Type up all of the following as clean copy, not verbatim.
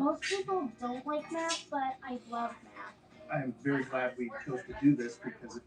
Most people don't like math, but I love math. I am very glad we chose to do this because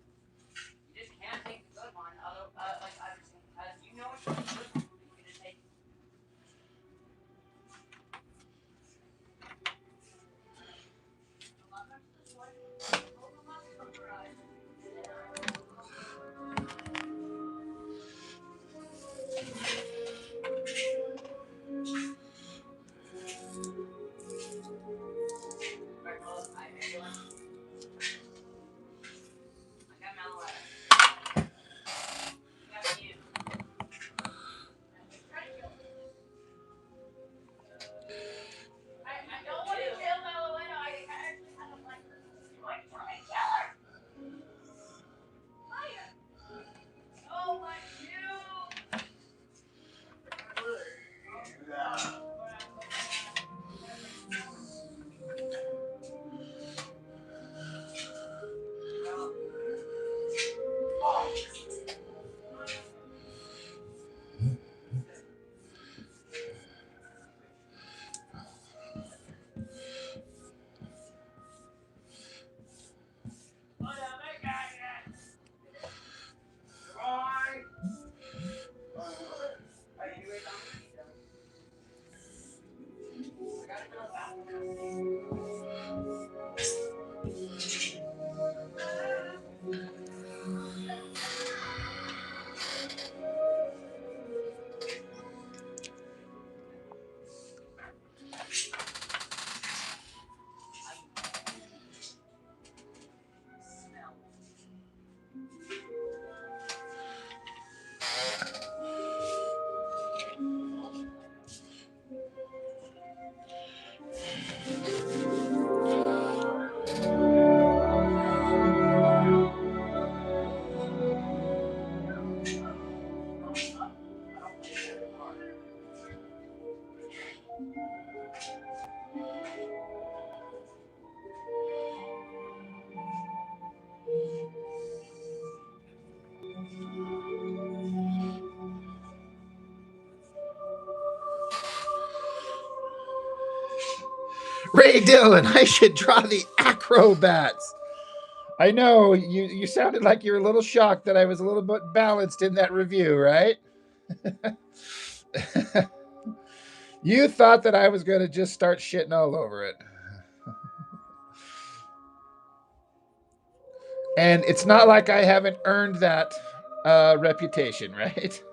Ray Dillon, I should draw the acrobats. I know you sounded like you were a little shocked that I was a little bit balanced in that review, right? You thought that I was going to just start shitting all over it. And it's not like I haven't earned that reputation, right?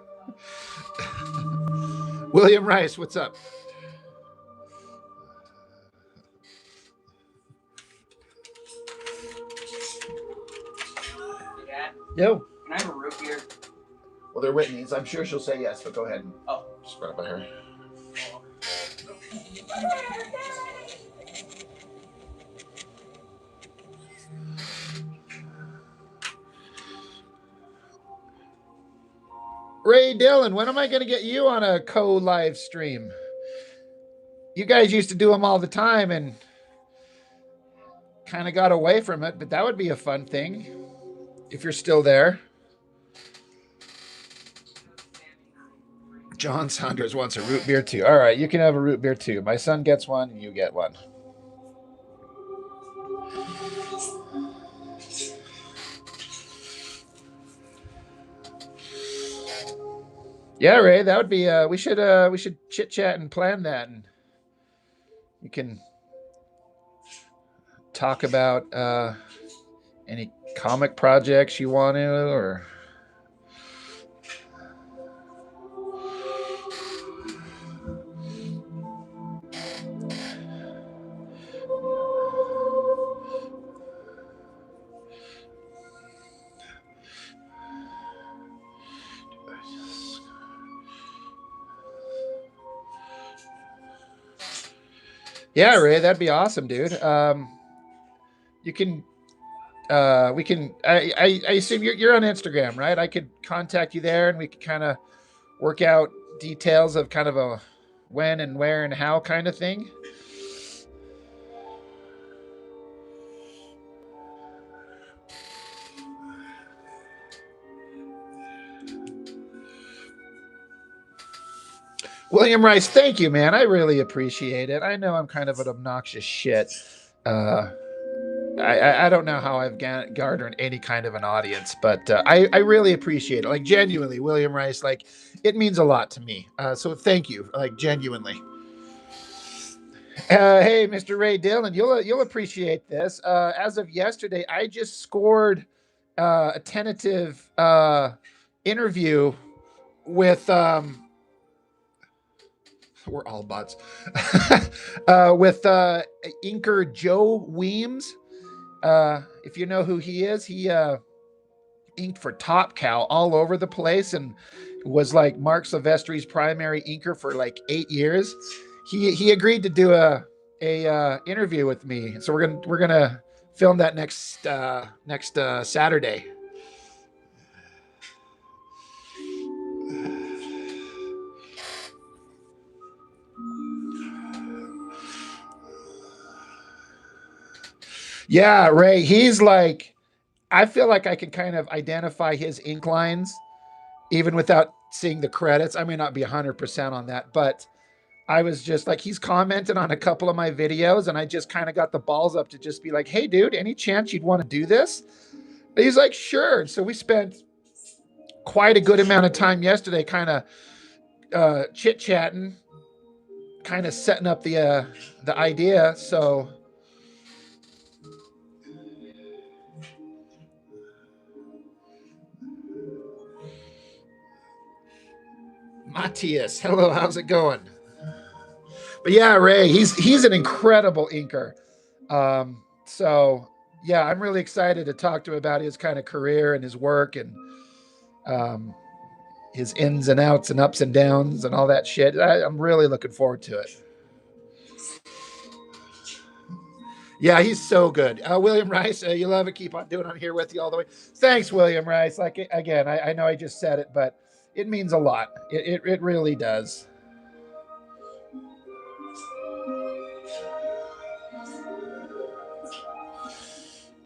William Rice, what's up? Yo. Can I have a root beer? Well, they're Whitney's. I'm sure she'll say yes, but go ahead. Oh. Just run it by her. Ray Dillon, when am I going to get you on a co-live stream? You guys used to do them all the time and kind of got away from it, but that would be a fun thing if you're still there. John Saunders wants a root beer too. All right, you can have a root beer too. My son gets one and you get one. Yeah, Ray, that would be we should chit chat and plan that, and you can talk about any comic projects you want to, or yeah, Ray, that'd be awesome, dude. You can we can I assume you're on Instagram, right? I could contact you there and we could kind of work out details of kind of a when and where and how kind of thing. William Rice, thank you, man. I really appreciate it. I know I'm kind of an obnoxious shit. Uh, I don't know how I've garnered any kind of an audience, but I really appreciate it. Like genuinely, William Rice, like it means a lot to me. So thank you, like genuinely. Hey, Mr. Ray Dillon, you'll appreciate this. As of yesterday, I just scored a tentative interview with we're all butts with inker Joe Weems. If you know who he is, he inked for Top Cow all over the place and was like Mark Silvestri's primary inker for like 8 years. He agreed to do a interview with me, so we're gonna film that next Saturday. Yeah, Ray. He's like, I feel like I can kind of identify his ink lines even without seeing the credits. I may not be 100% on that, but I was just like, he's commented on a couple of my videos, and I just kind of got the balls up to just be like, hey, dude, any chance you'd want to do this? And he's like, sure. And so we spent quite a good amount of time yesterday kind of chit chatting, kind of setting up the idea. So, Matthias, hello, how's it going? But yeah, Ray, he's an incredible inker. So yeah, I'm really excited to talk to him about his kind of career and his work and um, his ins and outs and ups and downs and all that shit. I'm really looking forward to it. Yeah, he's so good. William Rice, you love it. Keep on doing. I'm here with you all the way. Thanks, William Rice. Like again, I know I just said it, but it means a lot. It really does.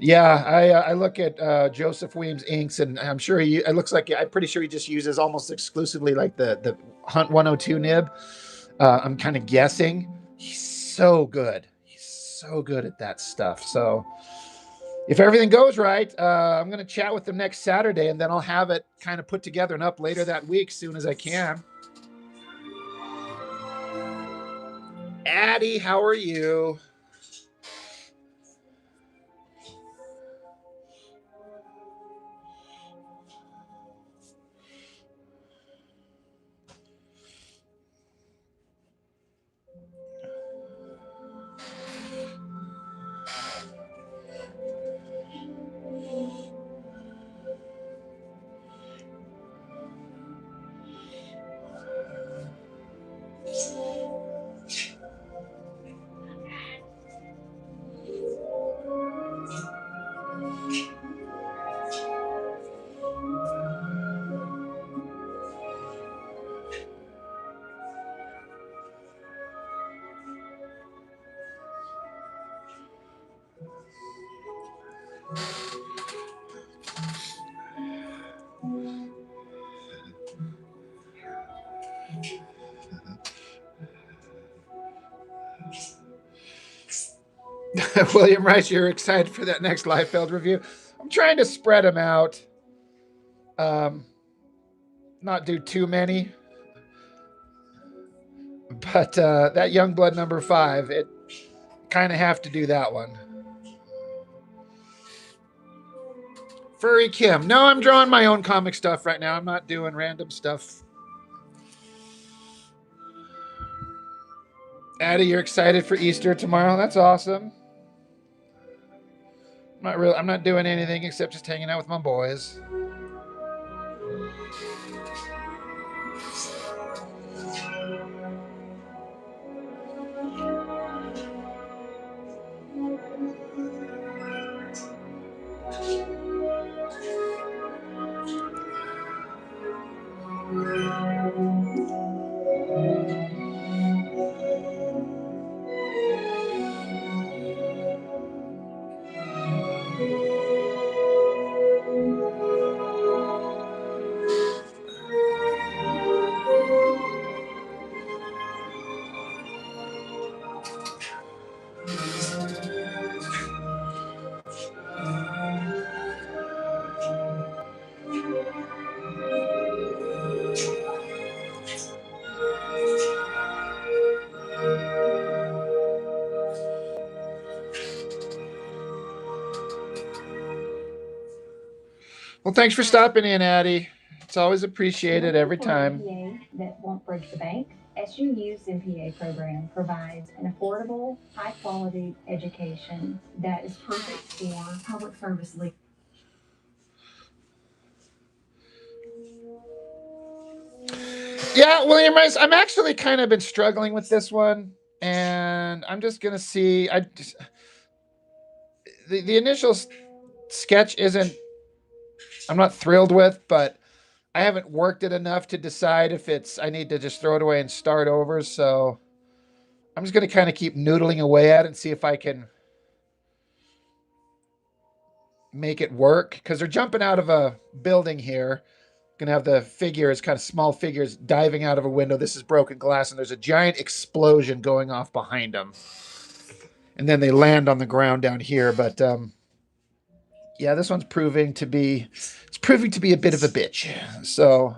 Yeah, I look at Joseph Weems inks, and I'm sure he. It looks like I'm pretty sure he just uses almost exclusively like the Hunt 102 nib. I'm kind of guessing. He's so good. He's so good at that stuff. So if everything goes right, I'm gonna chat with him next Saturday, and then I'll have it kind of put together and up later that week, soon as I can. Addie, how are you? William Rice, you're excited for that next Liefeld review. I'm trying to spread them out, um, not do too many. But that Youngblood #5, it kind of have to do that one. Furry Kim. No, I'm drawing my own comic stuff right now. I'm not doing random stuff. Addie, you're excited for Easter tomorrow? That's awesome. I'm not doing anything except just hanging out with my boys. Well, thanks for stopping in, Addie. It's always appreciated Looking every for an time. MPA that won't break the bank? SUU's MPA program provides an affordable, high quality education that is perfect for public service leaders. Yeah, William Rice, I'm actually kind of been struggling with this one, and I'm just gonna see. The initial sketch isn't. I'm not thrilled with, but I haven't worked it enough to decide if it's. I need to just throw it away and start over. So I'm just gonna kind of keep noodling away at it and see if I can make it work. Because they're jumping out of a building here. Gonna have the figures, kind of small figures, diving out of a window. This is broken glass, and there's a giant explosion going off behind them. And then they land on the ground down here. But yeah, this one's proving to be a bit of a bitch. So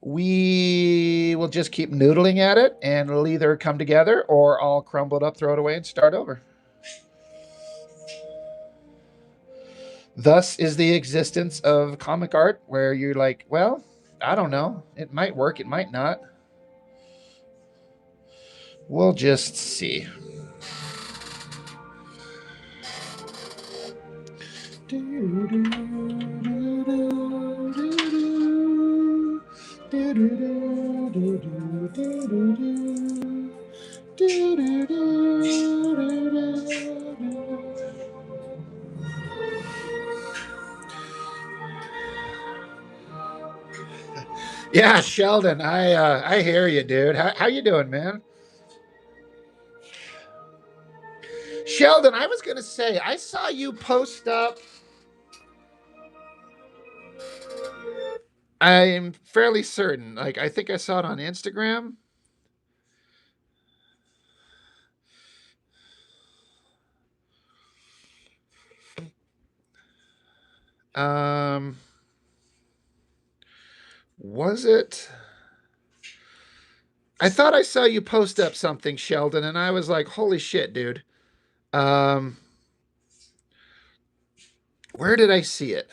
we will just keep noodling at it, and it'll either come together or I'll crumble it up, throw it away, and start over. Thus is the existence of comic art, where you're like, well, I don't know. It might work, it might not. We'll just see. Yeah, Sheldon, I hear you, dude. How you doing, man? Sheldon, I was gonna say I saw you post up. I'm fairly certain. Like I think I saw it on Instagram. Um, was it? I thought I saw you post up something, Sheldon, and I was like, "Holy shit, dude!" Um, where did I see it?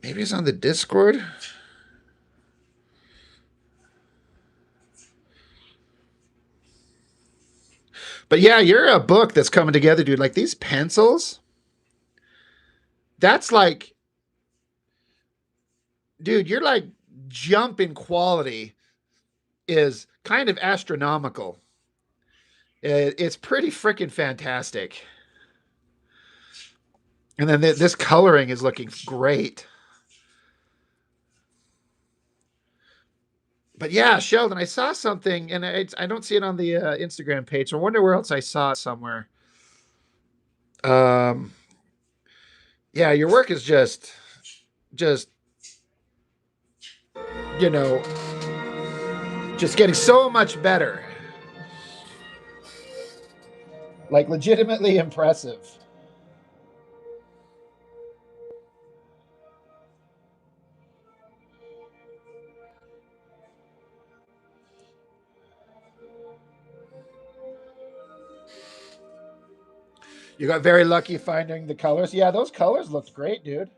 Maybe it's on the Discord. But yeah, you're a book that's coming together, dude. Like these pencils, that's like, dude, you're like jump in quality is kind of astronomical. It's pretty freaking fantastic. And then this coloring is looking great. But yeah, Sheldon, I saw something, and I don't see it on the Instagram page. So I wonder where else I saw it somewhere. Um, yeah, your work is just you know, just getting so much better. Like legitimately impressive. You got very lucky finding the colors. Yeah, those colors looked great, dude.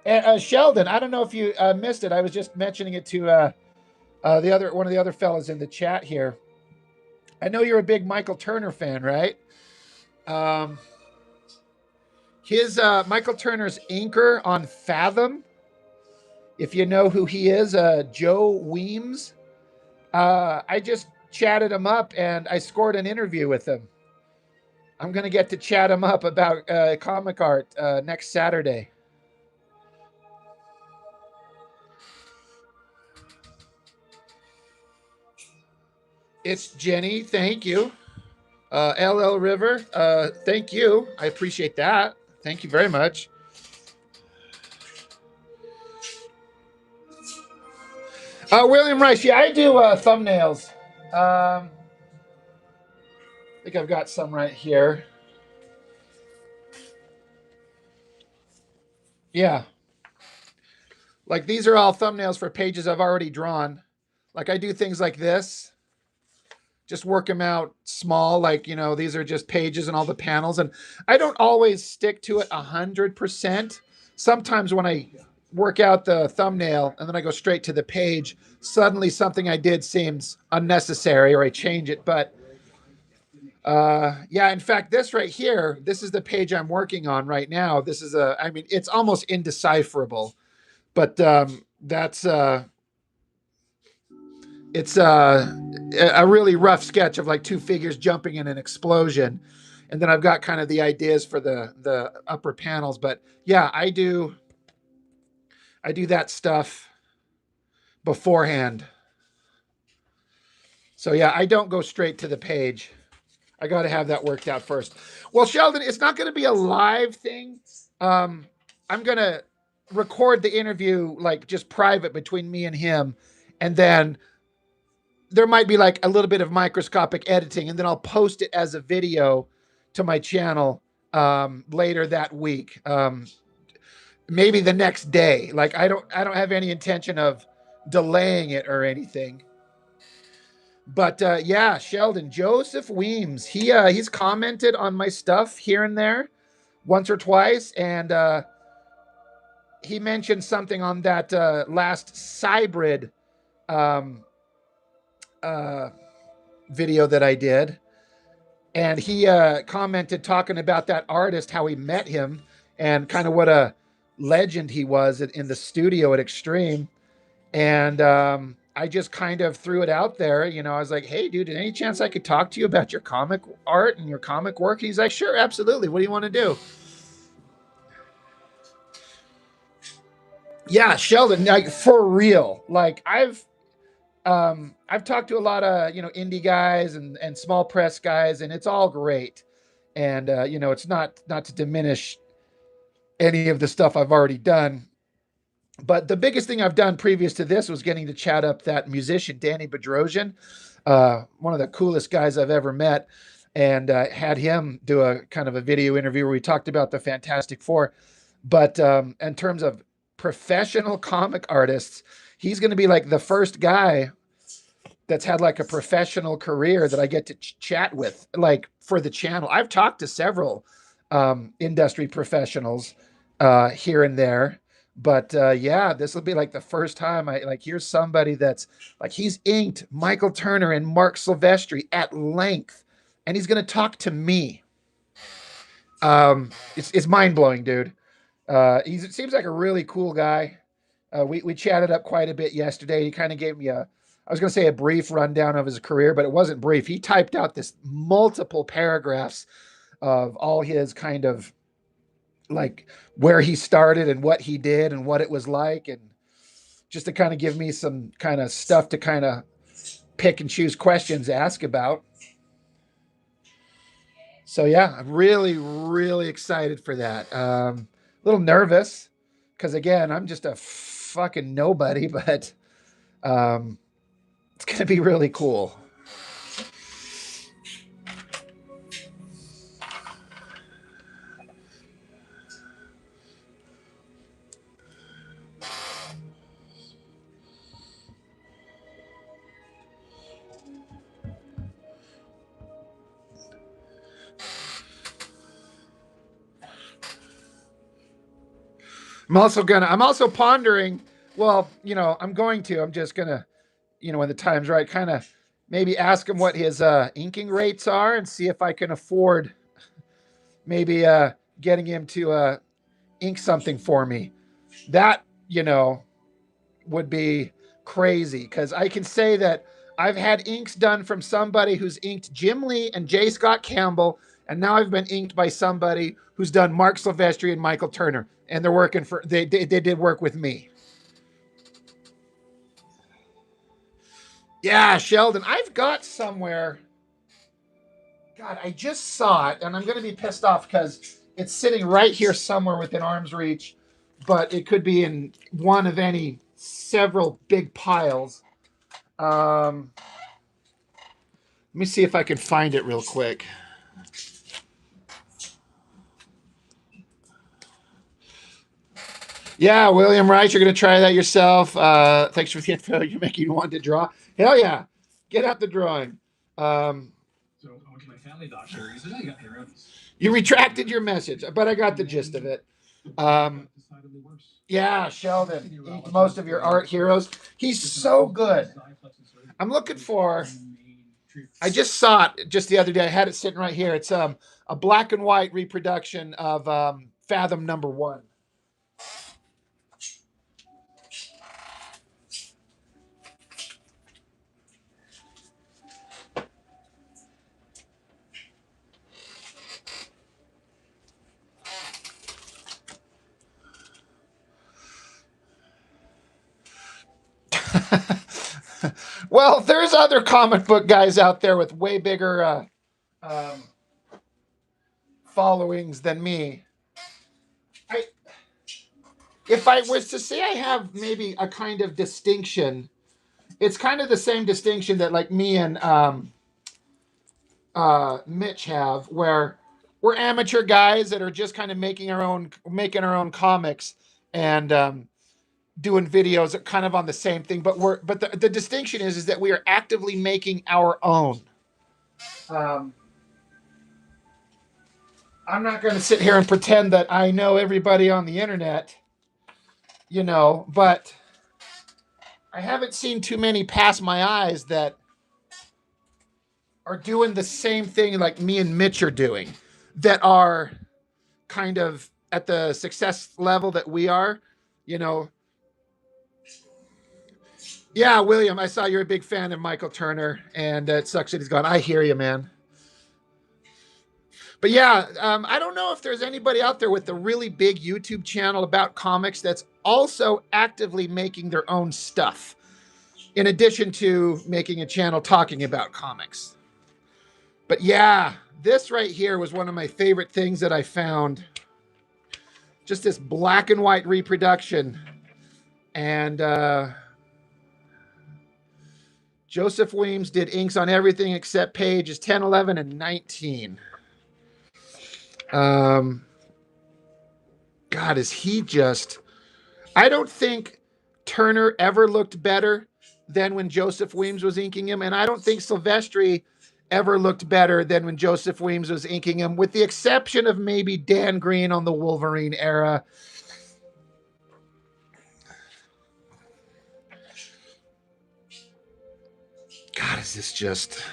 And Sheldon, I don't know if you missed it. I was just mentioning it to the other one of the other fellas in the chat here. I know you're a big Michael Turner fan, right? Um, his Michael Turner's inker on Fathom. If you know who he is, Joe Weems. I just chatted him up and I scored an interview with him. I'm gonna get to chat him up about comic art next Saturday. It's Jenny. Thank you. LL River. Thank you. I appreciate that. Thank you very much. William Rice. Yeah, I do thumbnails. I think I've got some right here. Yeah. Like these are all thumbnails for pages I've already drawn. Like I do things like this. just work them out small. Like, these are just pages and all the panels. And I don't always stick to it 100%. Sometimes when I work out the thumbnail and then I go straight to the page, suddenly something I did seems unnecessary or I change it. But yeah, in fact, this right here, this is the page I'm working on right now. This is it's almost indecipherable, but that's it's a really rough sketch of like two figures jumping in an explosion. And then I've got kind of the ideas for the upper panels. But yeah, I do that stuff beforehand. So yeah, I don't go straight to the page. I got to have that worked out first. Well, Sheldon, it's not going to be a live thing. I'm going to record the interview like just private between me and him. And then there might be like a little bit of microscopic editing, and then I'll post it as a video to my channel later that week. Maybe the next day. Like I don't have any intention of delaying it or anything. But yeah, Sheldon, Joseph Weems, he's commented on my stuff here and there once or twice, and he mentioned something on that last Cybrid video that I did, and he commented talking about that artist, how he met him, and kind of what a legend he was in the studio at Extreme. And I just kind of threw it out there. I was like, hey, dude, any chance I could talk to you about your comic art and your comic work? And he's like, sure, absolutely. What do you want to do? Yeah, Sheldon, like for real. Like I've talked to a lot of, indie guys and small press guys, and it's all great. And, it's not to diminish any of the stuff I've already done. But the biggest thing I've done previous to this was getting to chat up that musician, Danny Bedrosian, one of the coolest guys I've ever met, and had him do a kind of a video interview where we talked about the Fantastic Four. But in terms of professional comic artists, he's going to be like the first guy that's had like a professional career that I get to chat with, like for the channel. I've talked to several industry professionals here and there. But yeah, this will be like the first time here's somebody that's like, he's inked Michael Turner and Mark Silvestri at length, and he's going to talk to me. It's mind blowing, dude. He seems like a really cool guy. We chatted up quite a bit yesterday. He kind of gave me I was going to say a brief rundown of his career, but it wasn't brief. He typed out this multiple paragraphs of all his kind of like where he started and what he did and what it was like, and just to kind of give me some kind of stuff to kind of pick and choose questions to ask about. So yeah, I'm really, really excited for that. A little nervous because again, I'm just a fucking nobody, but it's going to be really cool. I'm also pondering, well, I'm just gonna, when the time's right, kind of maybe ask him what his inking rates are and see if I can afford maybe getting him to ink something for me. That, would be crazy, because I can say that I've had inks done from somebody who's inked Jim Lee and J. Scott Campbell, and now I've been inked by somebody who's done Mark Silvestri and Michael Turner, and they're working they did work with me. Yeah, Sheldon, I've got somewhere. God, I just saw it, and I'm going to be pissed off because it's sitting right here somewhere within arm's reach, but it could be in one of any several big piles. Let me see if I can find it real quick. Yeah, William Wright, you're going to try that yourself. Thanks for the info. You're making me want to draw. Hell yeah. Get out the drawing. Um, So I went to my family doctor. He said, "I got neurosis." you retracted your message, but I got the gist of it. Decidedly worse. Yeah, Sheldon, most of your art heroes. He's so good. I'm looking for. I just saw it just the other day. I had it sitting right here. It's a black and white reproduction of Fathom #1. Well, there's other comic book guys out there with way bigger followings than me. If I was to say I have maybe a kind of distinction, it's kind of the same distinction that like me and Mitch have, where we're amateur guys that are just kind of making our own comics and doing videos kind of on the same thing. But the distinction is that we are actively making our own. I'm not going to sit here and pretend that I know everybody on the internet, but I haven't seen too many pass my eyes that are doing the same thing like me and Mitch are doing, that are kind of at the success level that we are, you know. Yeah, William, I saw you're a big fan of Michael Turner, and it sucks that he's gone. I hear you, man. But yeah, I don't know if there's anybody out there with a really big YouTube channel about comics that's also actively making their own stuff, in addition to making a channel talking about comics. But yeah, this right here was one of my favorite things that I found. Just this black and white reproduction. And Joseph Weems did inks on everything except pages 10, 11, and 19. God, is he just... I don't think Turner ever looked better than when Joseph Weems was inking him, and I don't think Silvestri ever looked better than when Joseph Weems was inking him, with the exception of maybe Dan Green on the Wolverine era. God, is this just...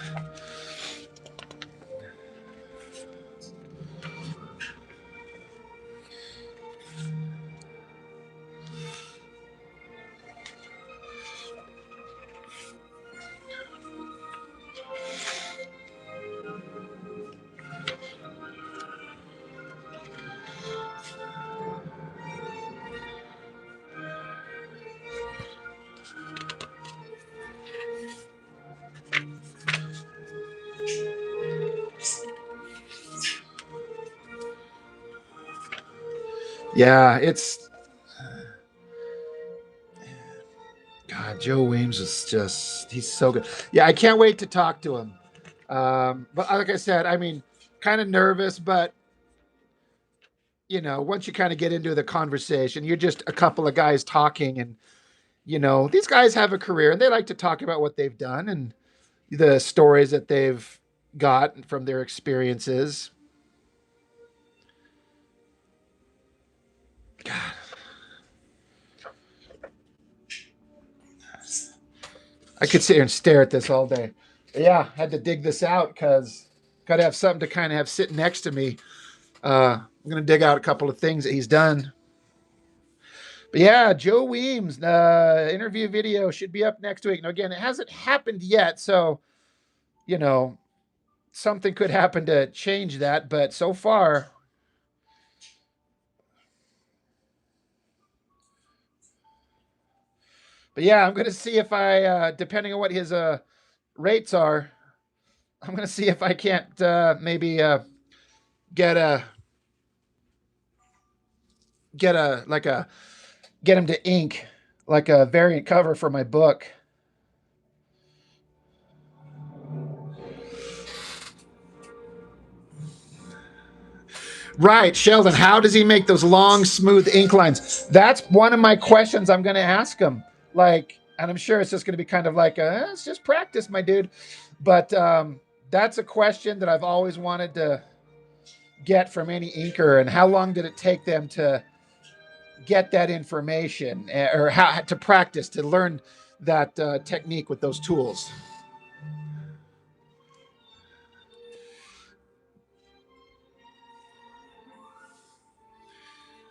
Yeah, it's... God, Joe Weems is just... He's so good. Yeah, I can't wait to talk to him. But like I said, I mean, kind of nervous, but once you kind of get into the conversation, you're just a couple of guys talking, and these guys have a career and they like to talk about what they've done and the stories that they've got from their experiences. God. I could sit here and stare at this all day. But yeah, had to dig this out because got to have something to kind of have sitting next to me. I'm going to dig out a couple of things that he's done. But yeah, Joe Weems, interview video should be up next week. Now, again, it hasn't happened yet, so, something could happen to change that. But so far... But yeah, I'm going to see if I, depending on what his rates are, I'm going to see if I can't maybe get him to ink like a variant cover for my book. Right, Sheldon, how does he make those long, smooth ink lines? That's one of my questions I'm going to ask him. And I'm sure it's just going to be kind of like, it's just practice, my dude. But that's a question that I've always wanted to get from any inker. And how long did it take them to get that information, or how to practice, to learn that technique with those tools?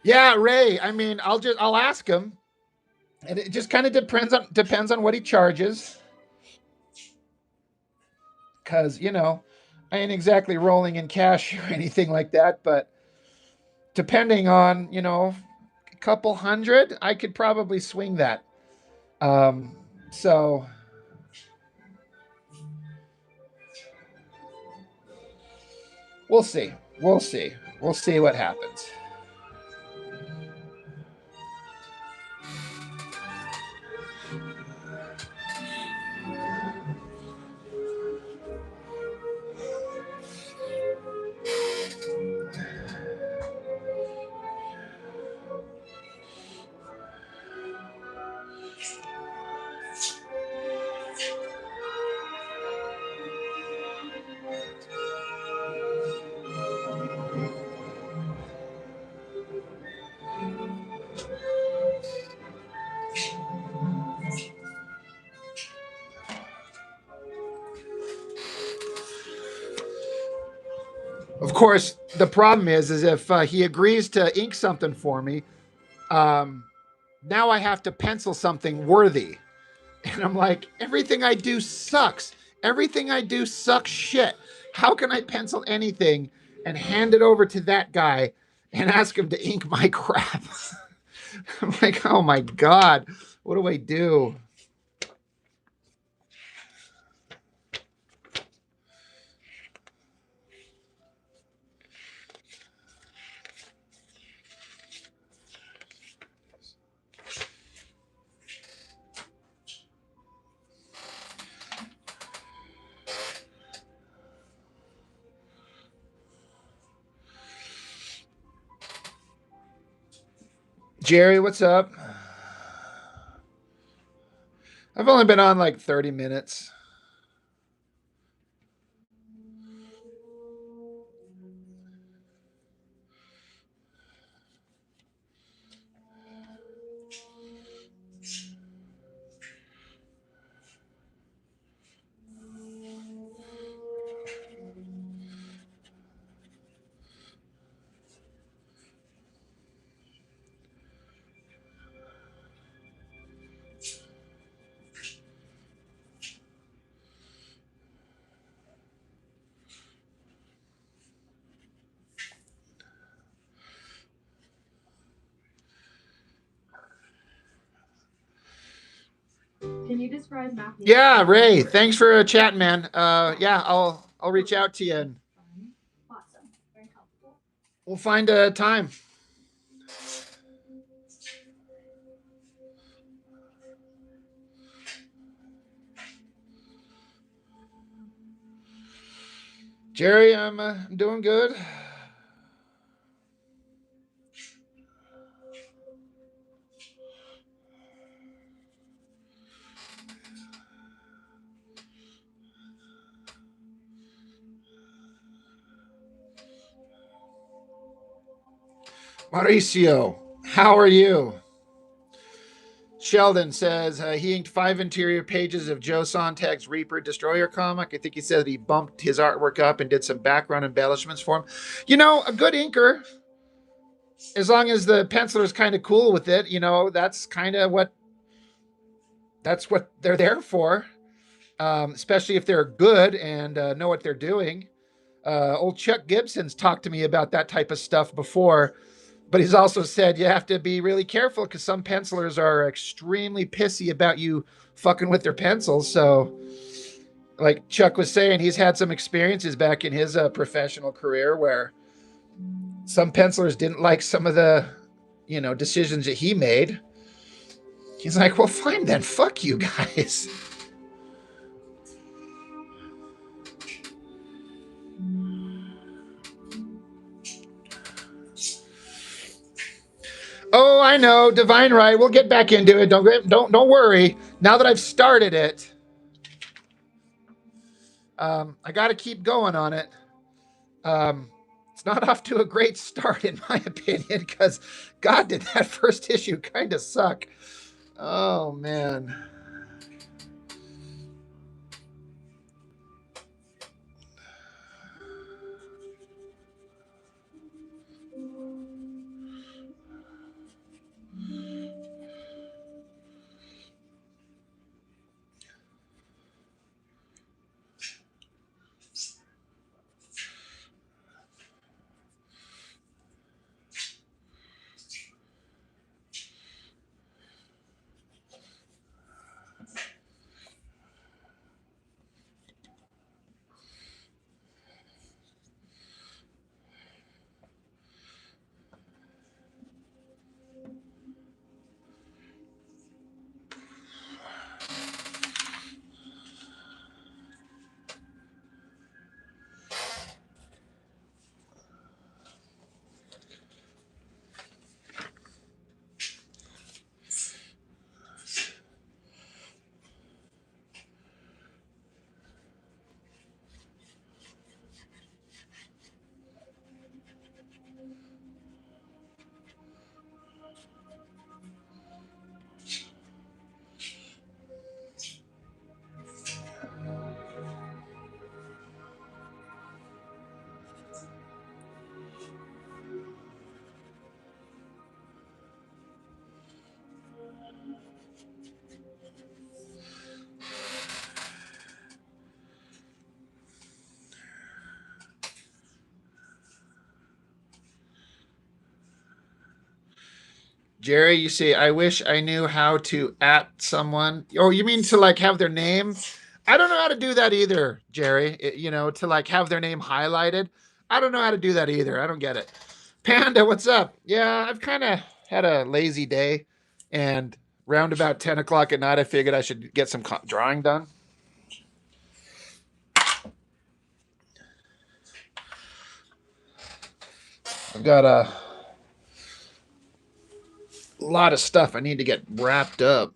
Yeah, Ray. I mean, I'll ask him, and it just kind of depends on what he charges, because I ain't exactly rolling in cash or anything like that. But depending on a couple hundred, I could probably swing that. Um, so we'll see. We'll see. We'll see what happens. Of course, the problem is if he agrees to ink something for me, um, now I have to pencil something worthy. And I'm like, everything I do sucks. Everything I do sucks shit. How can I pencil anything and hand it over to that guy and ask him to ink my crap? I'm like, oh my God, what do I do? Jerry, what's up? I've only been on like 30 minutes. Can you describe Matthew? Yeah, Ray, thanks for chatting, man. Yeah, I'll reach out to you and Awesome. Very helpful. we'll find a time. Jerry, I'm doing good. Mauricio, how are you? Sheldon says he inked 5 interior pages of Joe Sontag's Reaper Destroyer comic. I think he said he bumped his artwork up and did some background embellishments for him. A good inker, as long as the penciler is kind of cool with it, that's kind of that's what they're there for. Especially if they're good and know what they're doing. Old Chuck Gibson's talked to me about that type of stuff before, but he's also said you have to be really careful because some pencilers are extremely pissy about you fucking with their pencils. So, like Chuck was saying, he's had some experiences back in his professional career where some pencilers didn't like some of the, decisions that he made. He's like, well, fine then, fuck you guys. Oh, I know, Divine Right. We'll get back into it. Don't worry. Now that I've started it, I got to keep going on it. It's not off to a great start, in my opinion, because God, did that first issue kind of suck. Oh, man. Jerry, you see, I wish I knew how to at someone. Oh, you mean to like have their name? I don't know how to do that either, Jerry. To like have their name highlighted. I don't know how to do that either. I don't get it. Panda, what's up? Yeah, I've kind of had a lazy day, and round about 10 o'clock at night, I figured I should get some drawing done. I've got a lot of stuff I need to get wrapped up.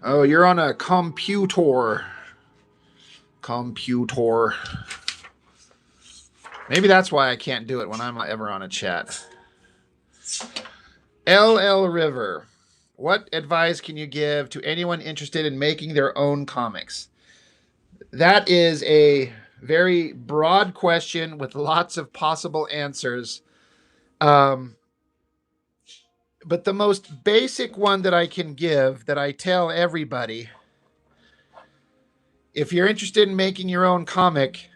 Oh, you're on a computer. Computer. Maybe that's why I can't do it when I'm ever on a chat. LL River. What advice can you give to anyone interested in making their own comics? That is a very broad question with lots of possible answers. But the most basic one that I can give, that I tell everybody, if you're interested in making your own comic,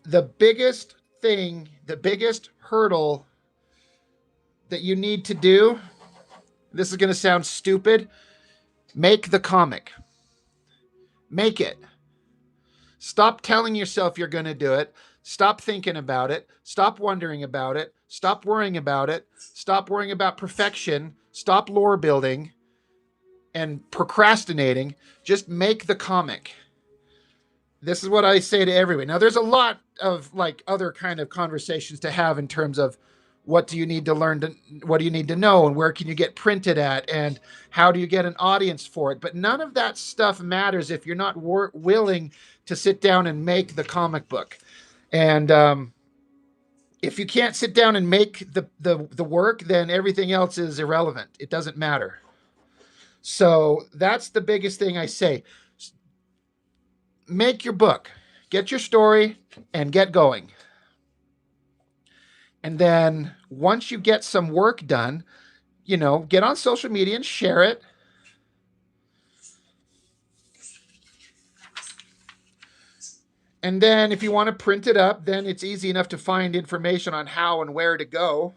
the biggest thing, the biggest hurdle that you need to do, this is going to sound stupid, make the comic. Make it. Stop telling yourself you're going to do it. Stop thinking about it. Stop wondering about it. Stop worrying about it. Stop worrying about perfection. Stop lore building and procrastinating. Just make the comic. This is what I say to everyone. Now, there's a lot of like other kind of conversations to have in terms of what do you need to learn, what do you need to know, and where can you get printed at, and how do you get an audience for it. But none of that stuff matters if you're not willing to sit down and make the comic book. And if you can't sit down and make the work, then everything else is irrelevant. It doesn't matter. So that's the biggest thing I say. Make your book, get your story, and get going. And then once you get some work done, get on social media and share it. And then if you want to print it up, then it's easy enough to find information on how and where to go.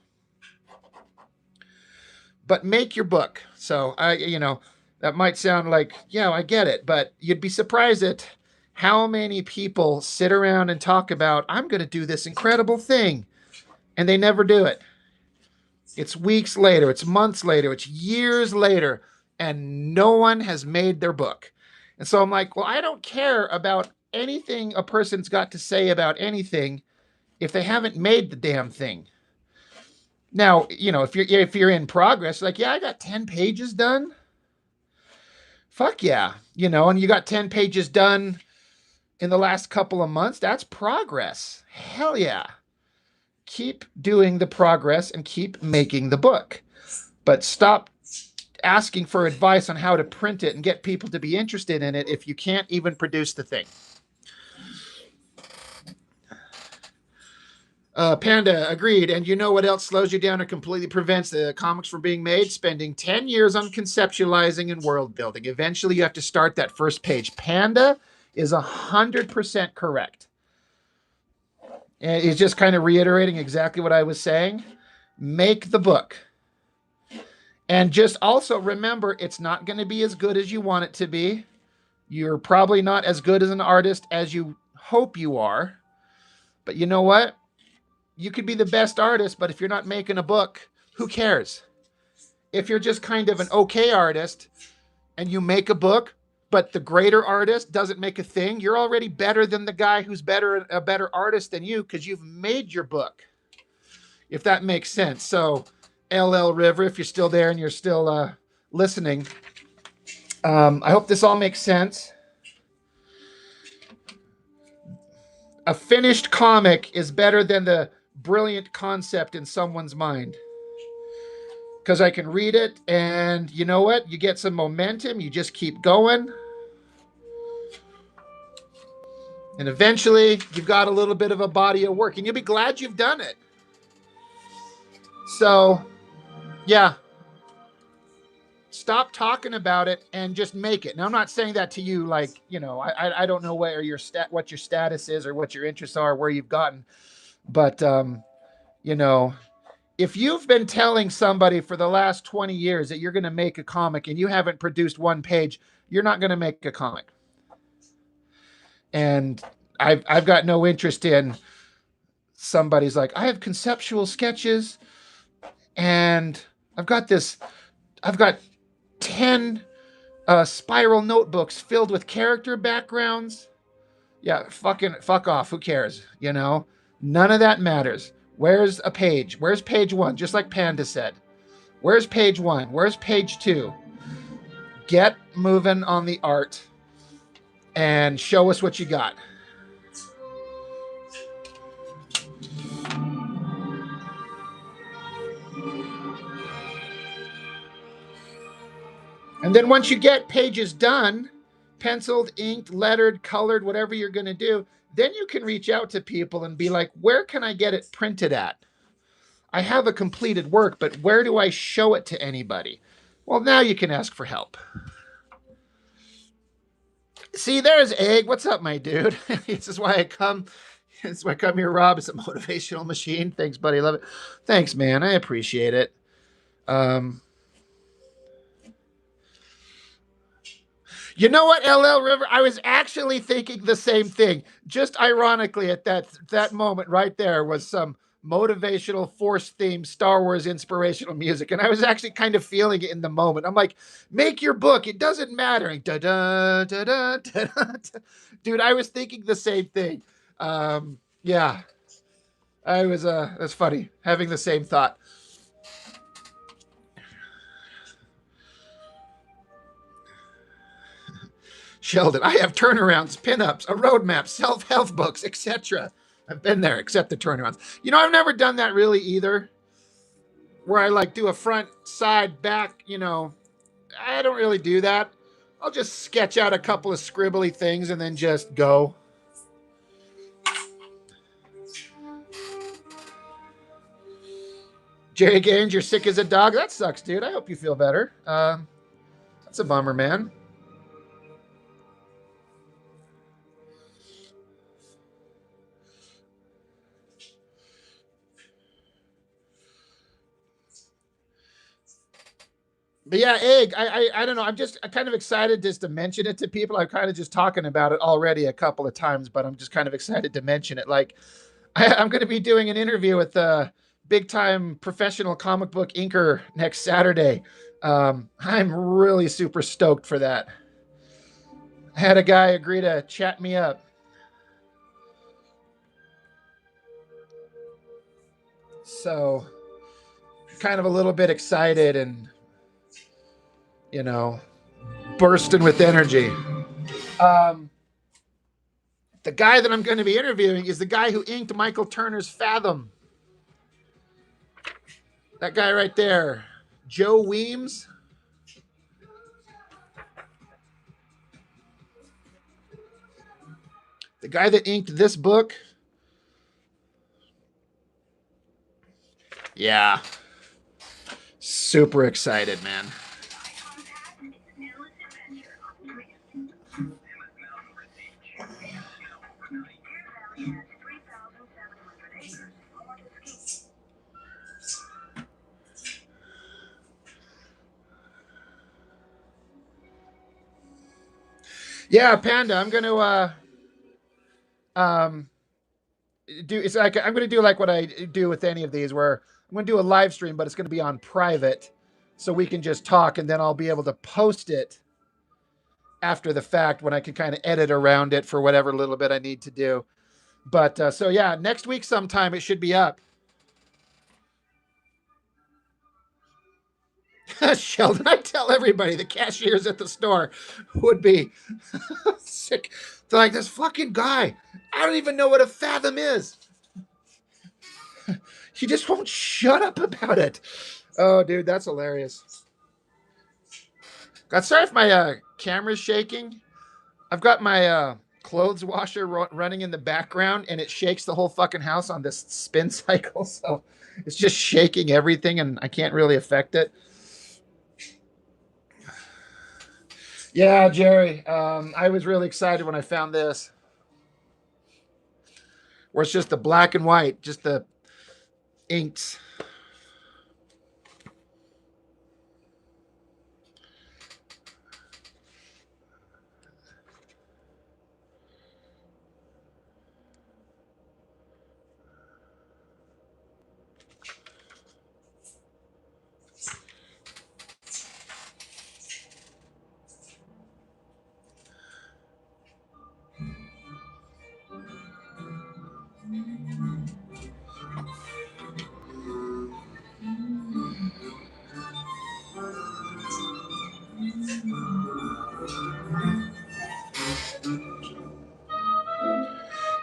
But make your book. So that might sound like, yeah, I get it, but you'd be surprised at how many people sit around and talk about, I'm going to do this incredible thing, and they never do it. It's weeks later, it's months later, it's years later, and no one has made their book. And so I'm like, well, I don't care about anything a person's got to say about anything if they haven't made the damn thing. Now, if you're in progress, like, yeah, I got 10 pages done. Fuck yeah. And you got 10 pages done in the last couple of months. That's progress. Hell yeah. Keep doing the progress and keep making the book. But stop asking for advice on how to print it and get people to be interested in it if you can't even produce the thing. Panda agreed. And you know what else slows you down or completely prevents the comics from being made? Spending 10 years on conceptualizing and world building. Eventually you have to start that first page. Panda is 100% correct. And he's just kind of reiterating exactly what I was saying. Make the book. And just also remember, it's not going to be as good as you want it to be. You're probably not as good as an artist as you hope you are. But you know what? You could be the best artist, but if you're not making a book, who cares? If you're just kind of an okay artist and you make a book, but the greater artist doesn't make a thing, you're already better than the guy who's a better artist than you because you've made your book, if that makes sense. So, LL River, if you're still there and you're still listening, I hope this all makes sense. A finished comic is better than the brilliant concept in someone's mind. Because I can read it, and you know what? You get some momentum. You just keep going. And eventually, you've got a little bit of a body of work, and you'll be glad you've done it. So, yeah. Stop talking about it and just make it. Now, I'm not saying that to you like, I don't know what your status is or what your interests are, where you've gotten. But, if you've been telling somebody for the last 20 years that you're going to make a comic and you haven't produced one page, you're not going to make a comic. And I've got no interest in somebody's like, I have conceptual sketches and I've got 10 spiral notebooks filled with character backgrounds. Yeah, fuck off. Who cares? None of that matters. Where's a page? Where's page 1? Just like Panda said. Where's page 1? Where's page 2? Get moving on the art and show us what you got. And then once you get pages done, penciled, inked, lettered, colored, whatever you're going to do, then you can reach out to people and be like, where can I get it printed at? I have a completed work, but where do I show it to anybody? Well, now you can ask for help. See, there's Egg. What's up, my dude? This is why I come. This is why I come here, Rob. It's a motivational machine. Thanks, buddy. Love it. Thanks, man. I appreciate it. You know what, LL River? I was actually thinking the same thing. Just ironically, at that moment right there was some motivational Force-themed Star Wars inspirational music. And I was actually kind of feeling it in the moment. I'm like, make your book. It doesn't matter. Da-da, da-da, da-da. Dude, I was thinking the same thing. Yeah. That's funny. Having the same thought. Sheldon, I have turnarounds, pinups, a roadmap, self-help books, etc. I've been there, except the turnarounds. I've never done that really either, where I like do a front, side, back, I don't really do that. I'll just sketch out a couple of scribbly things and then just go. Jerry Gaines, you're sick as a dog. That sucks, dude. I hope you feel better. That's a bummer, man. But yeah, egg. I don't know. I'm kind of excited just to mention it to people. I'm kind of just talking about it already a couple of times, but I'm just kind of excited to mention it. Like, I'm going to be doing an interview with a big time professional comic book inker next Saturday. I'm really super stoked for that. I had a guy agree to chat me up. So, kind of a little bit excited and, you know, bursting with energy. The guy that I'm going to be interviewing is the guy who inked Michael Turner's Fathom. That guy right there, Joe Weems. The guy that inked this book. Yeah. Super excited, man. Yeah, Panda, I'm going to it's like I'm going to do like what I do with any of these, where I'm going to do a live stream, but it's going to be on private, so we can just talk, and then I'll be able to post it after the fact when I can kind of edit around it for whatever little bit I need to do. But so yeah, next week sometime it should be up. Sheldon, I tell everybody the cashiers at the store would be sick. They're like, this fucking guy, I don't even know what a fathom is. He just won't shut up about it. Oh, dude, that's hilarious. God, sorry if my camera's shaking. I've got my clothes washer running in the background, and it shakes the whole fucking house on this spin cycle. So it's just shaking everything, and I can't really affect it. Yeah, Jerry, I was really excited when I found this, where it's just the black and white, just the inks.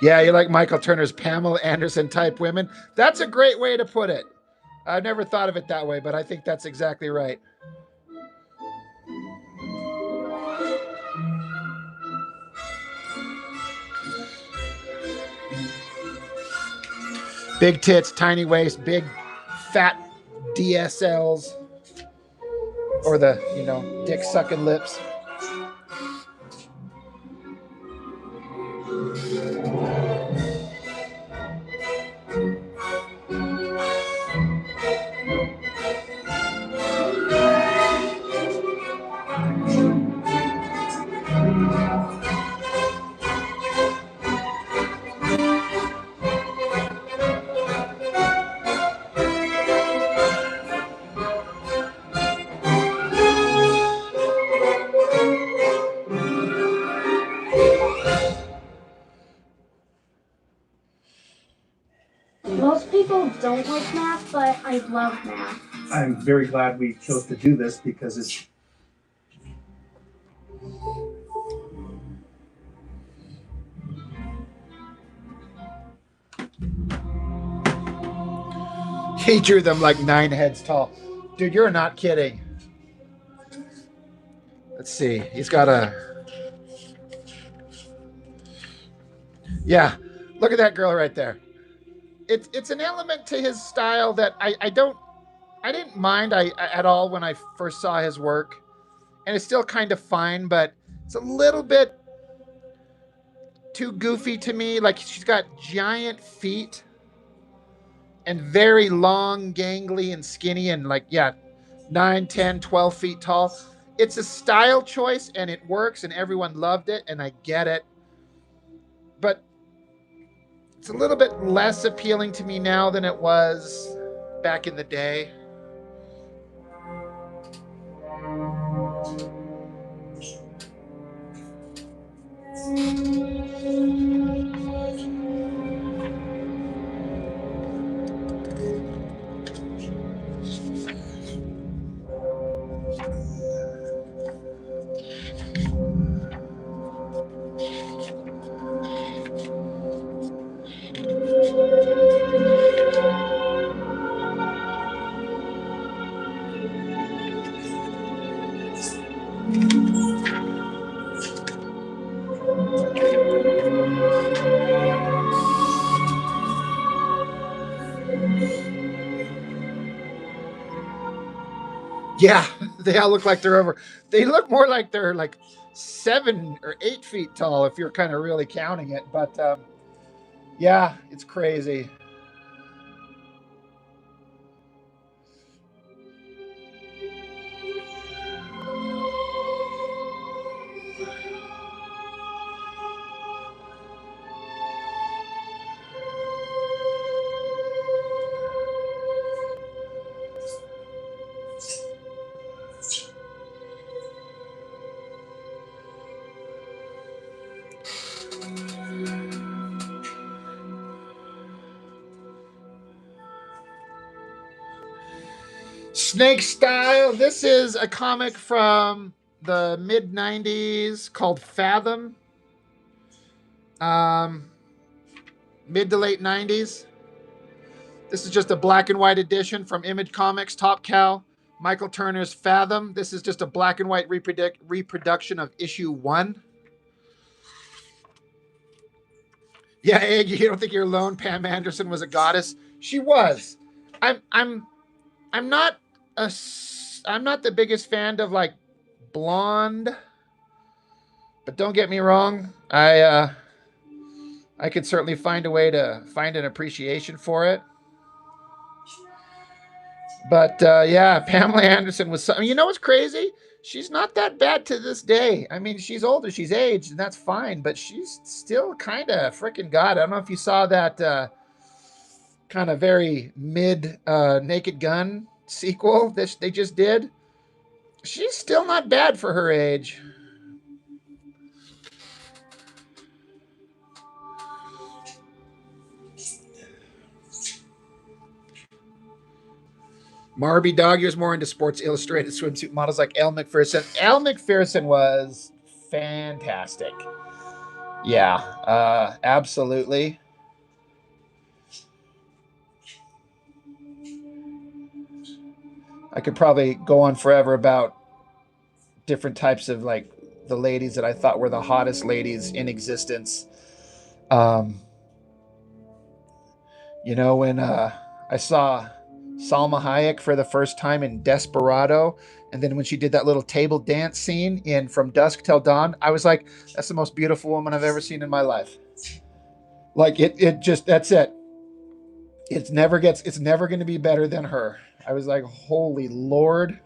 Yeah, you like Michael Turner's Pamela Anderson type women? That's a great way to put it. I've never thought of it that way, but I think that's exactly right. Big tits, tiny waist, big fat DSLs, or the, dick sucking lips. Most people don't like math, but I love math. I'm very glad we chose to do this because it's He drew them like 9 heads tall. Dude, you're not kidding. Let's see. He's got a... Yeah. Look at that girl right there. It's an element to his style that I don't I didn't mind at all when I first saw his work, and it's still kind of fine, but it's a little bit too goofy to me. Like she's got giant feet and very long, gangly, and skinny, and like, yeah, 9, 10, 12 feet tall. It's a style choice and it works and everyone loved it and I get it. But it's a little bit less appealing to me now than it was back in the day. Yeah, they all look like they're over. They look more like they're like 7 or 8 feet tall if you're kind of really counting it. But yeah, it's crazy. Snake Style. This is a comic from the mid 90s called Fathom. Um, Mid to late 90s. This is just a black and white edition from Image Comics, Top Cow, Michael Turner's Fathom. This is just a black and white reproduction of issue 1. Yeah, Egg, you don't think you're alone? Pam Anderson was a goddess. She was. I'm I'm I'm not I'm not the biggest fan of like blonde, but don't get me wrong. I could certainly find a way to find an appreciation for it. But yeah, Pamela Anderson was. You know what's crazy? She's not that bad to this day. I mean, she's older, she's aged, and that's fine. But she's still kind of freaking god. I don't know if you saw that kind of very mid Naked Gun sequel that they just did. She's still not bad for her age. Marby Doggier's more into Sports Illustrated swimsuit models like Elle Macpherson. Elle Macpherson was fantastic. Yeah, absolutely. I could probably go on forever about different types of like the ladies that I thought were the hottest ladies in existence. Um, when I saw Salma Hayek for the first time in Desperado, and then when she did that little table dance scene in From Dusk Till Dawn, I was like, that's the most beautiful woman I've ever seen in my life. Like it just that's it. It's never going to be better than her. I was like, holy Lord.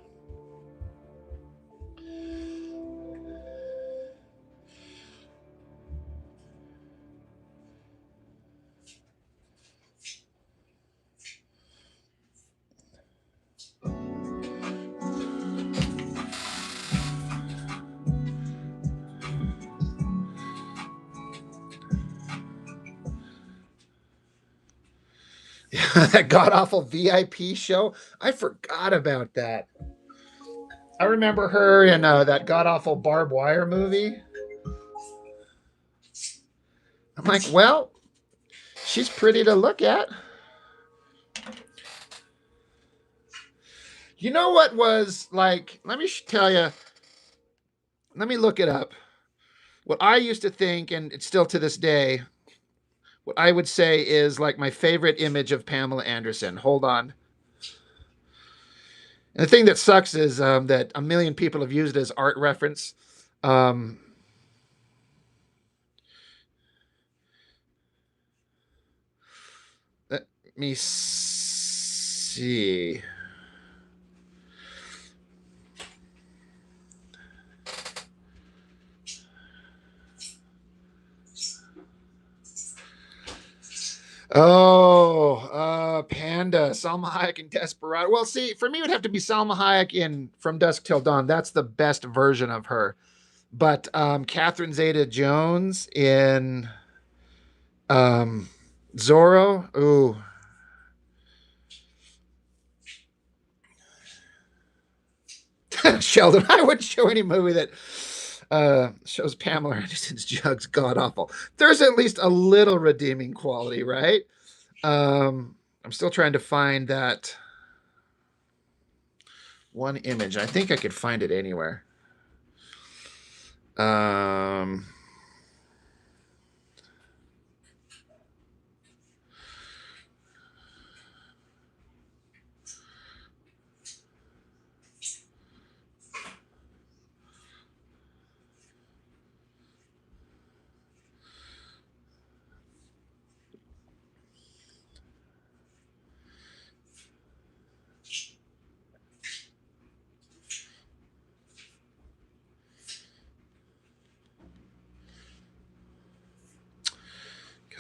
That god awful VIP show. I forgot about that. I remember her in that god awful barbed wire movie. I'm like, well, she's pretty to look at. You know what was like? Let me tell you. Let me look it up. What I used to think, and it's still to this day, what I would say is like my favorite image of Pamela Anderson. Hold on. And the thing that sucks is that a million people have used it as art reference. Um, let me see. Oh, Panda, Salma Hayek in Desperado. Well, see, for me, it would have to be Salma Hayek in From Dusk Till Dawn. That's the best version of her. But Catherine Zeta-Jones in um, Zorro. Ooh. Sheldon, I wouldn't show any movie that shows Pamela Anderson's jugs god awful. There's at least a little redeeming quality, right? I'm still trying to find that one image. I think I could find it anywhere. Um,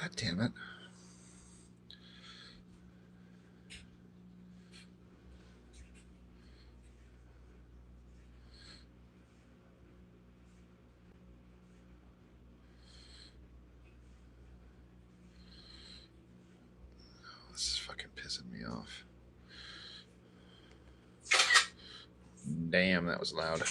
God damn it. This is fucking pissing me off. Damn, that was loud.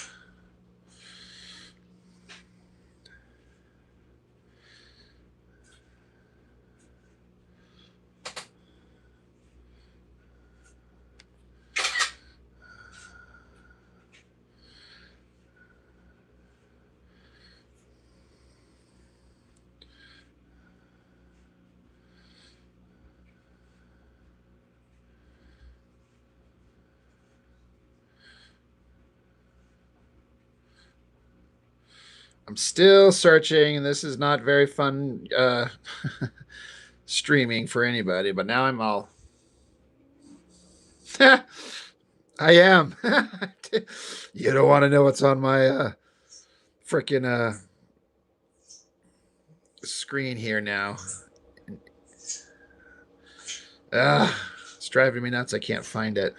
I'm still searching, and this is not very fun streaming for anybody, but now I'm all. I am. You don't want to know what's on my freaking screen here now. It's driving me nuts. I can't find it.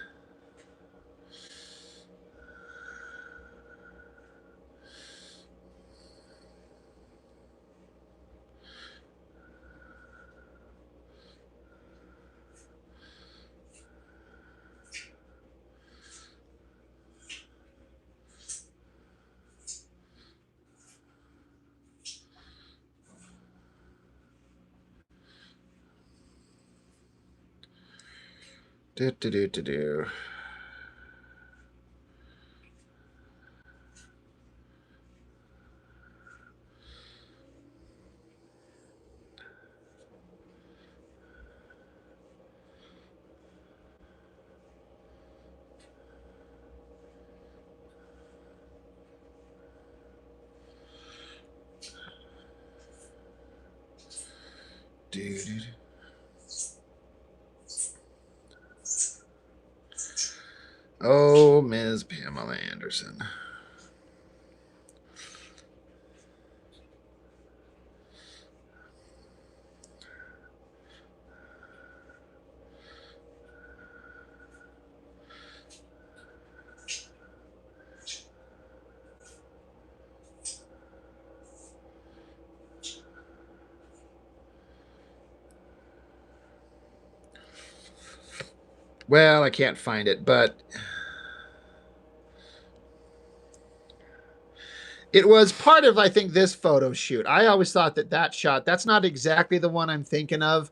Do, do, do, do, do. Do, do, do. Oh, Ms. Pamela Anderson. Well, I can't find it, but it was part of, I think, this photo shoot. I always thought that shot, that's not exactly the one I'm thinking of,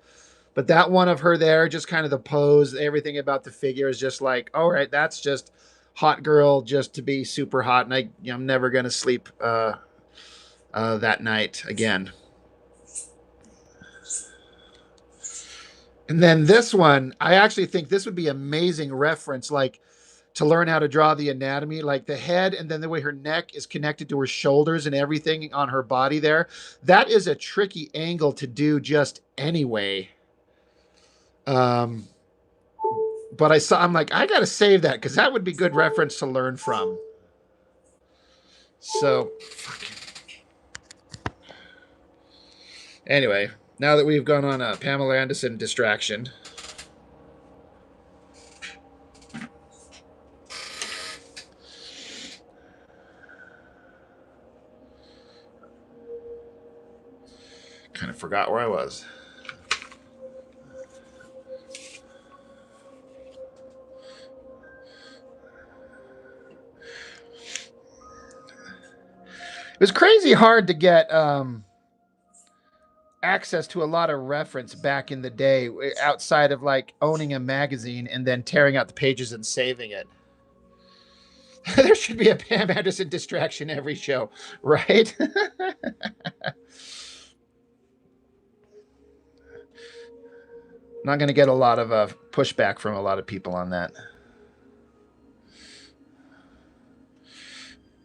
but that one of her there, just kind of the pose, everything about the figure is just like, all right, that's just hot girl just to be super hot, and I'm never going to sleep that night again. And then this one, I actually think this would be amazing reference. Like, to learn how to draw the anatomy, like the head and then the way her neck is connected to her shoulders and everything on her body there. That is a tricky angle to do just anyway. But I'm like, I got to save that because that would be good reference to learn from. So, anyway, now that we've gone on a Pamela Anderson distraction, kind of forgot where I was. It was crazy hard to get access to a lot of reference back in the day outside of like owning a magazine and then tearing out the pages and saving it. There should be a Pam Anderson distraction every show, right? Not going to get a lot of pushback from a lot of people on that.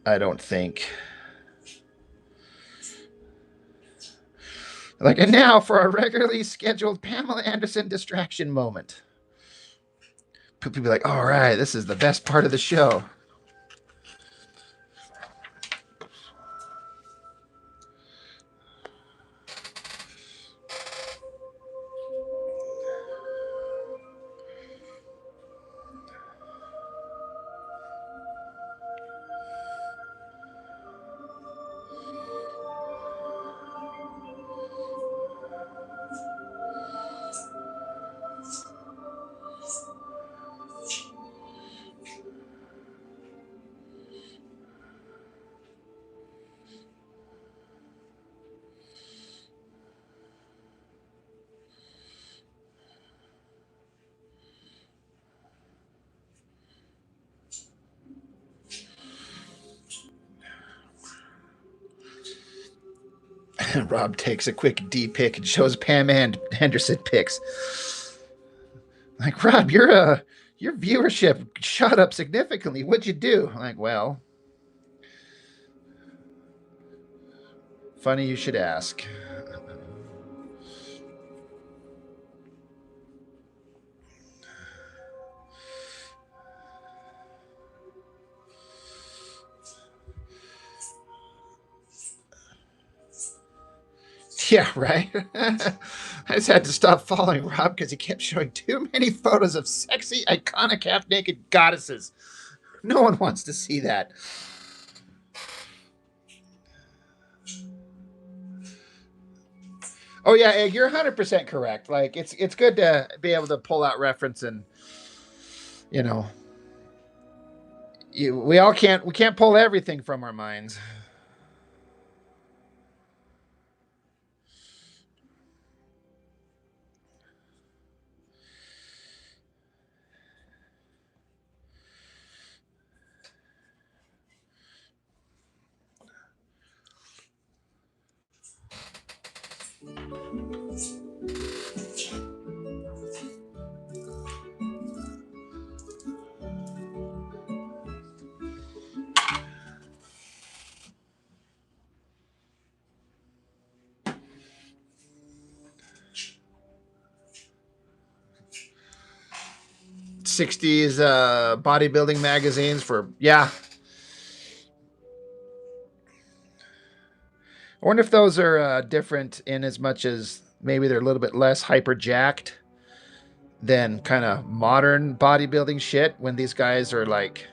I don't think. Like, and now for our regularly scheduled Pamela Anderson distraction moment. People be like, all right, this is the best part of the show. Rob takes a quick D pic and shows Pam and Henderson pics. Like, Rob, your viewership shot up significantly. What'd you do? I'm like, well, funny you should ask. Yeah, right. I just had to stop following Rob because he kept showing too many photos of sexy, iconic half-naked goddesses. No one wants to see that. Oh yeah, Egg, you're 100% correct. Like it's good to be able to pull out reference and we can't pull everything from our minds. '60s bodybuilding magazines for I wonder if those are different in as much as maybe they're a little bit less hyper jacked than kind of modern bodybuilding shit when these guys are like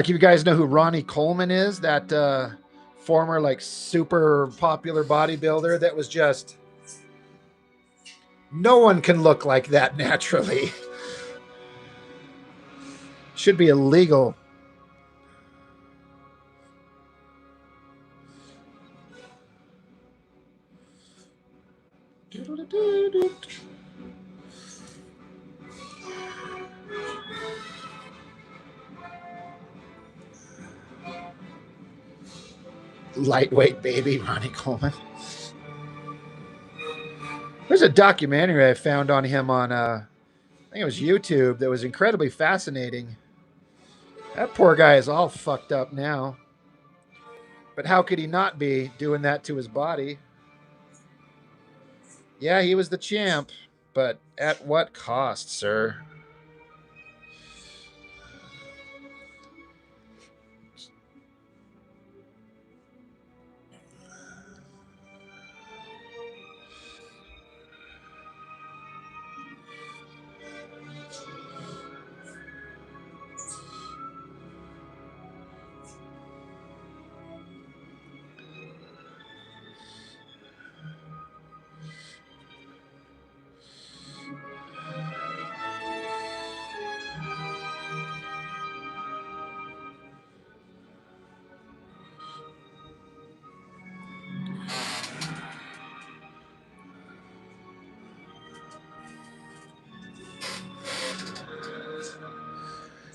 you guys know who Ronnie Coleman is, that former like super popular bodybuilder that was just no one can look like that naturally. Should be illegal. Lightweight baby, Ronnie Coleman. There's a documentary I found on him on think it was YouTube that was incredibly fascinating. That poor guy is all fucked up now. But how could he not be doing that to his body? Yeah, he was the champ, but at what cost, sir?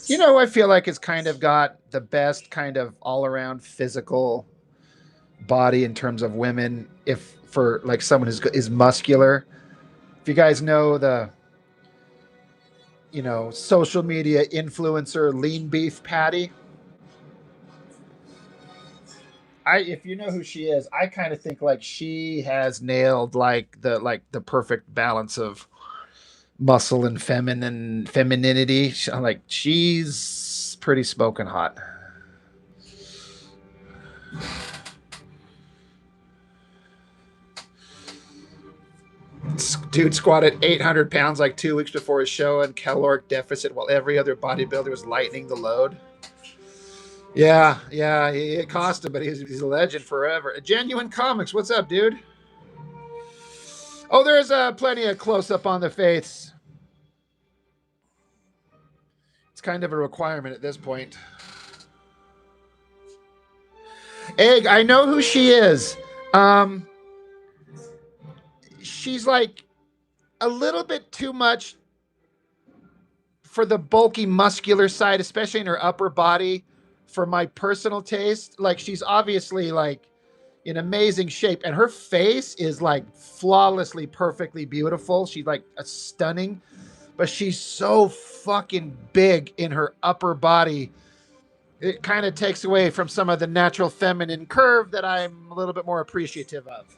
You know, I feel like it's kind of got the best kind of all around physical body in terms of women. If for like someone who's is muscular, if you guys know the social media influencer Lean Beef Patty, if you know who she is, I kind of think like she has nailed like the perfect balance of muscle and femininity. Like she's pretty smoking hot. Dude squatted 800 pounds like 2 weeks before his show in caloric deficit while every other bodybuilder was lightening the load. Yeah, it cost him, but he's a legend forever. Genuine Comics, what's up, dude? Oh, there's plenty of close up on the face. It's kind of a requirement at this point. Egg, I know who she is. She's like a little bit too much for the bulky muscular side, especially in her upper body, for my personal taste. Like she's obviously like in amazing shape, and her face is like flawlessly, perfectly beautiful. She's like a stunning, but she's so fucking big in her upper body. It kind of takes away from some of the natural feminine curve that I'm a little bit more appreciative of.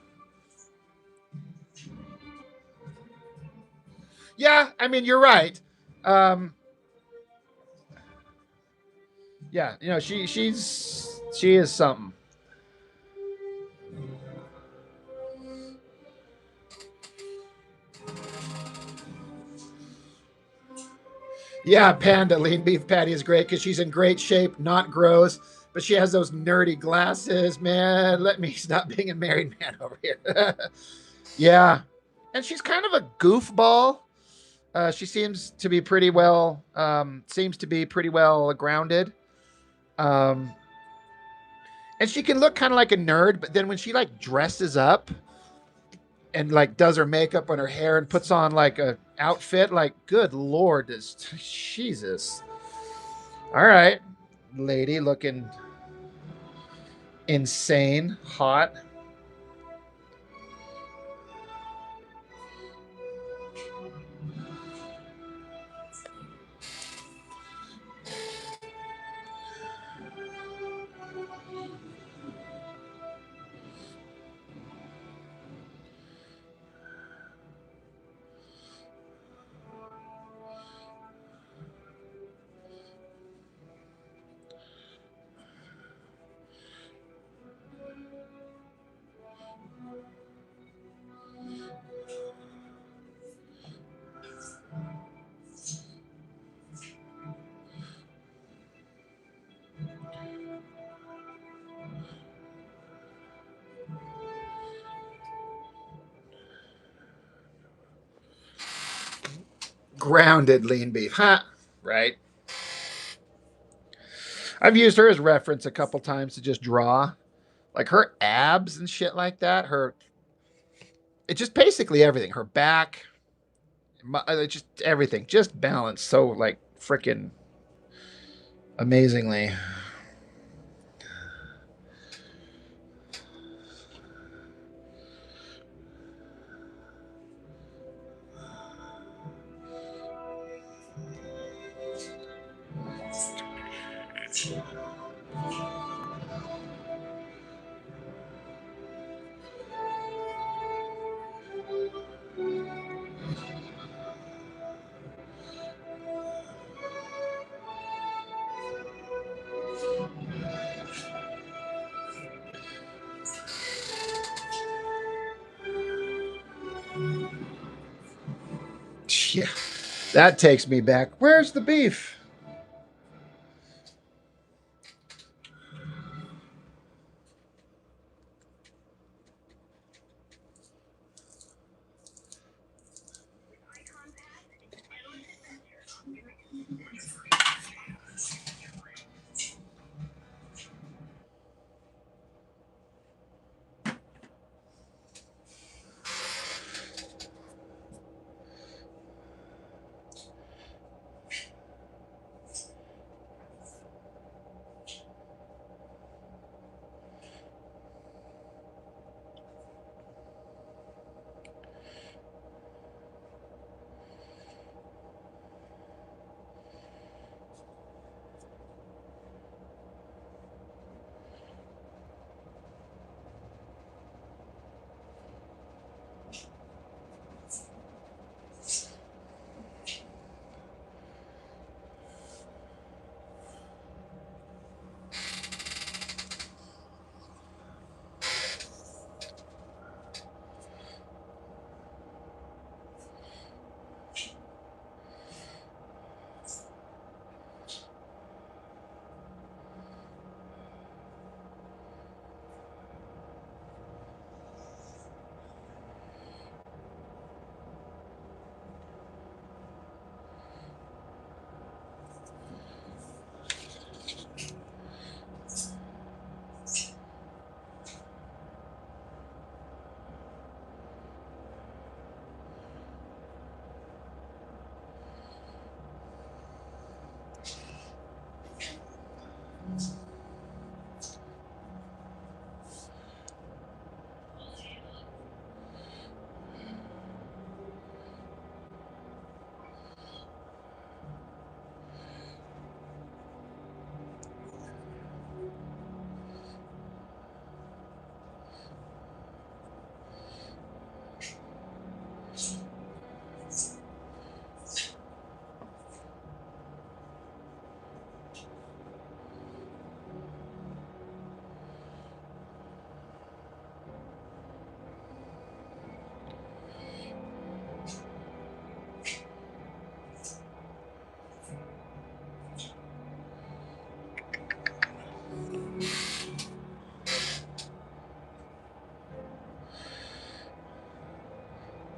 Yeah, I mean, you're right. Um, yeah, she is something. Yeah, Panda Lean Beef Patty is great because she's in great shape, not gross, but she has those nerdy glasses. Man, let me stop being a married man over here. Yeah, and she's kind of a goofball. She seems to be pretty well grounded. Um, and she can look kind of like a nerd, but then when she like dresses up and like does her makeup and her hair and puts on like a outfit, like good lord, this Jesus. All right, lady looking insane, hot. Grounded lean beef, huh? Right. I've used her as reference a couple times to just draw, like her abs and shit like that. It's just basically everything. Her back, just everything, just balanced so like freaking amazingly. Yeah, that takes me back. Where's the beef?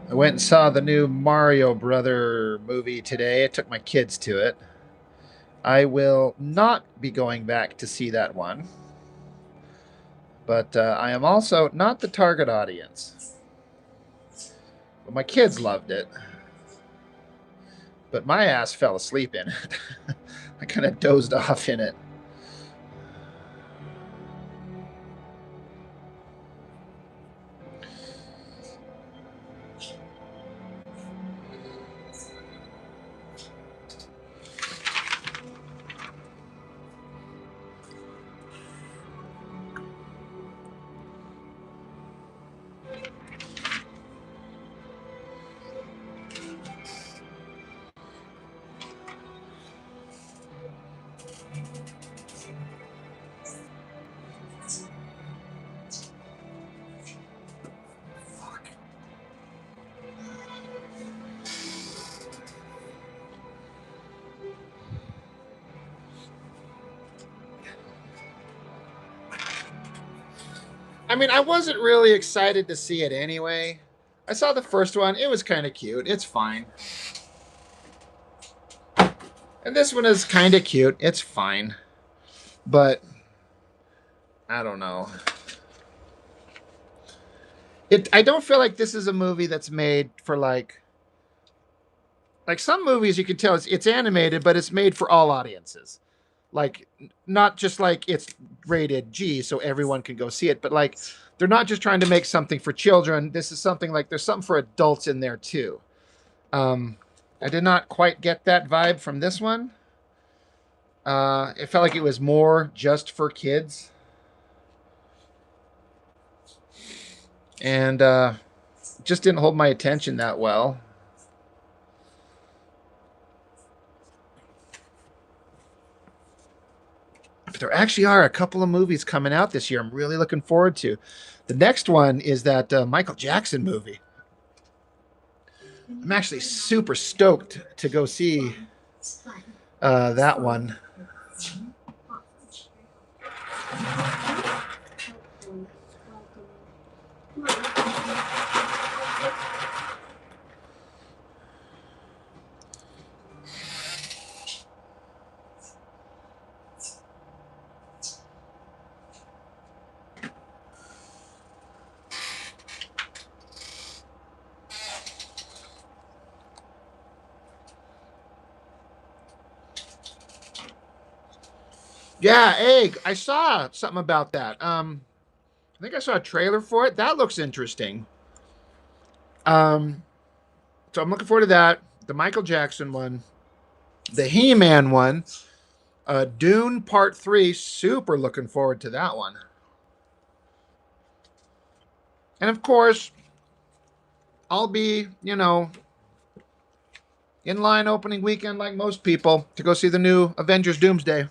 I went and saw the new Mario Brother movie today. I took my kids to it. I will not be going back to see that one. But I am also not the target audience. But my kids loved it. But my ass fell asleep in it. I kind of dozed off in it. I mean, I wasn't really excited to see it anyway. I saw the first one. It was kind of cute. It's fine. And this one is kind of cute. It's fine. But I don't know. I don't feel like this is a movie that's made for like some movies you can tell it's animated, but it's made for all audiences. Like not just like it's rated G so everyone can go see it, but like they're not just trying to make something for children. This is something like there's something for adults in there too. I did not quite get that vibe from this one. It felt like it was more just for kids. And just didn't hold my attention that well. But there actually are a couple of movies coming out this year I'm really looking forward to. The next one is that Michael Jackson movie. I'm actually super stoked to go see that one. Yeah, hey, I saw something about that. I think I saw a trailer for it. That looks interesting. Um, so I'm looking forward to that. The Michael Jackson one, the He-Man one, Dune Part 3. Super looking forward to that one. And of course, I'll be, in line opening weekend like most people to go see the new Avengers Doomsday.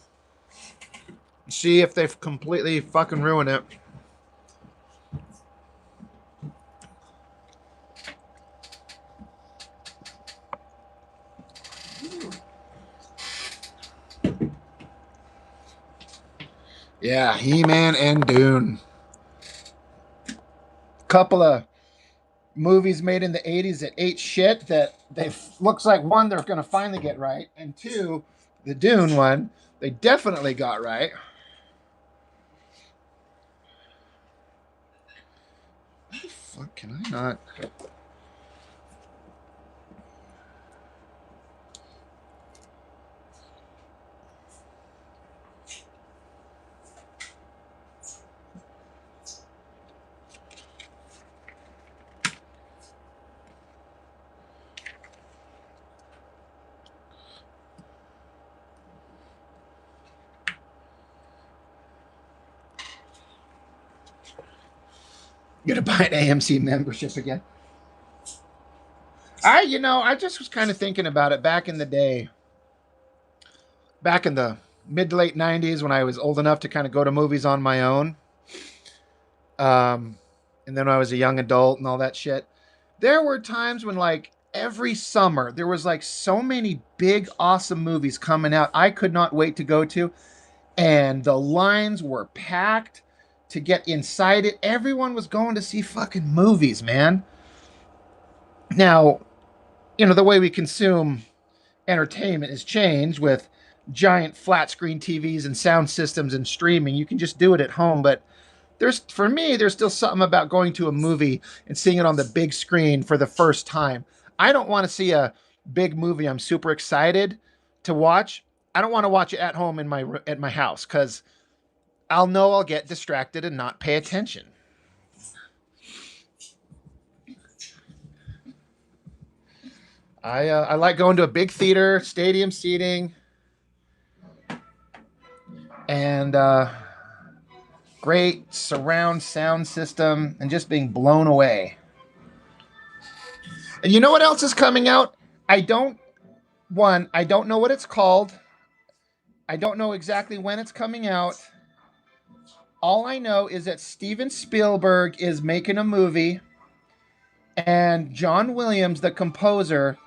See if they've completely fucking ruined it. Yeah, He-Man and Dune. Couple of movies made in the 80s that ate shit that they looks like one they're going to finally get right, and two, the Dune one, they definitely got right. How the fuck can I not? You gotta buy an AMC membership again. I just was kind of thinking about it back in the day, back in the mid to late 90s when I was old enough to kind of go to movies on my own. Um, and then when I was a young adult and all that shit. There were times when, like, every summer, there was, like, so many big, awesome movies coming out I could not wait to go to. And the lines were packed to get inside it. Everyone was going to see fucking movies, man. Now, the way we consume entertainment has changed with giant flat screen TVs and sound systems and streaming. You can just do it at home, but for me, there's still something about going to a movie and seeing it on the big screen for the first time. I don't want to see a big movie I'm super excited to watch. I don't want to watch it at home at my house because I'll know I'll get distracted and not pay attention. I like going to a big theater, stadium seating, and great surround sound system, and just being blown away. And you know what else is coming out? I don't know what it's called. I don't know exactly when it's coming out. All I know is that Steven Spielberg is making a movie, and John Williams, the composer,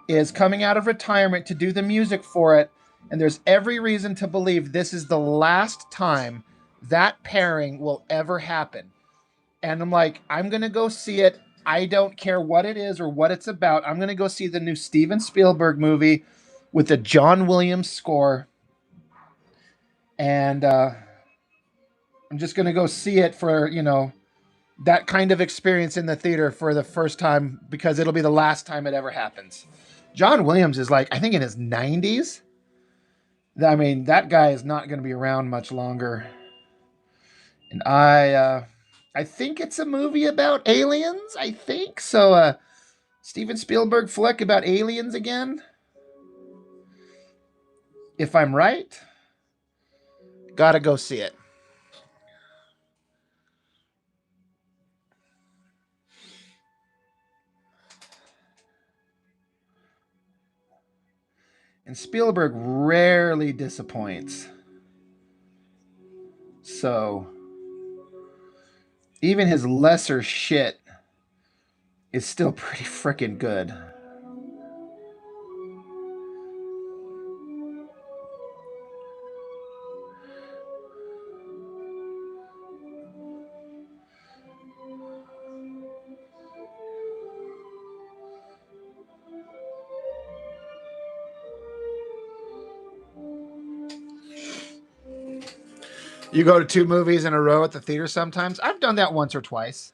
is coming out of retirement to do the music for it. And there's every reason to believe this is the last time that pairing will ever happen. And I'm like, I'm going to go see it. I don't care what it is or what it's about. I'm going to go see the new Steven Spielberg movie with the John Williams score. And I'm just going to go see it for, that kind of experience in the theater for the first time, because it'll be the last time it ever happens. John Williams is, like, I think in his 90s. I mean, that guy is not going to be around much longer. And I think it's a movie about aliens, I think. So, Steven Spielberg flick about aliens again. If I'm right. Gotta go see it. And Spielberg rarely disappoints. So even his lesser shit is still pretty freaking good. You go to 2 movies in a row at the theater sometimes? I've done that once or twice.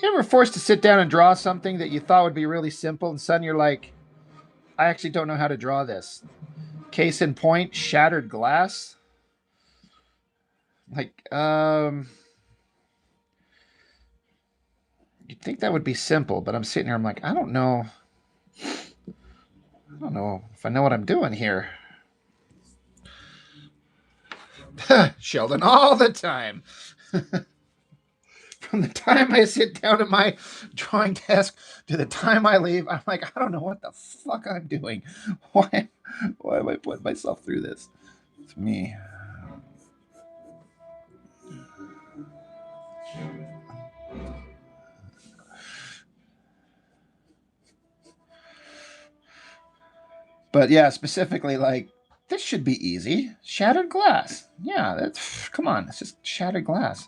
You ever forced to sit down and draw something that you thought would be really simple, and suddenly you're like, I actually don't know how to draw this. Case in point, shattered glass. Like, you'd think that would be simple, but I'm sitting here, I'm like, I don't know if I know what I'm doing here. Sheldon, all the time. From the time I sit down at my drawing desk to the time I leave, I'm like, I don't know what the fuck I'm doing. Why am I putting myself through this? It's me. But yeah, specifically, like, this should be easy. Shattered glass. Yeah, that's, come on, it's just shattered glass.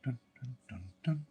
Dun, dun, dun, dun.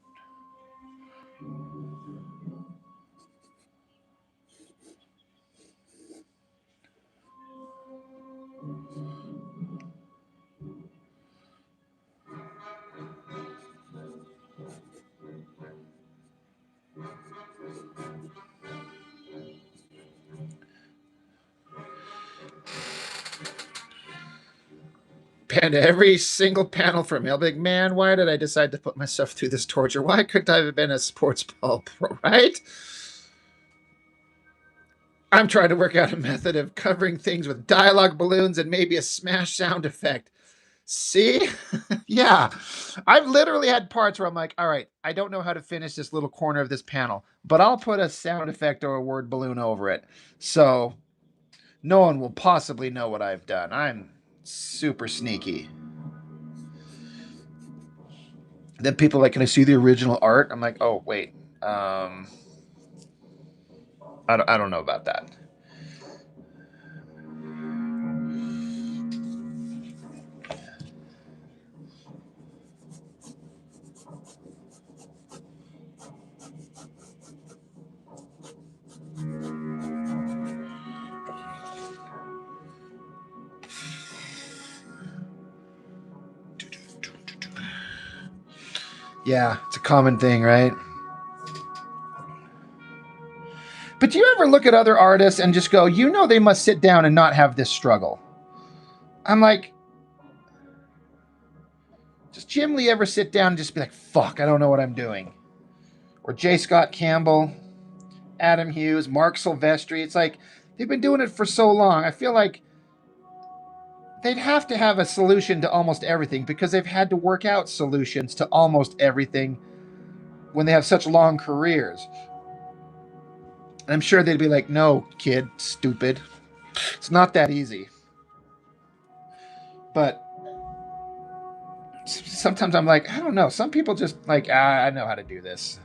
And every single panel from Mailbag, man, why did I decide to put myself through this torture? Why couldn't I have been a sports ball pro, right? I'm trying to work out a method of covering things with dialogue balloons and maybe a smash sound effect. See? Yeah. I've literally had parts where I'm like, all right, I don't know how to finish this little corner of this panel, but I'll put a sound effect or a word balloon over it. So no one will possibly know what I've done. I'm super sneaky. Then people are like, can I see the original art? I'm like, oh, wait. I don't know about that. Yeah, it's a common thing, right? But do you ever look at other artists and just go, you know, they must sit down and not have this struggle? I'm like, does Jim Lee ever sit down and just be like, fuck, I don't know what I'm doing? Or J. Scott Campbell, Adam Hughes, Mark Silvestri. It's like they've been doing it for so long. I feel like they'd have to have a solution to almost everything because they've had to work out solutions to almost everything when they have such long careers. And I'm sure they'd be like, no, kid, stupid. It's not that easy. But sometimes I'm like, I don't know. Some people just like, I know how to do this.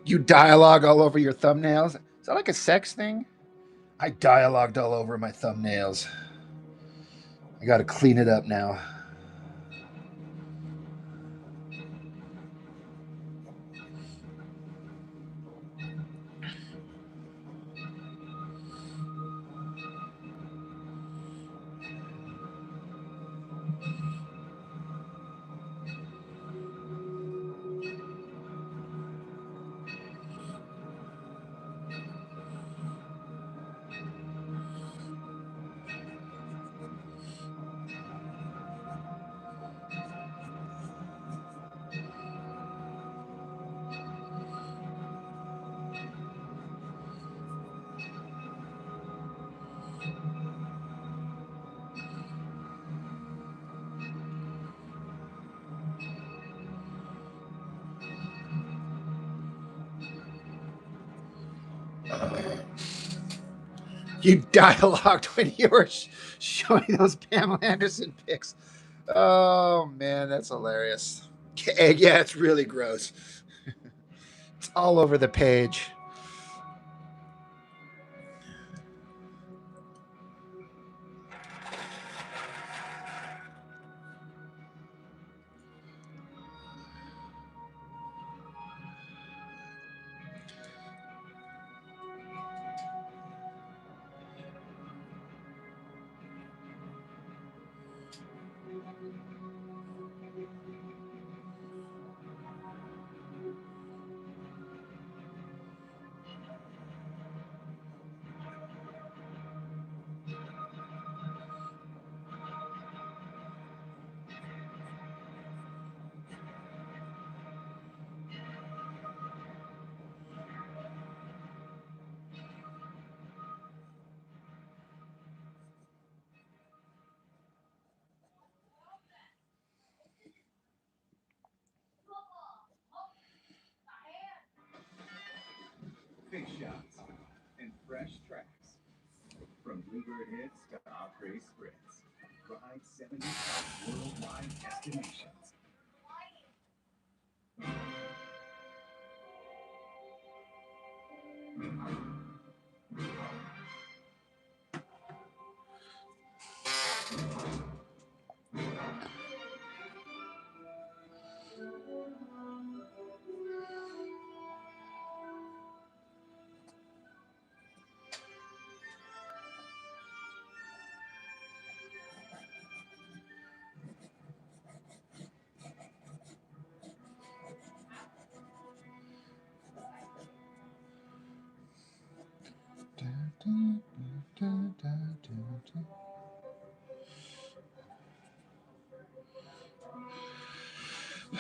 You dialogue all over your thumbnails. Is that like a sex thing? I dialogued all over my thumbnails. I got to clean it up now. You dialogued when you were showing those Pamela Anderson pics. Oh man, that's hilarious. Yeah, it's really gross. It's all over the page. Big shots and fresh tracks. From Bluebird hits to Opry spreads. Ride 70 top worldwide destinations.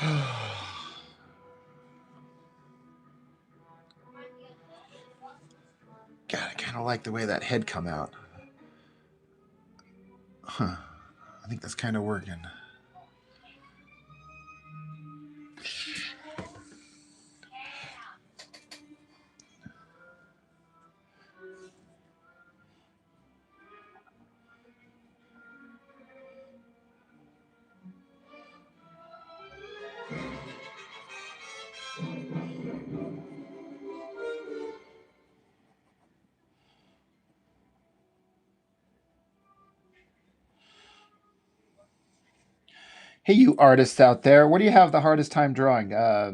God, I kind of like the way that head come out. Huh. I think that's kind of working. Hey, you artists out there, what do you have the hardest time drawing?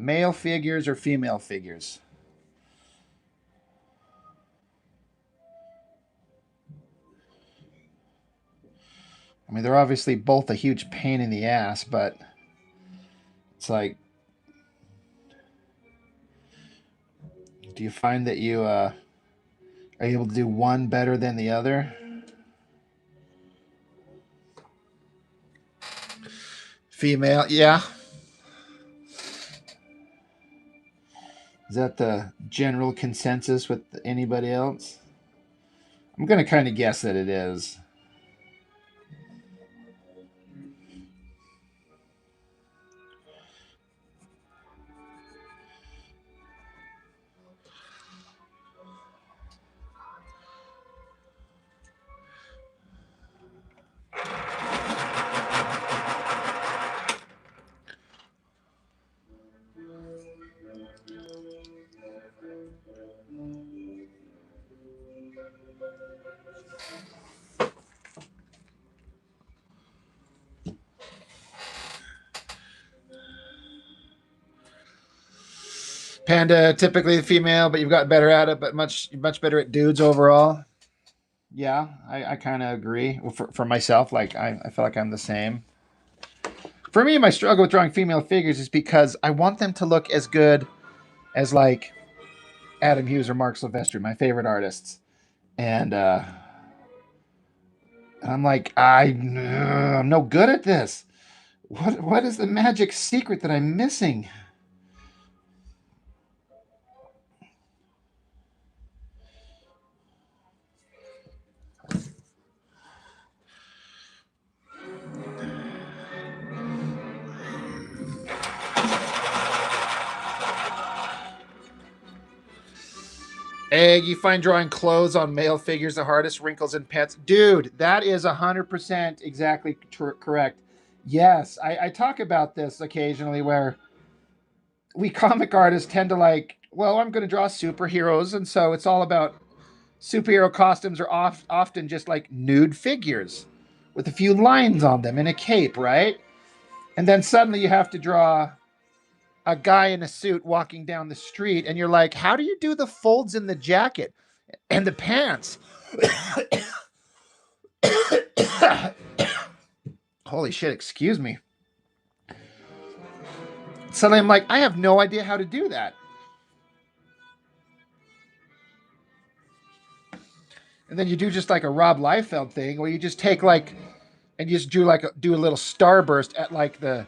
Male figures or female figures? I mean, they're obviously both a huge pain in the ass, but it's like, do you find that you are able to do one better than the other? Female, yeah. Is that the general consensus with anybody else? I'm going to kind of guess that it is. Panda, typically the female, but you've got better at it, but much better at dudes overall. Yeah, I kind of agree. Well, for myself, like I feel like I'm the same. For me, my struggle with drawing female figures is because I want them to look as good as like Adam Hughes or Mark Silvestri, my favorite artists. And I'm like, I'm no good at this. What is the magic secret that I'm missing? Egg, you find drawing clothes on male figures the hardest, wrinkles and pets. Dude, that is 100% exactly correct. Yes, I talk about this occasionally where we comic artists tend to like, well, I'm going to draw superheroes. And so it's all about superhero costumes are often just like nude figures with a few lines on them and a cape, right? And then suddenly you have to draw a guy in a suit walking down the street, and you're like, how do you do the folds in the jacket and the pants? Holy shit, excuse me. Suddenly I'm like, I have no idea how to do that. And then you do just like a Rob Liefeld thing where you just take like, and you just do a little starburst at like the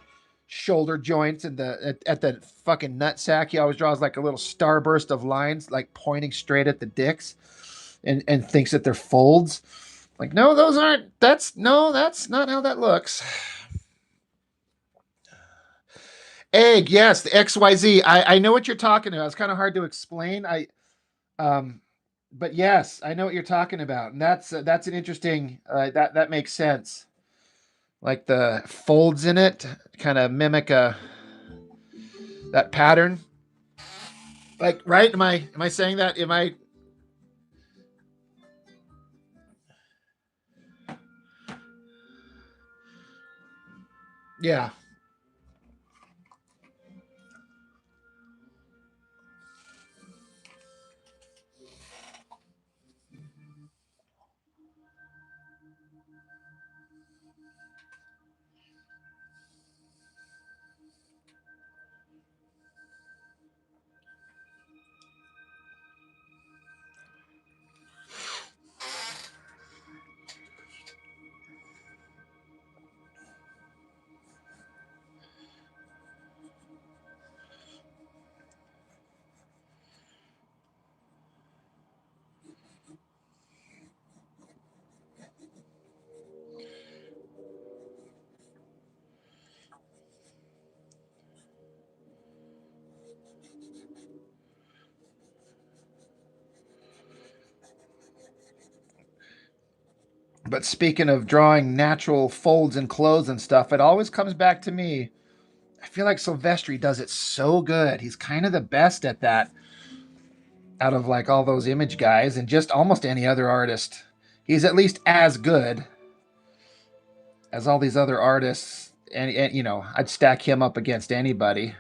shoulder joints and at the fucking nutsack. He always draws like a little starburst of lines like pointing straight at the dicks and thinks that they're folds. Like, no, that's not how that looks. Egg, yes, the XYZ. I know what you're talking about. It's kind of hard to explain. Um, but yes, I know what you're talking about, and that's an interesting. That makes sense. Like the folds in it kind of mimic that pattern. Like, right? Am I saying that? Am I? Yeah. But speaking of drawing natural folds in clothes and stuff, it always comes back to me. I feel like Silvestri does it so good. He's kind of the best at that out of like all those image guys and just almost any other artist. He's at least as good as all these other artists. And you know, I'd stack him up against anybody.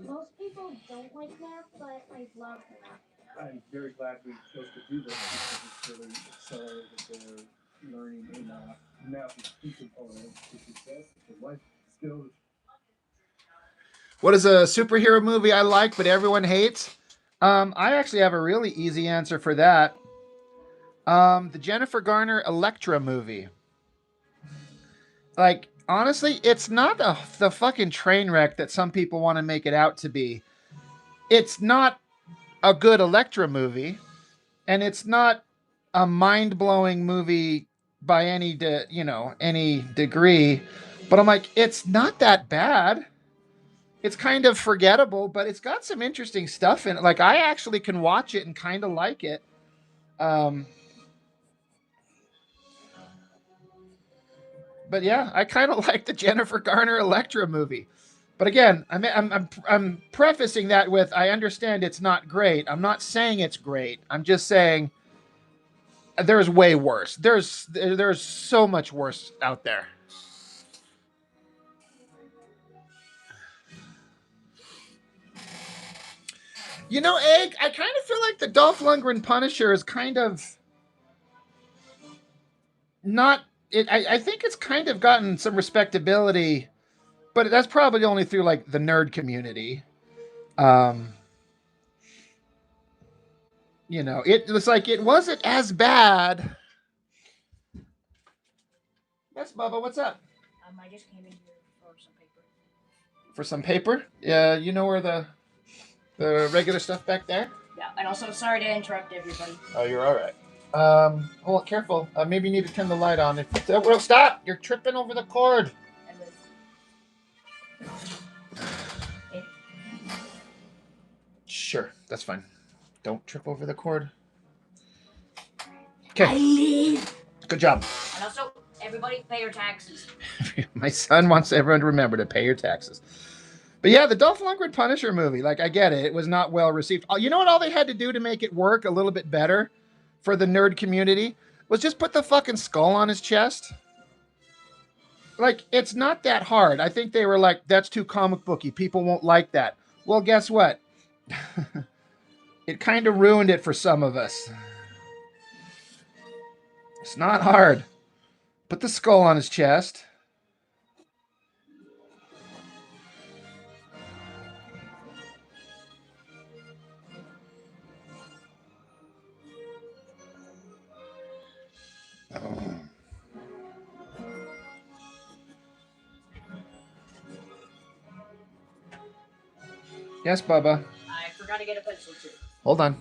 Most people don't like math, but I love math. I'm very glad we chose to do this because it's really accelerated their learning in math. Math is a key component to success, to life skills. What is a superhero movie I like but everyone hates? I actually have a really easy answer for that. The Jennifer Garner Elektra movie. Like, honestly, it's not the fucking train wreck that some people want to make it out to be. It's not a good Elektra movie, and it's not a mind-blowing movie by any degree. But I'm like, it's not that bad. It's kind of forgettable, but it's got some interesting stuff in it. Like, I actually can watch it and kind of like it. Um, but yeah, I kind of like the Jennifer Garner Elektra movie. But again, I'm prefacing that with I understand it's not great. I'm not saying it's great. I'm just saying there's way worse. There's so much worse out there. You know, Egg, I kind of feel like the Dolph Lundgren Punisher is kind of not it. I think it's kind of gotten some respectability, but that's probably only through like the nerd community. Um, it was like it wasn't as bad. Yes, Bubba, what's up? I just came in here for some paper. For some paper? Yeah, you know where the regular stuff back there? Yeah, and also sorry to interrupt everybody. Oh, you're all right. Hold on, careful. Maybe you need to turn the light on. Well, stop! You're tripping over the cord. Sure, that's fine. Don't trip over the cord. Okay. Good job. And also, everybody pay your taxes. My son wants everyone to remember to pay your taxes. But yeah, the Dolph Lundgren Punisher movie, like I get it, it was not well received. You know what all they had to do to make it work a little bit better for the nerd community was just put the fucking skull on his chest. Like, it's not that hard. I think they were like, that's too comic booky. People won't like that. Well, guess what? It kind of ruined it for some of us. It's not hard. Put the skull on his chest. Oh. Yes, Bubba. I forgot to get a pencil too. Hold on.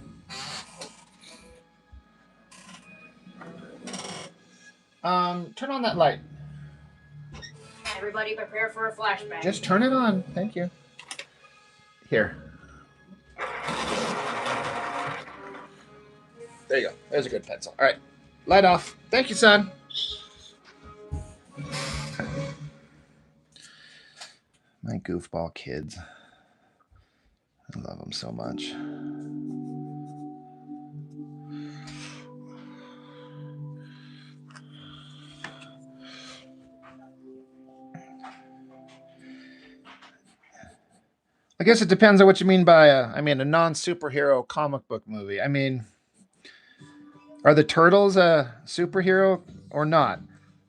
Turn on that light. Everybody prepare for a flashback. Just turn it on. Thank you. Here. There you go. There's a good pencil. All right. Light off. Thank you, son. My goofball kids. I love them so much. I guess it depends on what you mean by a non-superhero comic book movie. I mean, are the Turtles a superhero or not?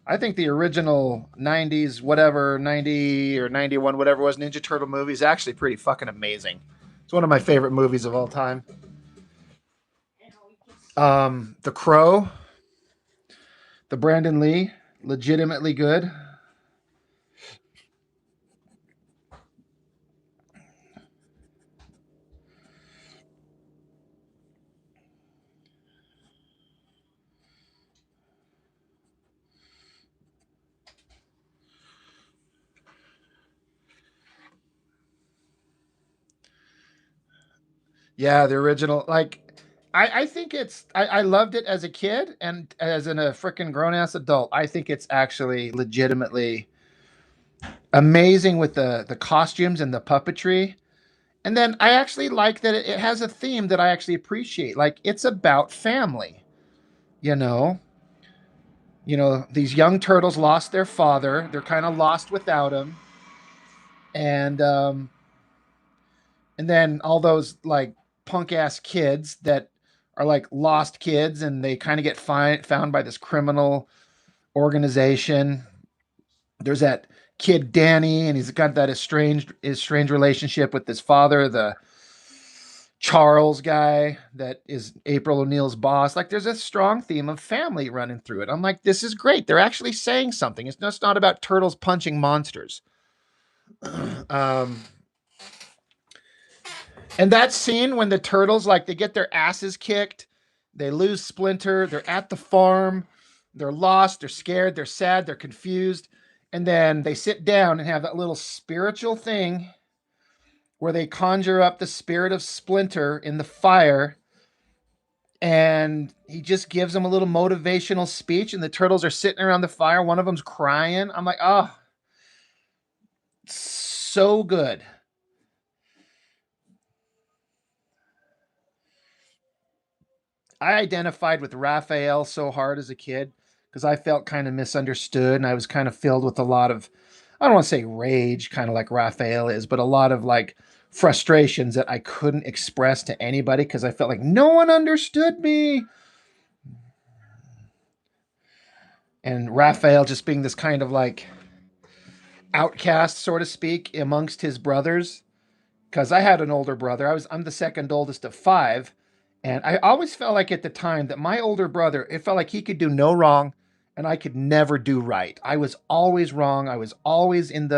I think the original 90s, whatever, 90 or 91, whatever it was, Ninja Turtle movie is actually pretty fucking amazing. It's one of my favorite movies of all time. The Crow, the Brandon Lee, legitimately good. Yeah, the original. Like, I think I loved it as a kid and as a freaking grown ass adult. I think it's actually legitimately amazing with the costumes and the puppetry. And then I actually like that it has a theme that I actually appreciate. Like, it's about family, you know. These young turtles lost their father. They're kind of lost without him. And then all those like punk ass kids that are like lost kids and they kind of get found by this criminal organization. There's that kid Danny, and he's got that estranged relationship with his father, the Charles guy that is April O'Neil's boss. Like, there's a strong theme of family running through it. I'm like, this is great. They're actually saying something. It's just not about turtles punching monsters. um, And that scene when the turtles, like, they get their asses kicked, they lose Splinter, they're at the farm, they're lost, they're scared, they're sad, they're confused, and then they sit down and have that little spiritual thing where they conjure up the spirit of Splinter in the fire, and he just gives them a little motivational speech, and the turtles are sitting around the fire. One of them's crying. I'm like, oh, so good. I identified with Raphael so hard as a kid because I felt kind of misunderstood and I was kind of filled with a lot of, I don't want to say rage, kind of like Raphael is, but a lot of like frustrations that I couldn't express to anybody because I felt like no one understood me. And Raphael just being this kind of like outcast, so to speak, amongst his brothers. Because I had an older brother. I'm the second oldest of five. And I always felt like at the time that my older brother, it felt like he could do no wrong and I could never do right. I was always wrong. I was always in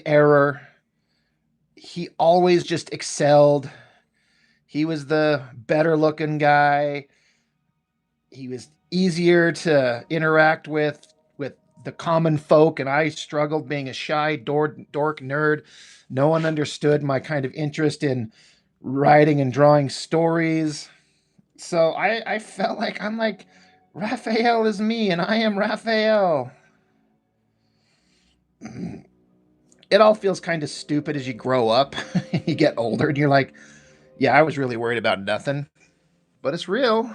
error. He always just excelled. He was the better looking guy. He was easier to interact with the common folk, and I struggled being a shy dork nerd. No one understood my kind of interest in writing and drawing stories. So I felt like I'm like, Raphael is me and I am Raphael. It all feels kind of stupid as you grow up. You get older and you're like, yeah, I was really worried about nothing. But it's real.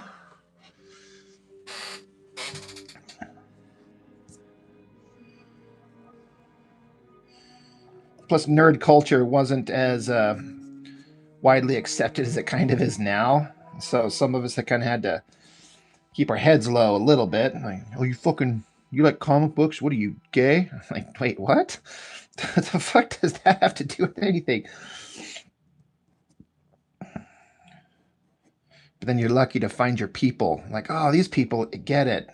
Plus, nerd culture wasn't as widely accepted as it kind of is now. So some of us have kind of had to keep our heads low a little bit. Like, oh, you like comic books? What are you, gay? I'm like, wait, what? What the fuck does that have to do with anything? But then you're lucky to find your people. Like, oh, these people get it.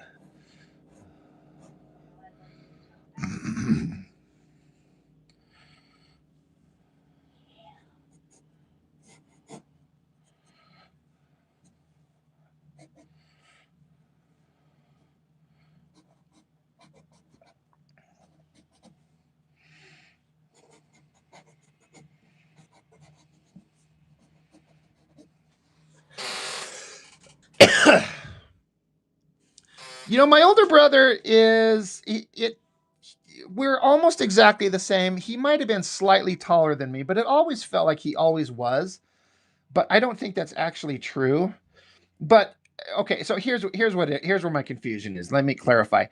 You know, my older brother is we're almost exactly the same. He might have been slightly taller than me, but it always felt like he always was. But I don't think that's actually true. But okay, so here's where my confusion is. Let me clarify.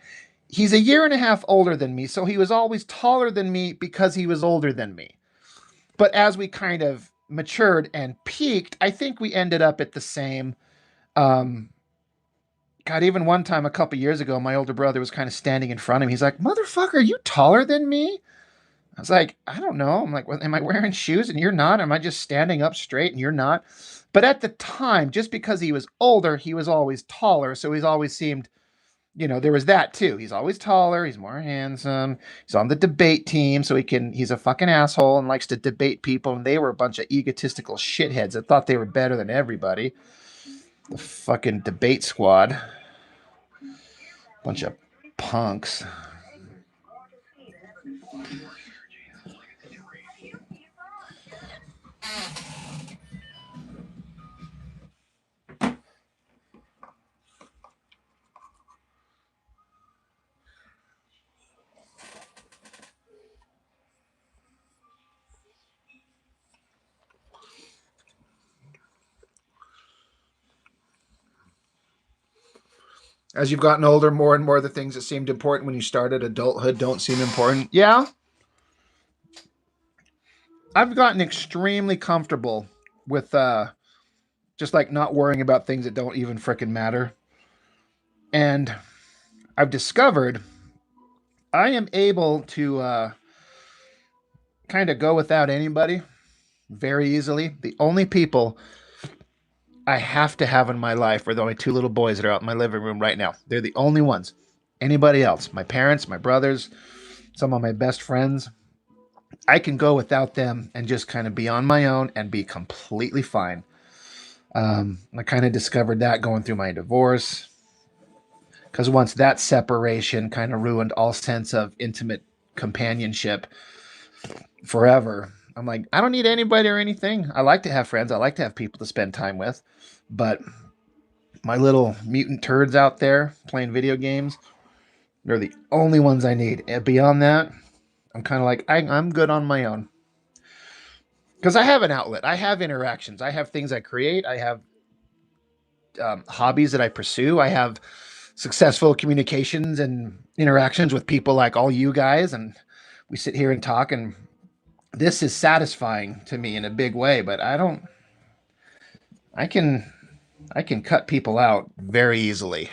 He's a year and a half older than me, so he was always taller than me because he was older than me. But as we kind of matured and peaked, I think we ended up at the same. Um, God, even one time a couple years ago, my older brother was kind of standing in front of me. He's like, "Motherfucker, are you taller than me?" I was like, "I don't know." I'm like, well, "Am I wearing shoes and you're not? Am I just standing up straight and you're not?" But at the time, just because he was older, he was always taller. So he's always seemed, there was that too. He's always taller. He's more handsome. He's on the debate team. So he's a fucking asshole and likes to debate people. And they were a bunch of egotistical shitheads that thought they were better than everybody. The fucking debate squad. Bunch of punks. As you've gotten older, more and more the things that seemed important when you started adulthood don't seem important. Yeah. I've gotten extremely comfortable with just like not worrying about things that don't even frickin' matter. And I've discovered I am able to kind of go without anybody very easily. The only people I have to have in my life are the only two little boys that are out in my living room right now. They're the only ones. Anybody else, my parents, my brothers, some of my best friends, I can go without them and just kind of be on my own and be completely fine. I kind of discovered that going through my divorce because once that separation kind of ruined all sense of intimate companionship forever. I'm like, I don't need anybody or anything. I like to have friends. I like to have people to spend time with. But my little mutant turds out there playing video games, they're the only ones I need. And beyond that, I'm kind of like, I'm good on my own. Because I have an outlet. I have interactions. I have things I create. I have hobbies that I pursue. I have successful communications and interactions with people like all you guys. And we sit here and talk, and this is satisfying to me in a big way, but I can cut people out very easily.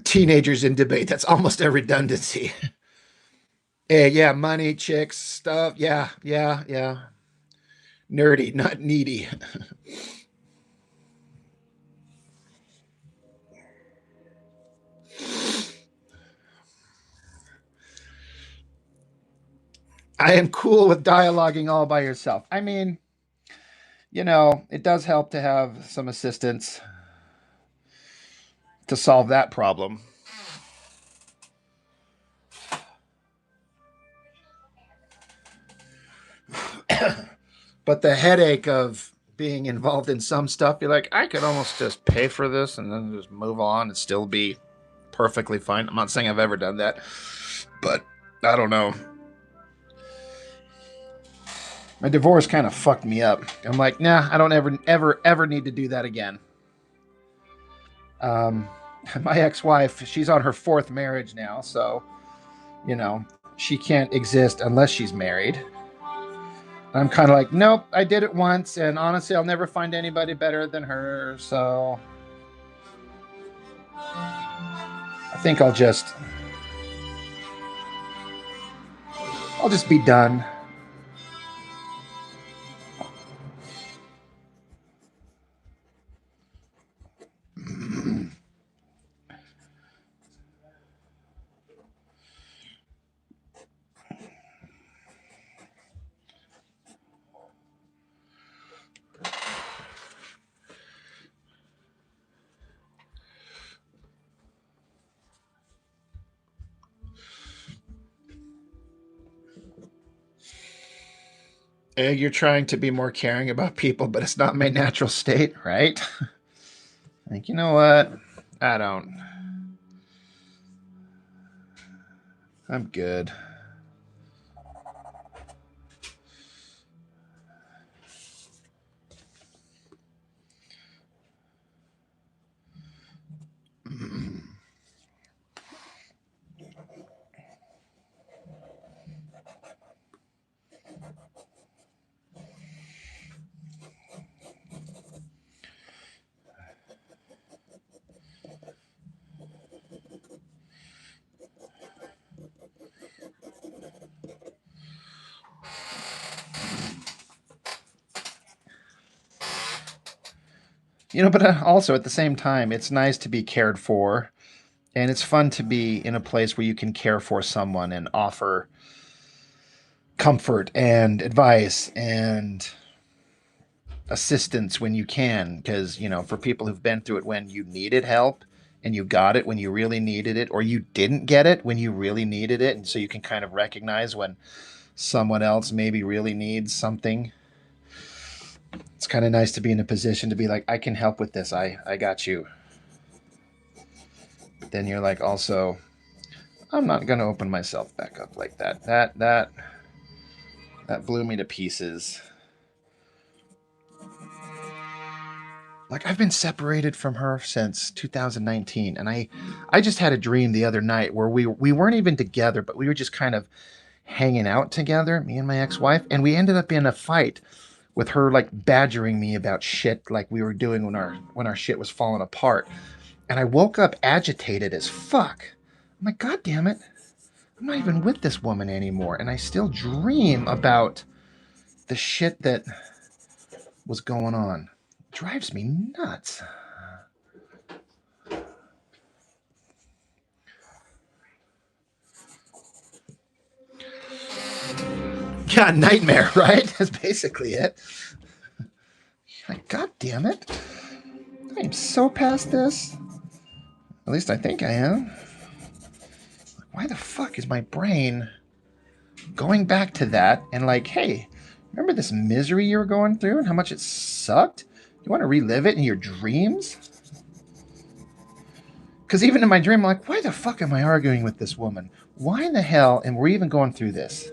Teenagers in debate, that's almost a redundancy. Hey, yeah, money, chicks, stuff. Yeah, yeah, yeah. Nerdy, not needy. I am cool with dialoguing all by yourself. I mean, it does help to have some assistance to solve that problem. But the headache of being involved in some stuff, you're like, I could almost just pay for this and then just move on and still be perfectly fine. I'm not saying I've ever done that, but I don't know. My divorce kind of fucked me up. I'm like, nah, I don't ever need to do that again. Um, my ex-wife, she's on her fourth marriage now, so you know she can't exist unless she's married. I'm kind of like, nope, I did it once, and honestly, I'll never find anybody better than her. So I think I'll just be done. You're trying to be more caring about people, but it's not my natural state, right? Like, you know what? I don't. I'm good. You know, but also at the same time, it's nice to be cared for. And it's fun to be in a place where you can care for someone and offer comfort and advice and assistance when you can. Because, you know, for people who've been through it when you needed help and you got it when you really needed it, or you didn't get it when you really needed it. And so you can kind of recognize when someone else maybe really needs something. It's kind of nice to be in a position to be like, I can help with this. I got you. But then you're like, also, I'm not going to open myself back up like that. That blew me to pieces. Like, I've been separated from her since 2019, and I just had a dream the other night where we weren't even together, but we were just kind of hanging out together, me and my ex-wife, and we ended up in a fight with her like badgering me about shit like we were doing when our shit was falling apart. And I woke up agitated as fuck. I'm like, God damn it. I'm not even with this woman anymore, and I still dream about the shit that was going on. It drives me nuts. Yeah, nightmare, right? That's basically it. Like, God damn it. I am so past this. At least I think I am. Why the fuck is my brain going back to that and like, hey, remember this misery you were going through and how much it sucked? You want to relive it in your dreams? Because even in my dream, I'm like, why the fuck am I arguing with this woman? Why in the hell? And we're even going through this.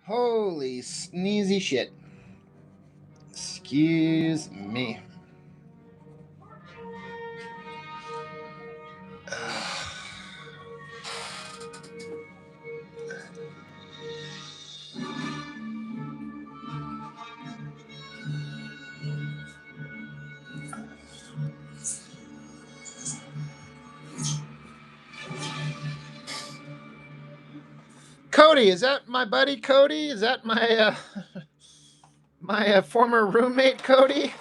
Holy sneezy shit. Excuse me. Cody, is that my buddy Cody? Is that my my former roommate Cody?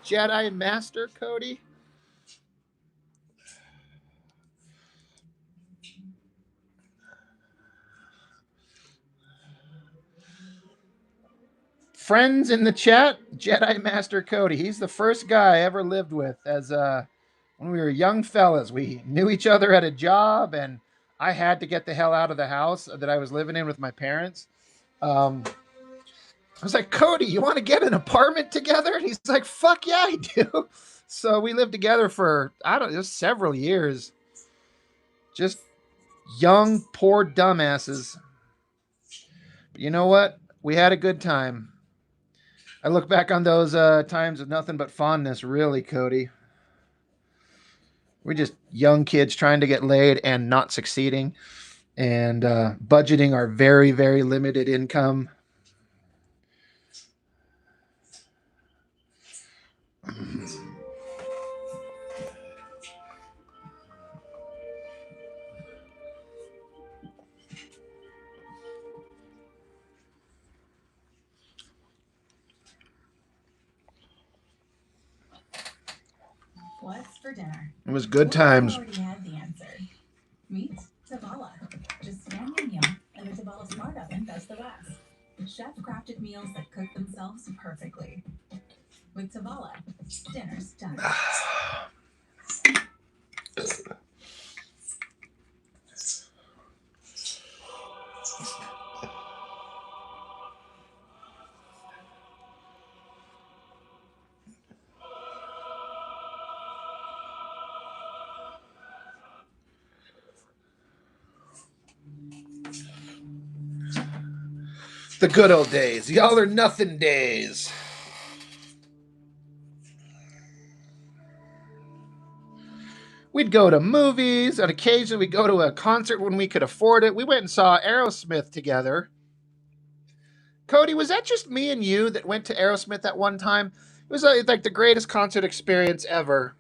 Jedi Master Cody? Friends in the chat, Jedi Master Cody. He's the first guy I ever lived with as when we were young fellas. We knew each other at a job, and I had to get the hell out of the house that I was living in with my parents. I was like, Cody, you want to get an apartment together? And he's like, fuck yeah, I do. So we lived together for, I don't know, several years. Just young, poor dumbasses. But you know what? We had a good time. I look back on those times with nothing but fondness, really, Cody. We're just young kids trying to get laid and not succeeding and budgeting our very, very limited income. for dinner? It was good times. We already had the answer. Meet Tavala. Just yum yum yum, and the Tavala Smart Oven does the rest. Chef-crafted meals that cook themselves perfectly. With Tavala, dinner's done. The good old days. The all or nothing days. We'd go to movies. On occasion, we'd go to a concert when we could afford it. We went and saw Aerosmith together. Cody, was that just me and you that went to Aerosmith at one time? It was like the greatest concert experience ever.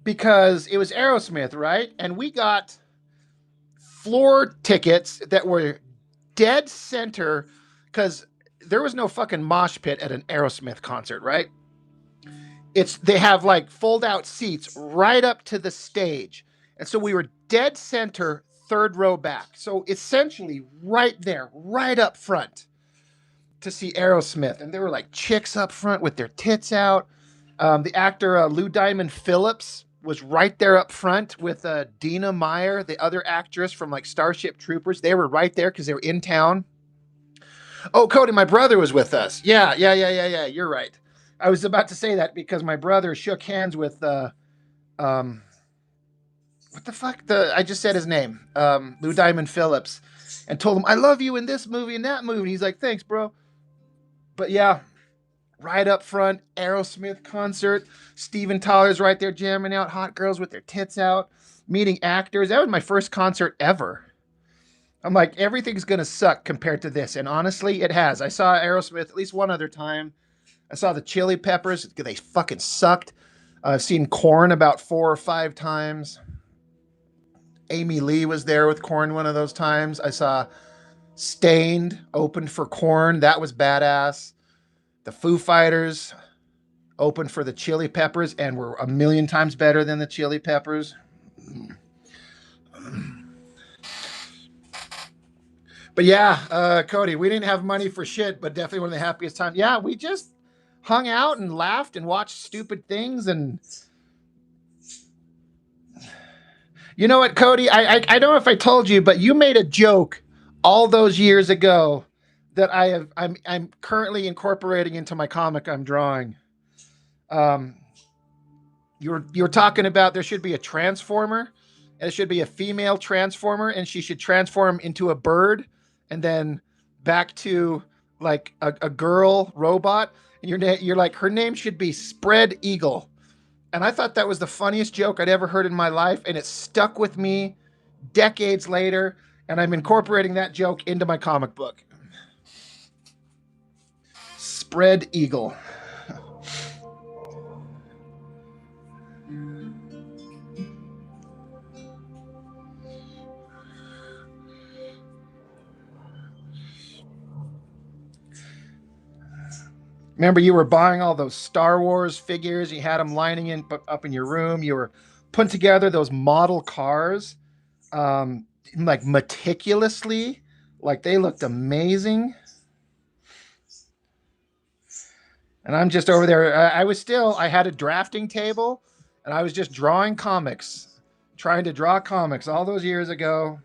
Because it was Aerosmith, right? And we got floor tickets that were dead center because there was no fucking mosh pit at an Aerosmith concert, right? They have like fold out seats right up to the stage. And so we were dead center, third row back. So essentially right there, right up front to see Aerosmith. And there were like chicks up front with their tits out. The actor Lou Diamond Phillips was right there up front with Dina Meyer, the other actress from like Starship Troopers. They were right there because they were in town. Oh, Cody, my brother was with us. Yeah. You're right. I was about to say that because my brother shook hands with what the fuck? I just said his name, Lou Diamond Phillips, and told him I love you in this movie and that movie. And he's like, thanks, bro. But yeah, right up front, Aerosmith concert. Steven Tyler's right there jamming out, hot girls with their tits out, meeting actors. That was my first concert ever. I'm like, everything's gonna suck compared to this, and honestly, it has. I saw Aerosmith at least one other time. I saw the Chili Peppers. They fucking sucked. I've seen Korn about 4 or 5 times. Amy Lee was there with Korn one of those times. I saw Stained opened for Korn. That was badass. The Foo Fighters opened for the Chili Peppers and were a million times better than the Chili Peppers. But yeah, Cody, we didn't have money for shit, but definitely one of the happiest times. Yeah, we just hung out and laughed and watched stupid things. And you know what, Cody? I don't know if I told you, but you made a joke all those years ago that I'm currently incorporating into my comic I'm drawing. You're talking about there should be a transformer, and it should be a female transformer, and she should transform into a bird, and then back to like a girl robot. And you're like, her name should be Spread Eagle. And I thought that was the funniest joke I'd ever heard in my life, and it stuck with me decades later, and I'm incorporating that joke into my comic book. Spread Eagle. Remember, you were buying all those Star Wars figures. You had them lining up in your room. You were putting together those model cars, like meticulously, like they looked amazing. And I'm just over there. I had a drafting table, and I was just drawing comics, trying to draw comics all those years ago.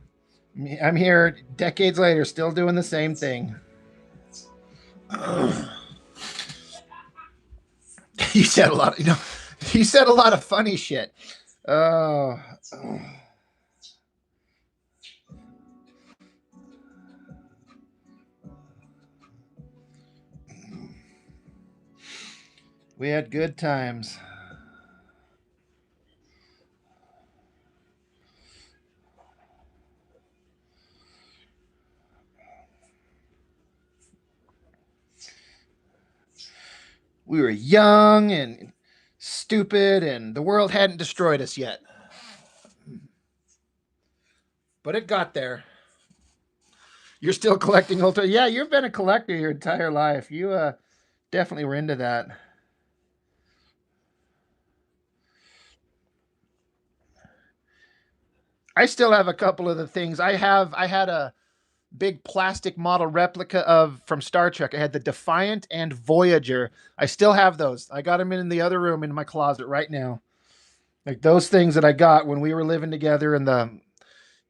I'm here decades later, still doing the same thing. You said a lot, you said a lot of funny shit. Oh. We had good times. We were young and stupid, and the world hadn't destroyed us yet. But it got there. You're still collecting old toys. Yeah, you've been a collector your entire life. You definitely were into that. I still have a couple of the things. I had a big plastic model replica of from Star Trek. I had the Defiant and Voyager. I still have those. I got them in the other room in my closet right now. Like those things that I got when we were living together in the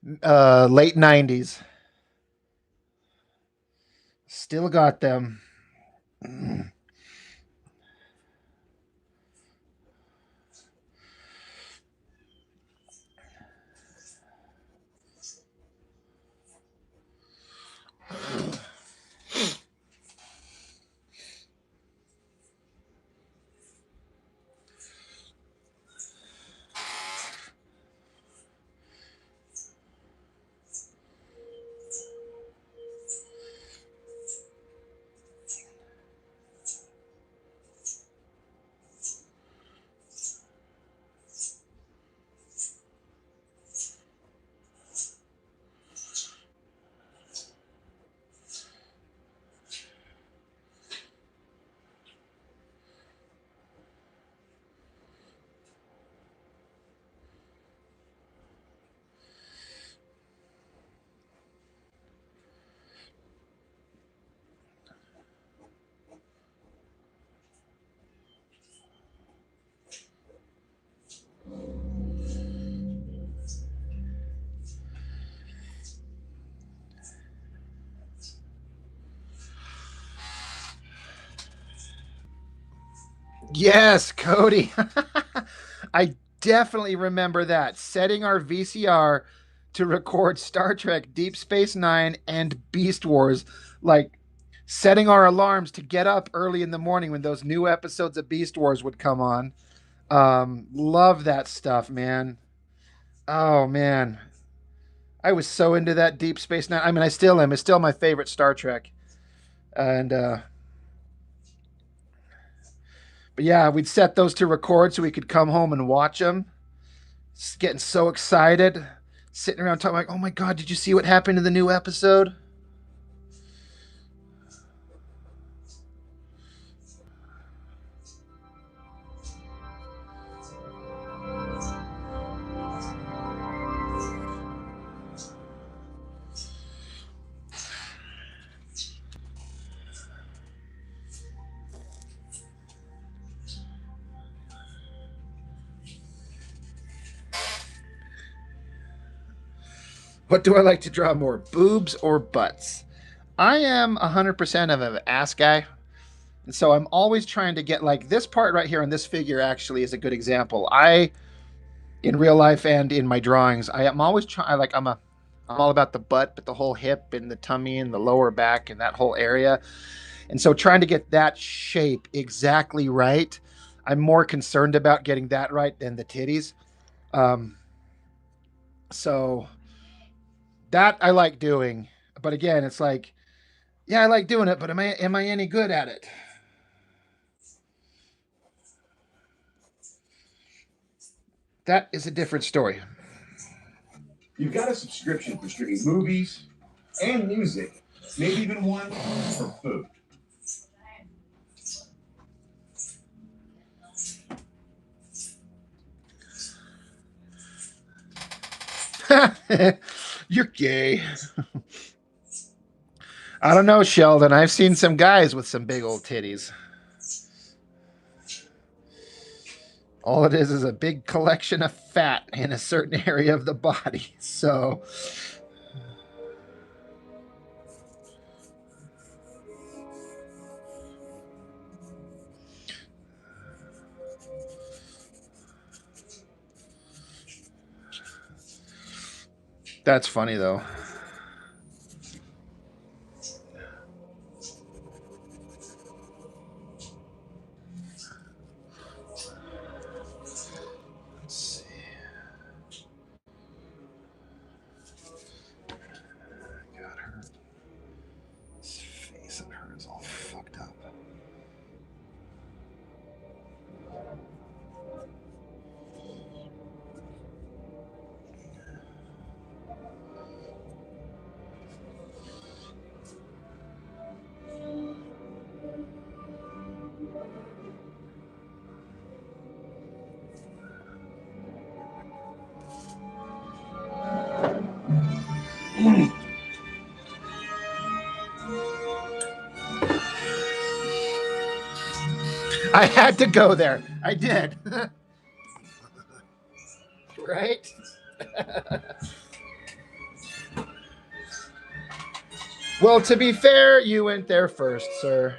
late '90s. Still got them. Yes, Cody. I definitely remember that. Setting our VCR to record Star Trek Deep Space Nine and Beast Wars. Like setting our alarms to get up early in the morning when those new episodes of Beast Wars would come on. Love that stuff, man. Oh, man. I was so into that Deep Space Nine. I mean, I still am. It's still my favorite Star Trek. And, but yeah, we'd set those to record so we could come home and watch them. Getting so excited, sitting around talking like, "Oh my god, did you see what happened in the new episode?" What do I like to draw more, boobs or butts? I am 100% of an ass guy. And so I'm always trying to get like this part right here on this figure actually is a good example. In real life and in my drawings, I am always trying like I'm all about the butt, but the whole hip and the tummy and the lower back and that whole area. And so trying to get that shape exactly right, I'm more concerned about getting that right than the titties. Um, so that I like doing. But again, it's like, yeah, I like doing it, but am I any good at it? That is a different story. You've got a subscription for streaming movies and music, maybe even one for food. You're gay. I don't know, Sheldon. I've seen some guys with some big old titties. All it is a big collection of fat in a certain area of the body. So that's funny though. Let's see. God, her face and her is all fucked up. I had to go there. I did. Right? Well, to be fair, you went there first, sir.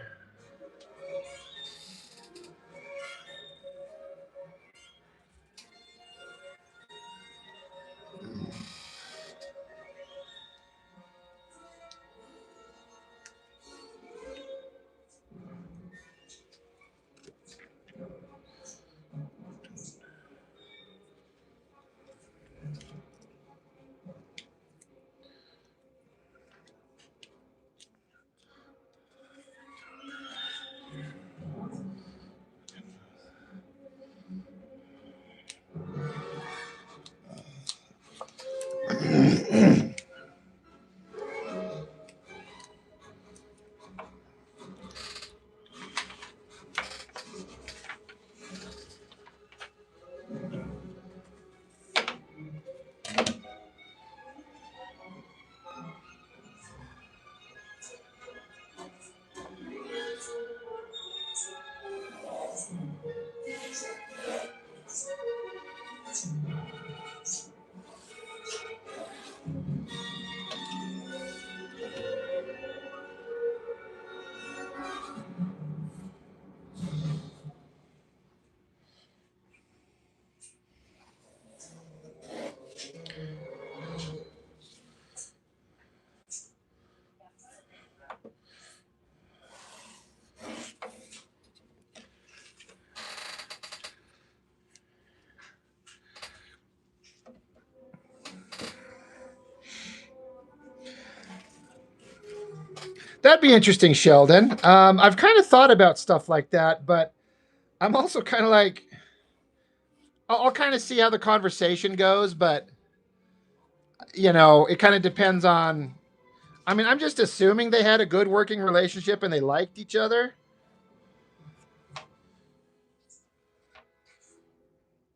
That'd be interesting, Sheldon. I've kind of thought about stuff like that, but I'm also kind of like, I'll kind of see how the conversation goes, but it kind of depends on. I mean, I'm just assuming they had a good working relationship and they liked each other.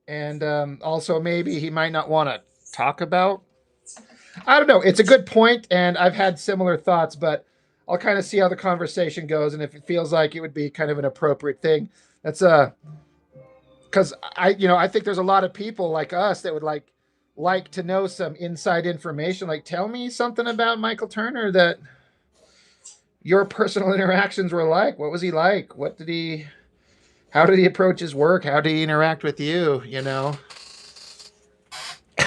And also, maybe he might not want to talk about. I don't know. It's a good point, and I've had similar thoughts, but I'll kind of see how the conversation goes, and if it feels like it would be kind of an appropriate thing, that's because I think there's a lot of people like us that would like to know some inside information. Like, tell me something about Michael Turner that your personal interactions were like. What was he like? What did he? How did he approach his work? How did he interact with you?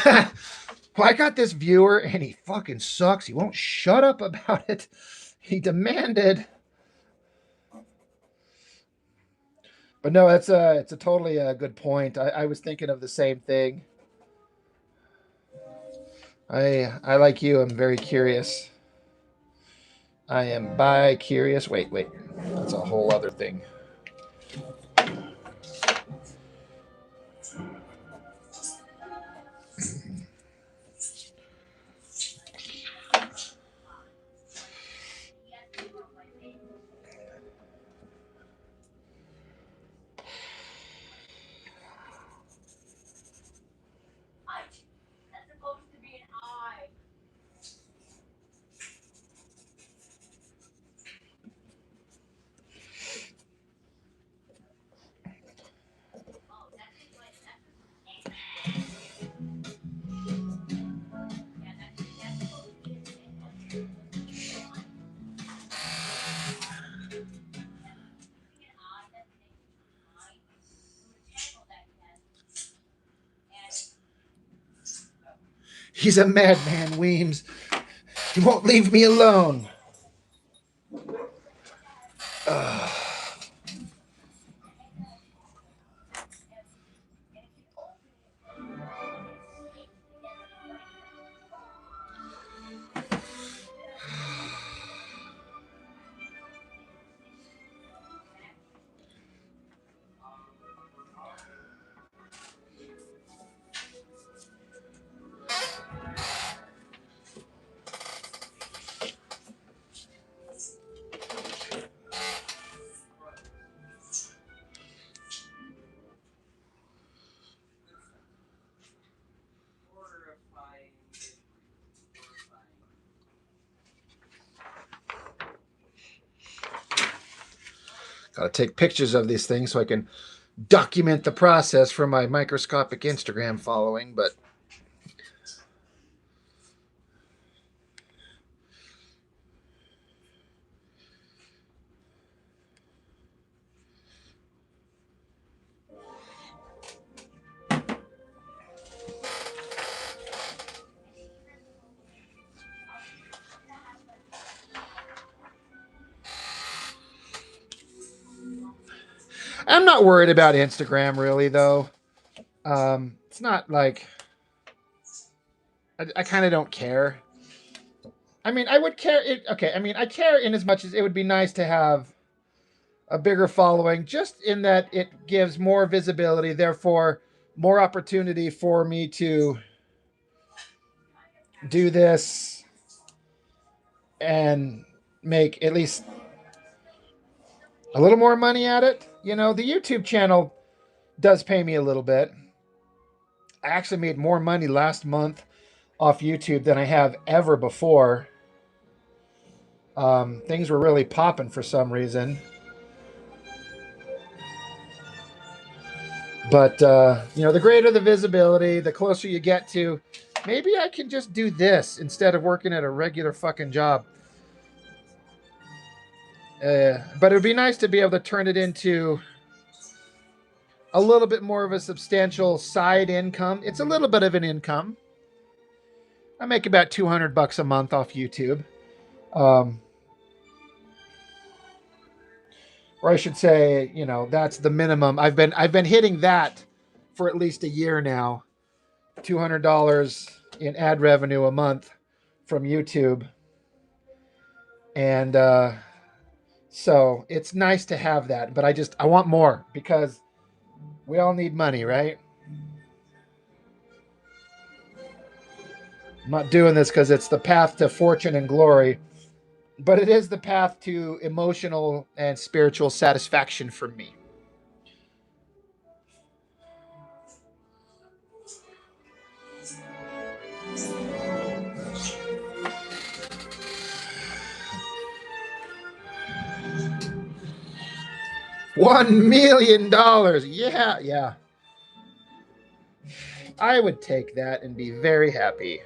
Well, I got this viewer and he fucking sucks. He won't shut up about it. He demanded. But no, it's a totally good point. I was thinking of the same thing. I like you. I'm very curious. I am bi curious. Wait. That's a whole other thing. He's a madman, Weems. He won't leave me alone. Got to take pictures of these things so I can document the process for my microscopic Instagram following, but I'm not worried about Instagram really, though. It's not like I kind of don't care. I mean, I would care. Okay, I mean, I care in as much as it would be nice to have a bigger following, just in that it gives more visibility, therefore more opportunity for me to do this and make at least a little more money at it. You know, the YouTube channel does pay me a little bit. I actually made more money last month off YouTube than I have ever before. Things were really popping for some reason. But, you know, the greater the visibility, the closer you get to, maybe I can just do this instead of working at a regular fucking job. But it would be nice to be able to turn it into a little bit more of a substantial side income. It's a little bit of an income. I make about $200 a month off YouTube. Or I should say, you know, that's the minimum. I've been hitting that for at least a year now. $200 in ad revenue a month from YouTube. And so it's nice to have that, but I want more because we all need money, right? I'm not doing this because it's the path to fortune and glory, but it is the path to emotional and spiritual satisfaction for me. $1 million. Yeah. I would take that and be very happy.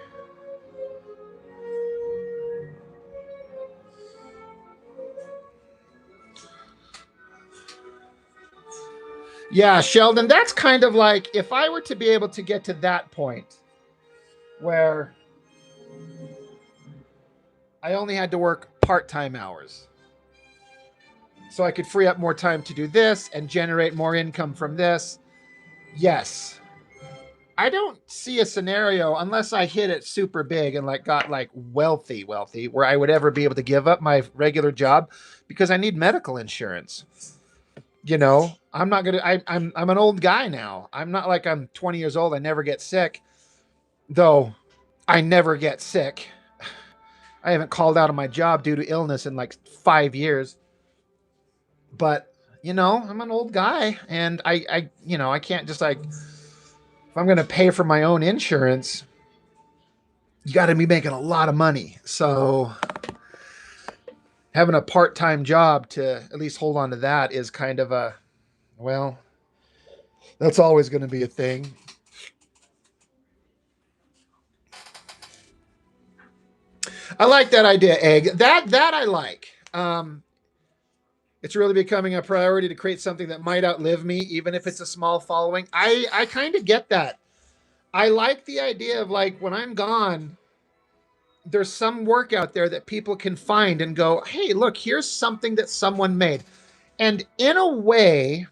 Yeah, Sheldon, that's kind of like if I were to be able to get to that point where I only had to work part-time hours, so I could free up more time to do this and generate more income from this. Yes. I don't see a scenario unless I hit it super big and like got like wealthy where I would ever be able to give up my regular job because I need medical insurance. You know, I'm not gonna. I'm an old guy now. I'm not like I'm 20 years old. I never get sick, though. I never get sick. I haven't called out of my job due to illness in like 5 years. But you know, I'm an old guy, and you know, I can't just like if I'm gonna pay for my own insurance, you got to be making a lot of money. So having a part-time job to at least hold on to that is kind of a, well, that's always going to be a thing. I like that idea, Egg. That I like. It's really becoming a priority to create something that might outlive me, even if it's a small following. I kind of get that. I like the idea of like when I'm gone, there's some work out there that people can find and go, hey, look, here's something that someone made. And in a way,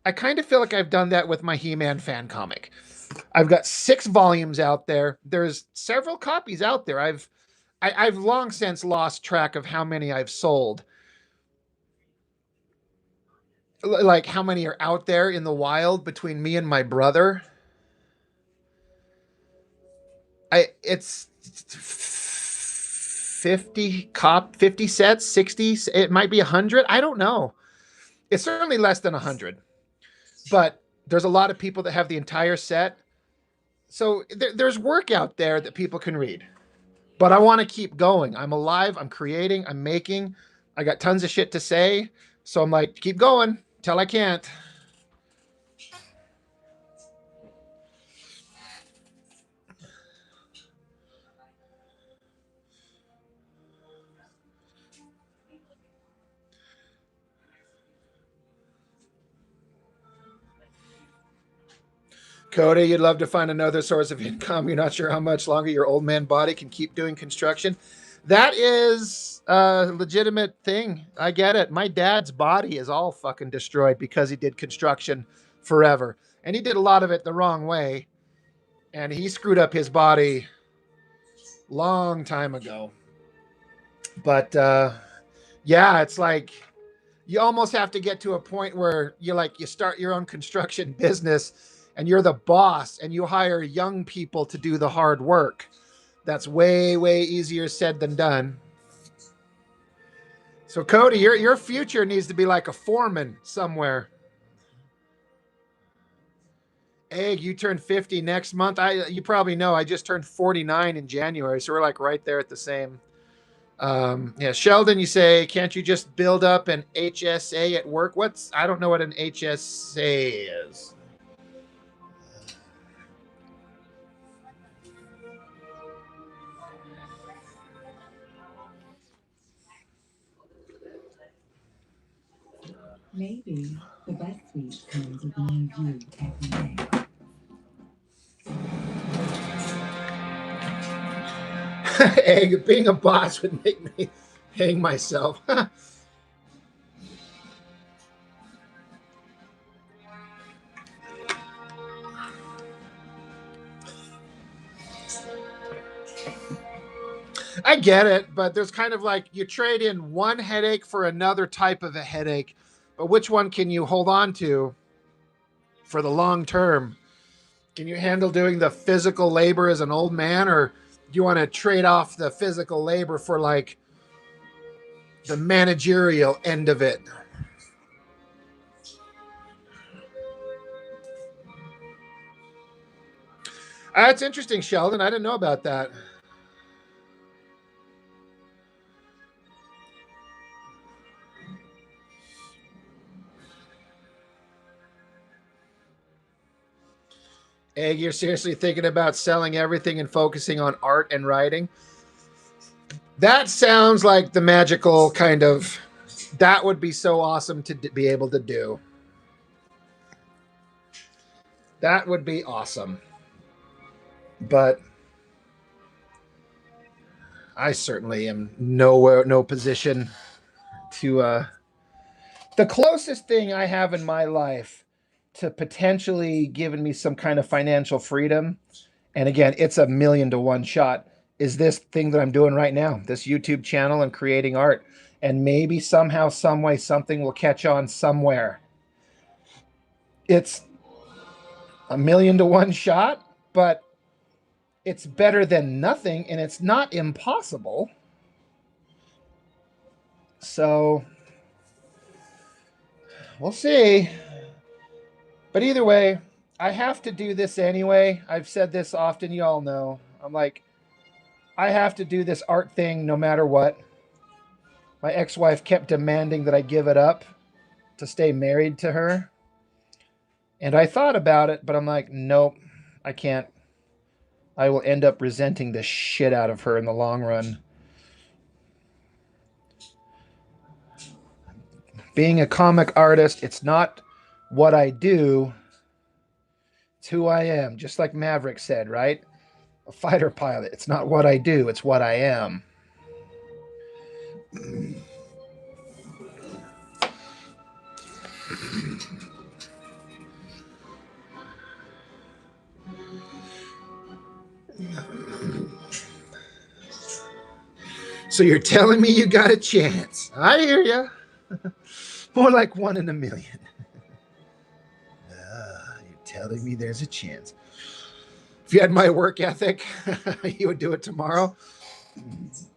I kind of feel like I've done that with my He-Man fan comic. I've got 6 volumes out there. There's several copies out there. I've long since lost track of how many I've sold. Like how many are out there in the wild between me and my brother. It's 50 sets, 60, it might be 100. I don't know. It's certainly less than 100. But there's a lot of people that have the entire set. So there's work out there that people can read. But I want to keep going. I'm alive. I'm creating. I'm making. I got tons of shit to say. So I'm like, keep going till I can't. Cody, you'd love to find another source of income. You're not sure how much longer your old man body can keep doing construction. That is a legitimate thing. I get it. My dad's body is all fucking destroyed because he did construction forever. And he did a lot of it the wrong way. And he screwed up his body long time ago. But yeah, it's like you almost have to get to a point where you start your own construction business and you're the boss and you hire young people to do the hard work. That's way, way easier said than done. So Cody, your future needs to be like a foreman somewhere. Egg, you turn 50 next month. You probably know I just turned 49 in January, so we're like right there at the same. Yeah, Sheldon, you say, can't you just build up an HSA at work? I don't know what an HSA is. Maybe the best sweet comes with a new view every day. Egg, being a boss would make me hang myself. I get it, but there's kind of like you trade in one headache for another type of a headache, but which one can you hold on to for the long term? Can you handle doing the physical labor as an old man, or do you want to trade off the physical labor for like the managerial end of it? That's interesting, Sheldon. I didn't know about that. Egg, you're seriously thinking about selling everything and focusing on art and writing? That sounds like the magical kind of. That would be so awesome to be able to do. That would be awesome. But I certainly am no position to. The closest thing I have in my life to potentially giving me some kind of financial freedom, and again, it's a 1,000,000 to 1 shot, is this thing that I'm doing right now, this YouTube channel and creating art. And maybe somehow, some way, something will catch on somewhere. It's a 1,000,000 to 1 shot, but it's better than nothing, and it's not impossible. So we'll see. But either way, I have to do this anyway. I've said this often, you all know. I'm like, I have to do this art thing no matter what. My ex-wife kept demanding that I give it up to stay married to her. And I thought about it, but I'm like, nope, I can't. I will end up resenting the shit out of her in the long run. Being a comic artist, it's not what I do, it's who I am. Just like Maverick said, right? A fighter pilot. It's not what I do, it's what I am. So you're telling me you got a chance? I hear you. More like 1 in a million. You're telling me there's a chance. If you had my work ethic, you would do it tomorrow. If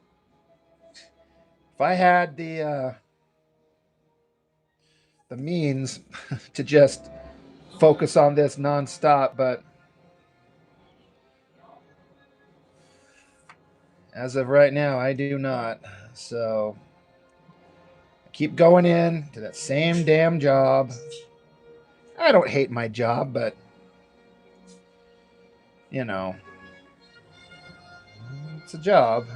I had the means to just focus on this nonstop, but as of right now, I do not. So keep going in to that same damn job. I don't hate my job, but you know, it's a job.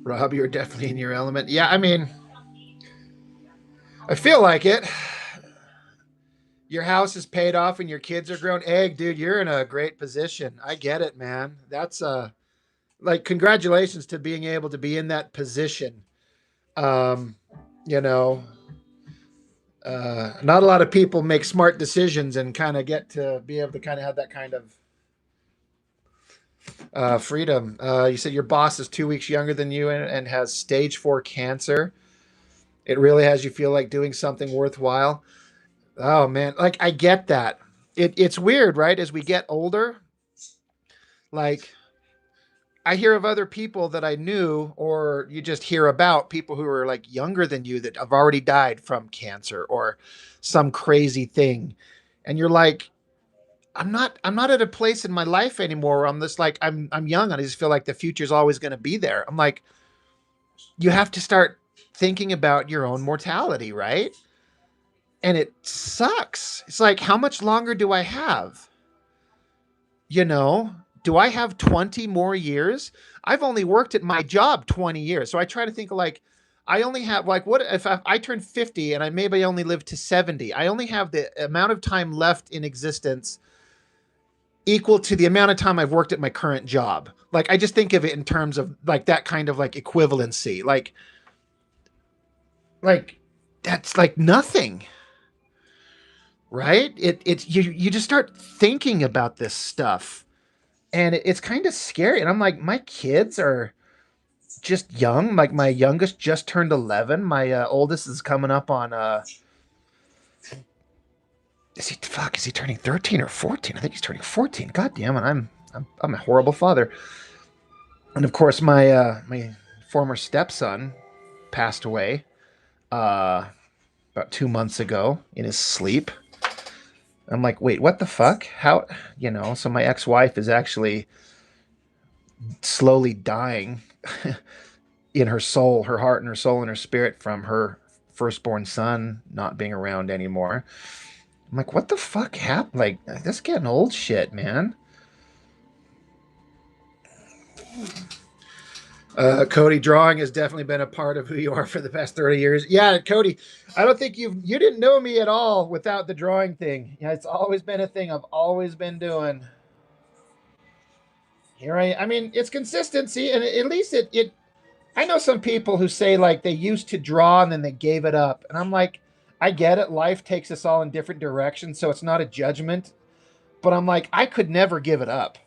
Rob, you're definitely in your element. Yeah, I mean, I feel like it. Your house is paid off and your kids are grown. Egg, dude, you're in a great position. I get it, man. That's like congratulations to being able to be in that position. Um, you know, not a lot of people make smart decisions and kind of get to be able to kind of have that kind of freedom. You said your boss is 2 weeks younger than you and has stage 4 cancer. It really has you feel like doing something worthwhile. Oh man, like I get that. It's weird, right? As we get older, like I hear of other people that I knew, or you just hear about people who are like younger than you that have already died from cancer or some crazy thing. And you're like, I'm not at a place in my life anymore where I'm just like, I'm young and I just feel like the future is always going to be there. I'm like, you have to start thinking about your own mortality, right? And it sucks. It's like, how much longer do I have? You know, do I have 20 more years? I've only worked at my job 20 years. So I try to think like, I only have like, what if I turn 50 and I maybe only live to 70? I only have the amount of time left in existence equal to the amount of time I've worked at my current job. Like, I just think of it in terms of like that kind of like equivalency. Like that's like nothing, right? You just start thinking about this stuff and it's kind of scary. And I'm like, my kids are just young. Like my youngest just turned 11. My oldest is coming up on is he turning 13 or 14? I think he's turning 14. God damn it. I'm a horrible father. And of course my former stepson passed away about 2 months ago in his sleep. I'm like, wait, what the fuck? How, so my ex-wife is actually slowly dying in her soul, her heart and her soul and her spirit from her firstborn son not being around anymore. I'm like, what the fuck happened? Like, that's getting old shit, man. Cody, drawing has definitely been a part of who you are for the past 30 years. Yeah, Cody, I don't think you didn't know me at all without the drawing thing. Yeah, it's always been a thing I've always been doing. I mean, it's consistency, and at least it. I know some people who say like they used to draw and then they gave it up, and I'm like, I get it. Life takes us all in different directions, so it's not a judgment. But I'm like, I could never give it up.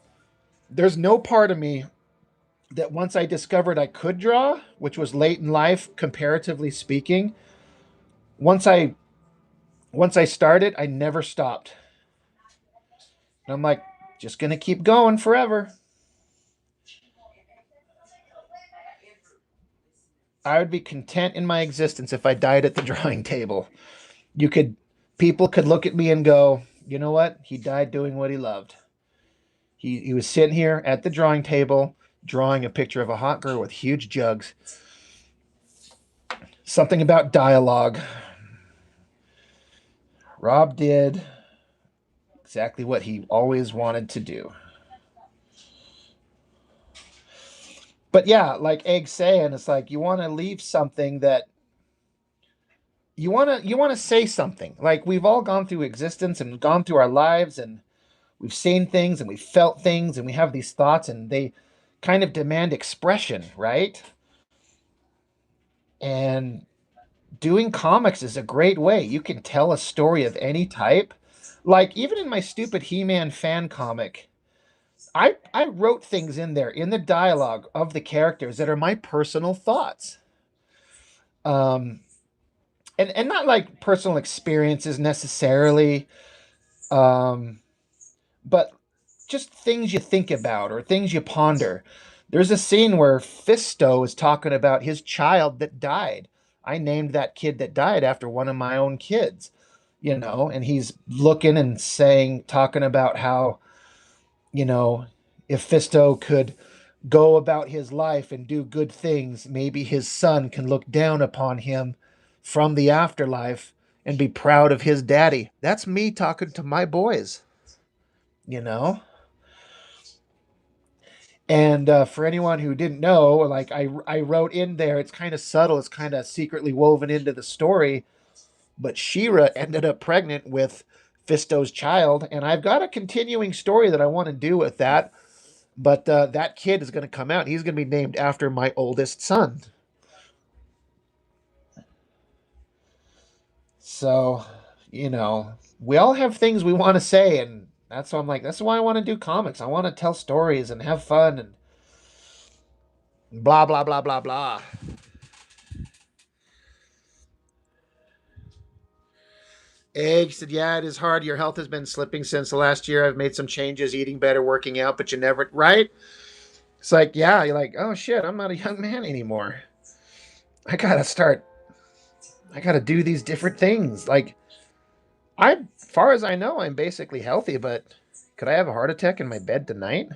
There's no part of me that once I discovered I could draw, which was late in life, comparatively speaking, once I once I started, I never stopped. And I'm like, just gonna keep going forever. I would be content in my existence if I died at the drawing table. You could People could look at me and go, you know what? He died doing what he loved. He was sitting here at the drawing table drawing a picture of a hot girl with huge jugs. Something about dialogue. Rob did exactly what he always wanted to do. But yeah, like Egg's saying, it's like you want to leave something that you want to say something. Like, we've all gone through existence and gone through our lives, and we've seen things and we've felt things, and we have these thoughts, and they kind of demand expression, right? And doing comics is a great way. You can tell a story of any type. Like, even in my stupid He-Man fan comic, I wrote things in there in the dialogue of the characters that are my personal thoughts. Um, and not like personal experiences necessarily, um, but just things you think about or things you ponder. There's a scene where Fisto is talking about his child that died. I named that kid that died after one of my own kids, and he's looking and saying, talking about how, if Fisto could go about his life and do good things, maybe his son can look down upon him from the afterlife and be proud of his daddy. That's me talking to my boys, you know? And for anyone who didn't know, like I wrote in there, it's kind of subtle, it's kind of secretly woven into the story, but Shira ended up pregnant with Fisto's child, and I've got a continuing story that I want to do with that. But that kid is going to come out. He's going to be named after my oldest son. So, we all have things we want to say, and that's why I'm like, that's why I want to do comics. I want to tell stories and have fun and blah blah blah blah blah. Egg said, "Yeah, it is hard. Your health has been slipping since the last year. I've made some changes, eating better, working out, but you never right." It's like, yeah, you're like, oh shit, I'm not a young man anymore. I gotta start. I gotta do these different things. Like, far as I know, I'm basically healthy, but could I have a heart attack in my bed tonight?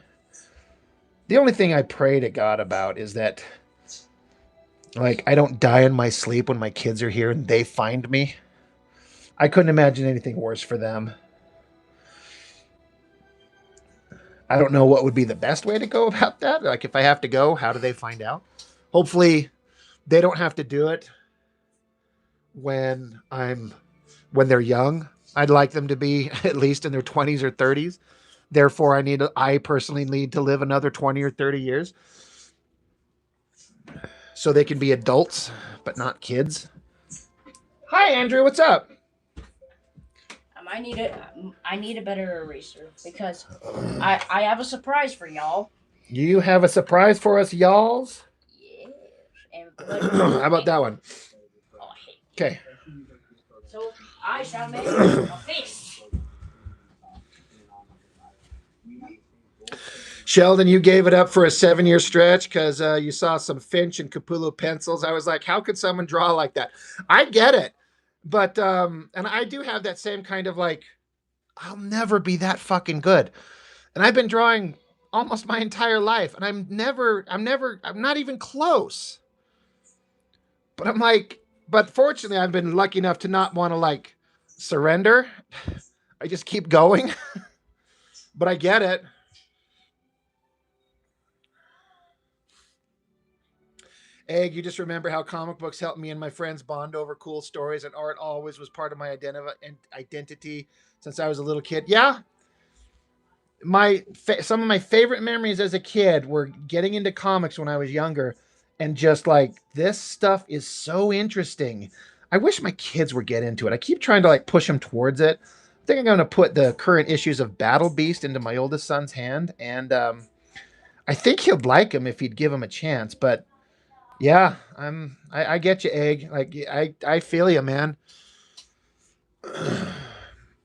The only thing I pray to God about is that, like, I don't die in my sleep when my kids are here and they find me. I couldn't imagine anything worse for them. I don't know what would be the best way to go about that. Like, if I have to go, how do they find out? Hopefully, they don't have to do it when when they're young. I'd like them to be at least in their 20s or 30s. Therefore, I personally need to live another 20 or 30 years so they can be adults, but not kids. Hi, Andrew. What's up? I need a better eraser because I have a surprise for y'all. You have a surprise for us, y'alls? Yes. How about that one? Oh, I hate Okay. So I shall make a face. Sheldon, you gave it up for a 7-year stretch because you saw some Finch and Capullo pencils. I was like, how could someone draw like that? I get it. But, and I do have that same kind of like, I'll never be that fucking good. And I've been drawing almost my entire life, and I'm not even close. But I'm like, but fortunately, I've been lucky enough to not want to like surrender. I just keep going. But I get it. Egg, you just remember how comic books helped me and my friends bond over cool stories, and art always was part of my identity since I was a little kid. Yeah, some of my favorite memories as a kid were getting into comics when I was younger, and just like, this stuff is so interesting. I wish my kids would get into it. I keep trying to like push them towards it. I think I'm going to put the current issues of Battle Beast into my oldest son's hand, and I think he'd like him if he'd give him a chance. But yeah, I get you, Egg. Like, I feel you, man.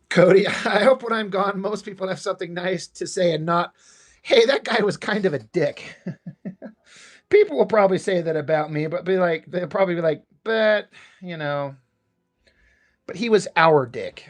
Cody, I hope when I'm gone, most people have something nice to say and not, hey, that guy was kind of a dick. People will probably say that about me, but they'll probably be like, but, you know, but he was our dick.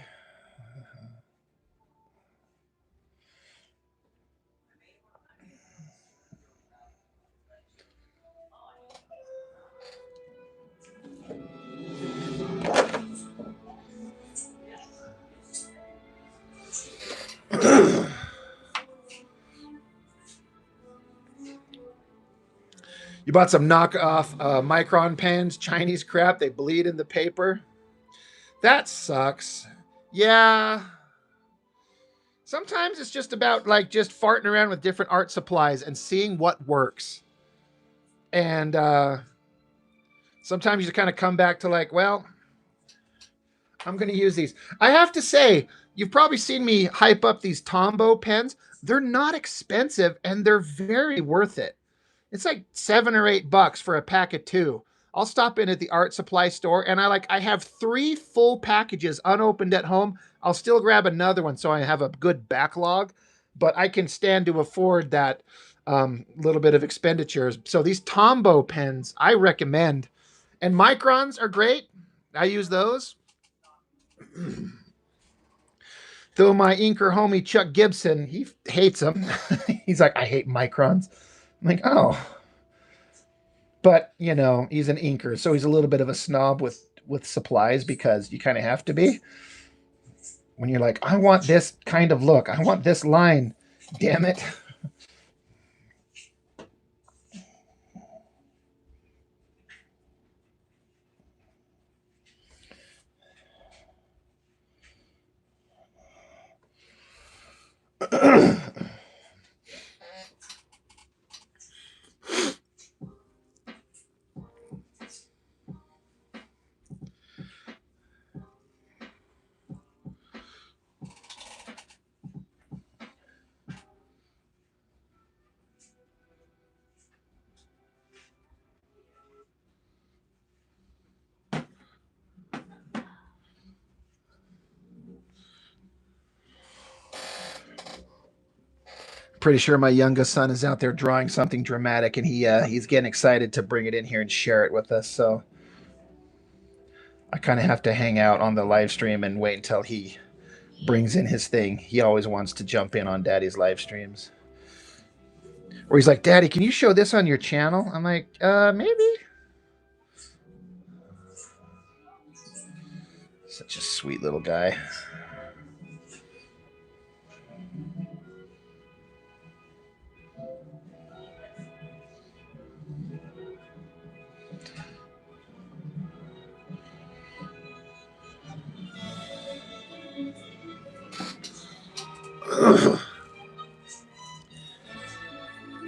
You bought some knockoff Micron pens, Chinese crap. They bleed in the paper. That sucks. Yeah. Sometimes it's just about like just farting around with different art supplies and seeing what works. And sometimes you kind of come back to like, well, I'm going to use these. I have to say, you've probably seen me hype up these Tombow pens. They're not expensive and they're very worth it. It's like $7 or $8 for a pack of two. I'll stop in at the art supply store and I have 3 full packages unopened at home. I'll still grab another one so I have a good backlog, but I can stand to afford that little bit of expenditures. So these Tombow pens, I recommend. And microns are great. I use those. Though my inker homie Chuck Gibson, he hates them. He's like, I hate microns. I'm like, oh. But you know, he's an inker, so he's a little bit of a snob with supplies because you kind of have to be. When you're like, I want this kind of look, I want this line. Damn it. Pretty sure my youngest son is out there drawing something dramatic, and he's getting excited to bring it in here and share it with us. So I kind of have to hang out on the live stream and wait until he brings in his thing. He always wants to jump in on Daddy's live streams. Or he's like, Daddy, can you show this on your channel? I'm like, maybe. Such a sweet little guy.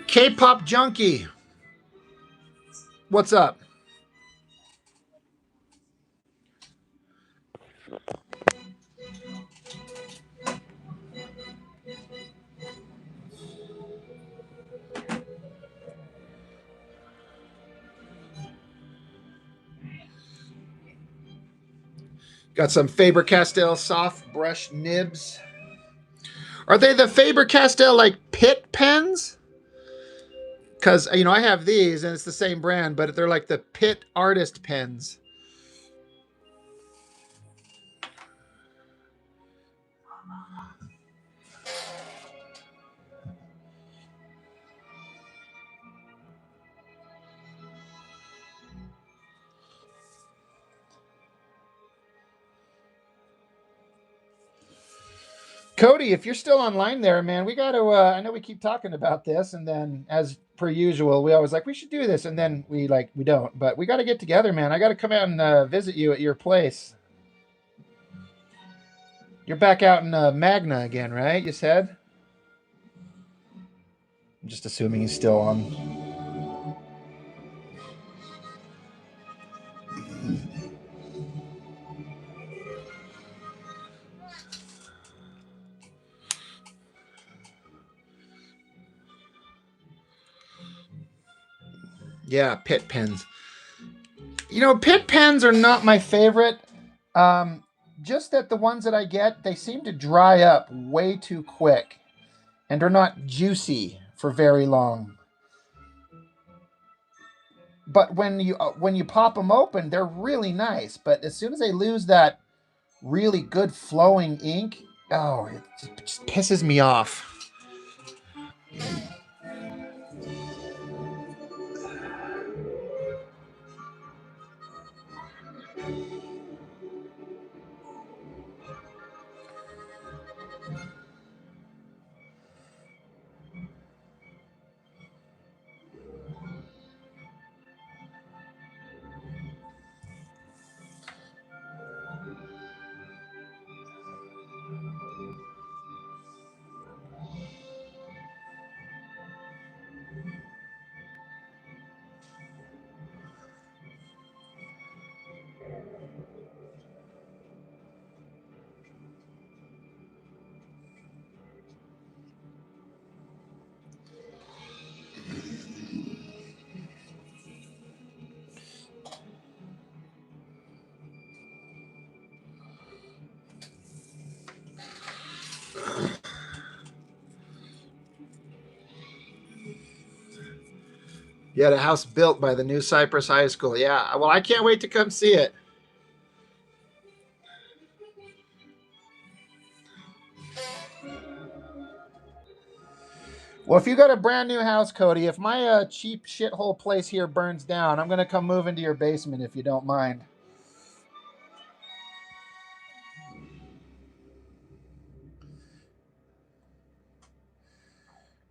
K-pop junkie. What's up? Got some Faber-Castell soft brush nibs. Are they the Faber-Castell like pit pens? Because, you know, I have these and it's the same brand, but they're like the pit artist pens. Cody, if you're still online there, man, we got to. I know we keep talking about this, and then as per usual, we always like we should do this, and then we don't. But we got to get together, man. I got to come out and visit you at your place. You're back out in Magna again, right? You said. I'm just assuming he's still on. Yeah, pit pens. You know, pit pens are not my favorite. Um, just that the ones that I get, they seem to dry up way too quick, and they're not juicy for very long. But when you pop them open, they're really nice. But as soon as they lose that really good flowing ink, oh, it just pisses me off. You had a house built by the New Cypress High School. Yeah. Well, I can't wait to come see it. Well, if you got a brand new house, Cody, if my cheap shithole place here burns down, I'm going to come move into your basement if you don't mind.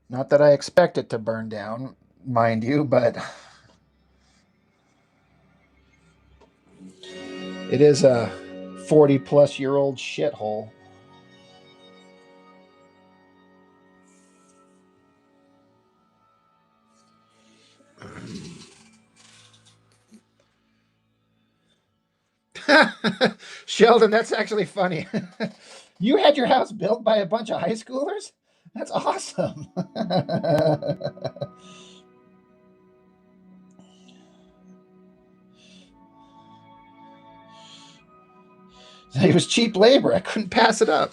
Not that I expect it to burn down, mind you, but it is a 40-plus-year-old shithole. Sheldon, that's actually funny. You had your house built by a bunch of high schoolers? That's awesome. It was cheap labor. I couldn't pass it up.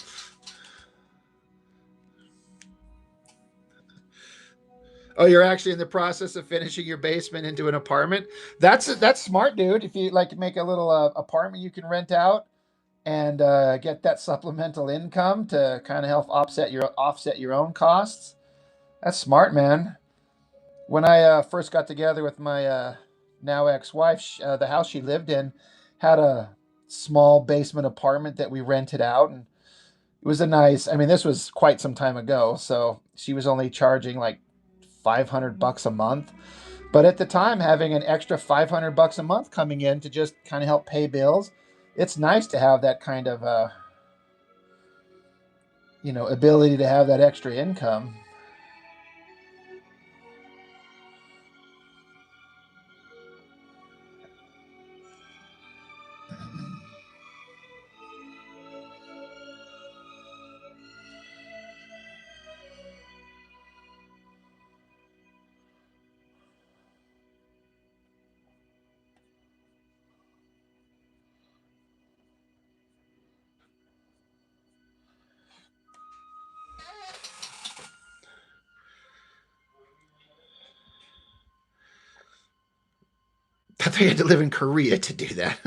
Oh, you're actually in the process of finishing your basement into an apartment. That's smart, dude. If you like to make a little apartment you can rent out and get that supplemental income to kind of help offset your own costs, that's smart, man. When I first got together with my now ex-wife, the house she lived in had a small basement apartment that we rented out, and it was a nice. I mean, this was quite some time ago, so she was only charging like $500 a month. But at the time, having an extra $500 a month coming in to just kind of help pay bills, it's nice to have that kind of ability to have that extra income. I thought you had to live in Korea to do that.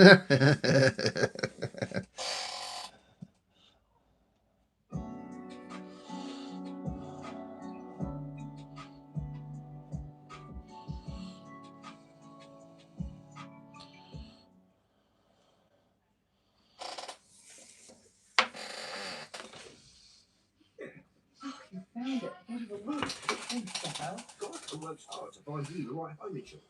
You found it. What a look. Thanks, Stefo. God, I worked hard to find you the right home insurance.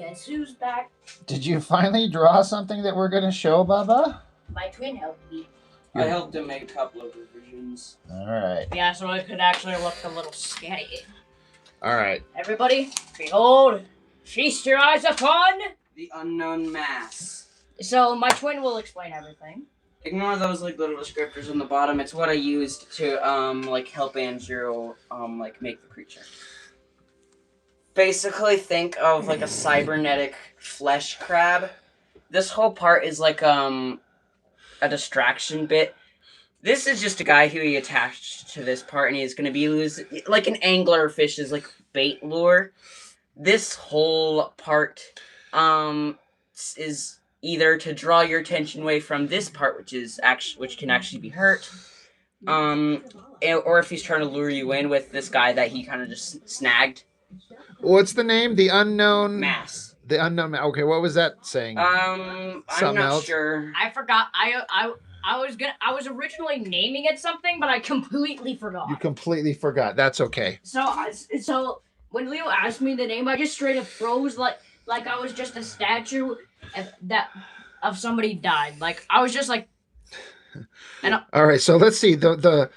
guess who's back? Did you finally draw something that we're going to show, Bubba? My twin helped me. I helped him make a couple of revisions. All right. Yeah, so it could actually look a little scary. All right. Everybody, behold, feast your eyes upon the unknown mass. So my twin will explain everything. Ignore those like little descriptors on the bottom. It's what I used to like help Andrew like make the creature. Basically, think of like a cybernetic flesh crab. This whole part is like a distraction bit. This is just a guy who he attached to this part, and he's going to be like an angler fish's like bait lure. This whole part is either to draw your attention away from this part, which can actually be hurt, or if he's trying to lure you in with this guy that he kind of just snagged. What's the name? The unknown mass. The unknown. Okay, what was that saying? I'm not sure. I forgot. I was originally naming it something, but I completely forgot. You completely forgot. That's okay. So when Leo asked me the name, I just straight up froze like I was just a statue of somebody died. Like I was just like. All right, so let's see.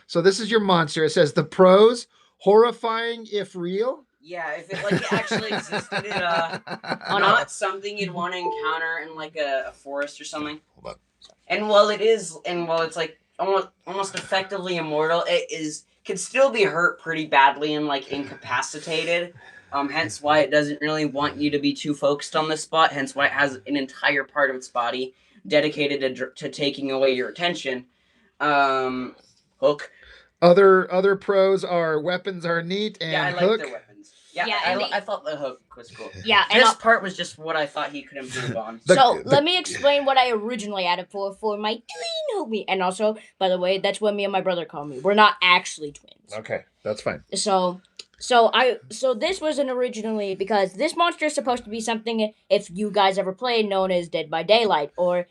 So this is your monster. It says the pros: horrifying if real. Yeah, if it like actually existed, not something you'd want to encounter in like a forest or something. Hold on. And while it's like almost effectively immortal, could still be hurt pretty badly and like incapacitated. Hence why it doesn't really want you to be too focused on this spot. Hence why it has an entire part of its body dedicated to taking away your attention. Hook. Other pros are weapons are neat and I like hook. their weapons. Yeah, I thought the hook was cool. Yeah, this part was just what I thought he could improve on. Let me explain what I originally added for my twin homie. And also, by the way, that's what me and my brother call me. We're not actually twins. Okay, that's fine. So this wasn't originally because this monster is supposed to be something if you guys ever played known as Dead by Daylight or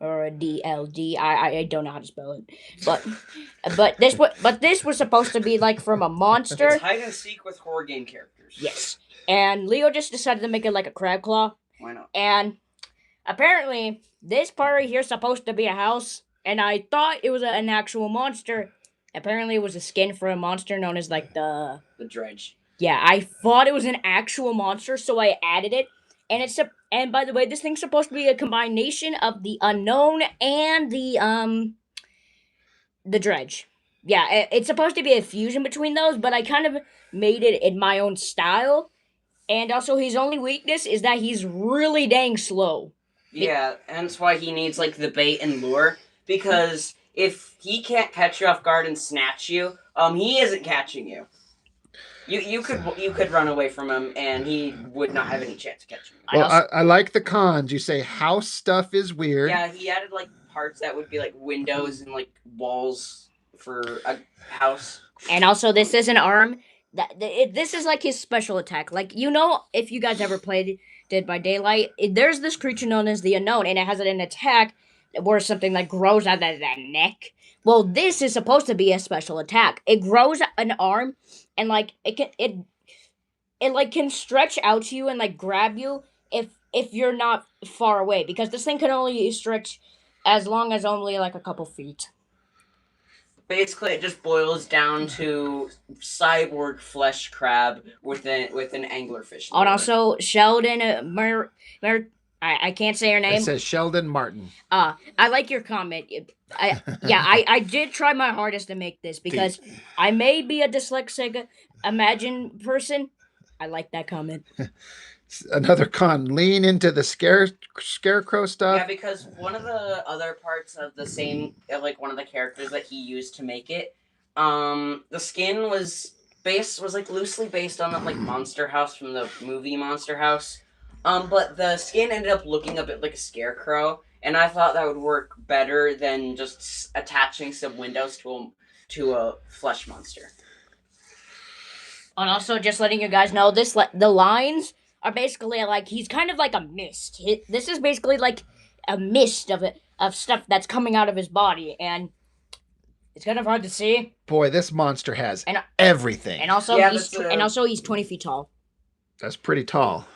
a DLD. I don't know how to spell it, but this was supposed to be like from a monster. It's hide and seek with horror game characters. Yes, and Leo just decided to make it like a crab claw. Why not? And apparently, this part right here is supposed to be a house, and I thought it was an actual monster. Apparently, it was a skin for a monster known as like the dredge. Yeah, I thought it was an actual monster, so I added it. And by the way, this thing's supposed to be a combination of the unknown and the dredge. Yeah, it's supposed to be a fusion between those, but I kind of made it in my own style. And also, his only weakness is that he's really dang slow. Yeah, hence why he needs like the bait and lure. Because if he can't catch you off guard and snatch you, he isn't catching you. You could run away from him, and he would not have any chance to catch you. Well, I like the cons. You say house stuff is weird. Yeah, he added like parts that would be like windows and like walls for a house. And also, this is an arm. This is like his special attack. Like, if you guys ever played Dead by Daylight, there's this creature known as the Unknown, and it has an attack where something like grows out of that neck. Well, this is supposed to be a special attack. It grows an arm, and like it like can stretch out to you and like grab you if you're not far away, because this thing can only stretch as long as only like a couple feet. Basically, it just boils down to cyborg flesh crab with an anglerfish. And also, Sheldon I can't say her name. It says Sheldon Martin. I like your comment. I did try my hardest to make this because I may be a dyslexic imagine person. I like that comment. Another con, lean into the scarecrow stuff. Yeah, because one of the other parts of the same, like one of the characters that he used to make it, the skin was like loosely based on that like Monster House from the movie Monster House. But the skin ended up looking a bit like a scarecrow, and I thought that would work better than just attaching some windows to a flesh monster. And also, just letting you guys know, the lines are basically like he's kind of like a mist. This is basically like a mist of stuff that's coming out of his body, and it's kind of hard to see. Boy, this monster has everything. And also, he's 20 feet tall. That's pretty tall.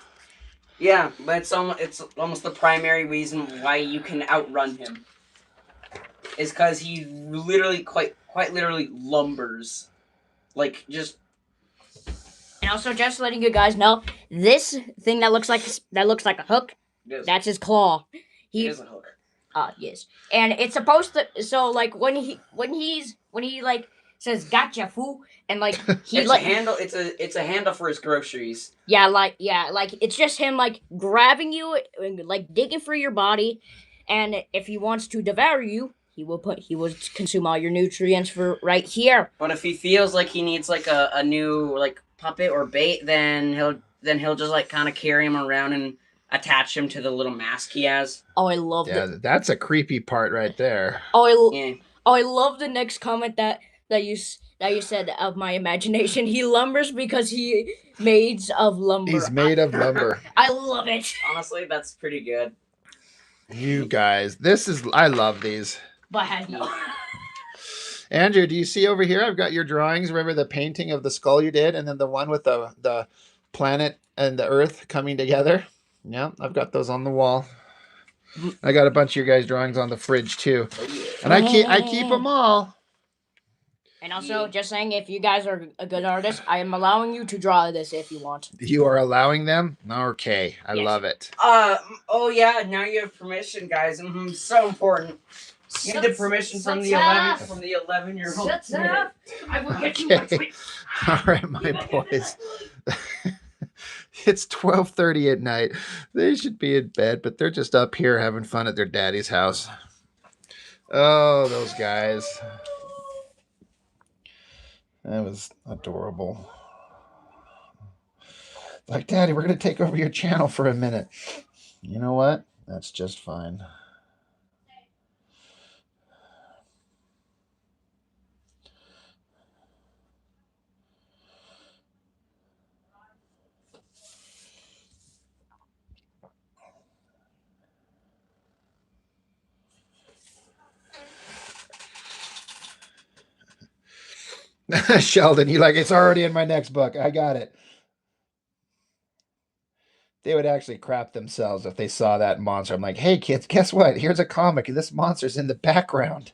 Yeah, but it's almost the primary reason why you can outrun him. Is because he literally, quite literally, lumbers. Like, just... And also, just letting you guys know, this thing that looks like a hook, Yes. that's his claw. It He is a hook. yes, and it's supposed to. So like when he like says "gotcha, fool," and like he It's like a handle. It's a handle for his groceries. like it's just him like grabbing you and like digging through your body, and if he wants to devour you, he will consume all your nutrients for right here. But if he feels like he needs like a new like puppet or bait, then he'll just like kind of carry him around and attach him to the little mask he has. Oh, I love Yeah, that. that's a creepy part right there. Yeah. I love the next comment that you said of my imagination. He lumbers because he made of lumber. He's made of lumber. I love it. Honestly, that's pretty good. You guys, I love these. But has no. Andrew, do you see over here? I've got your drawings. Remember the painting of the skull you did, and then the one with the planet and the Earth coming together? Yeah, I've got those on the wall. I got a bunch of your guys' drawings on the fridge too, and I keep them all. And also, just saying, if you guys are a good artist, I am allowing you to draw this if you want. You are allowing them? Okay, I love it. Oh yeah, now you have permission, guys. So important. You need the permission from the 11-year-old. Shut up! I will get you one. All right, my boys. It's 12:30 at night. They should be in bed, but they're just up here having fun at their daddy's house. Oh, those guys. That was adorable. Like, Daddy, we're going to take over your channel for a minute. You know what? That's just fine. Sheldon, you like, it's already in my next book. I got it. They would actually crap themselves if they saw that monster. I'm like, hey, kids, guess what? Here's a comic, and this monster's in the background.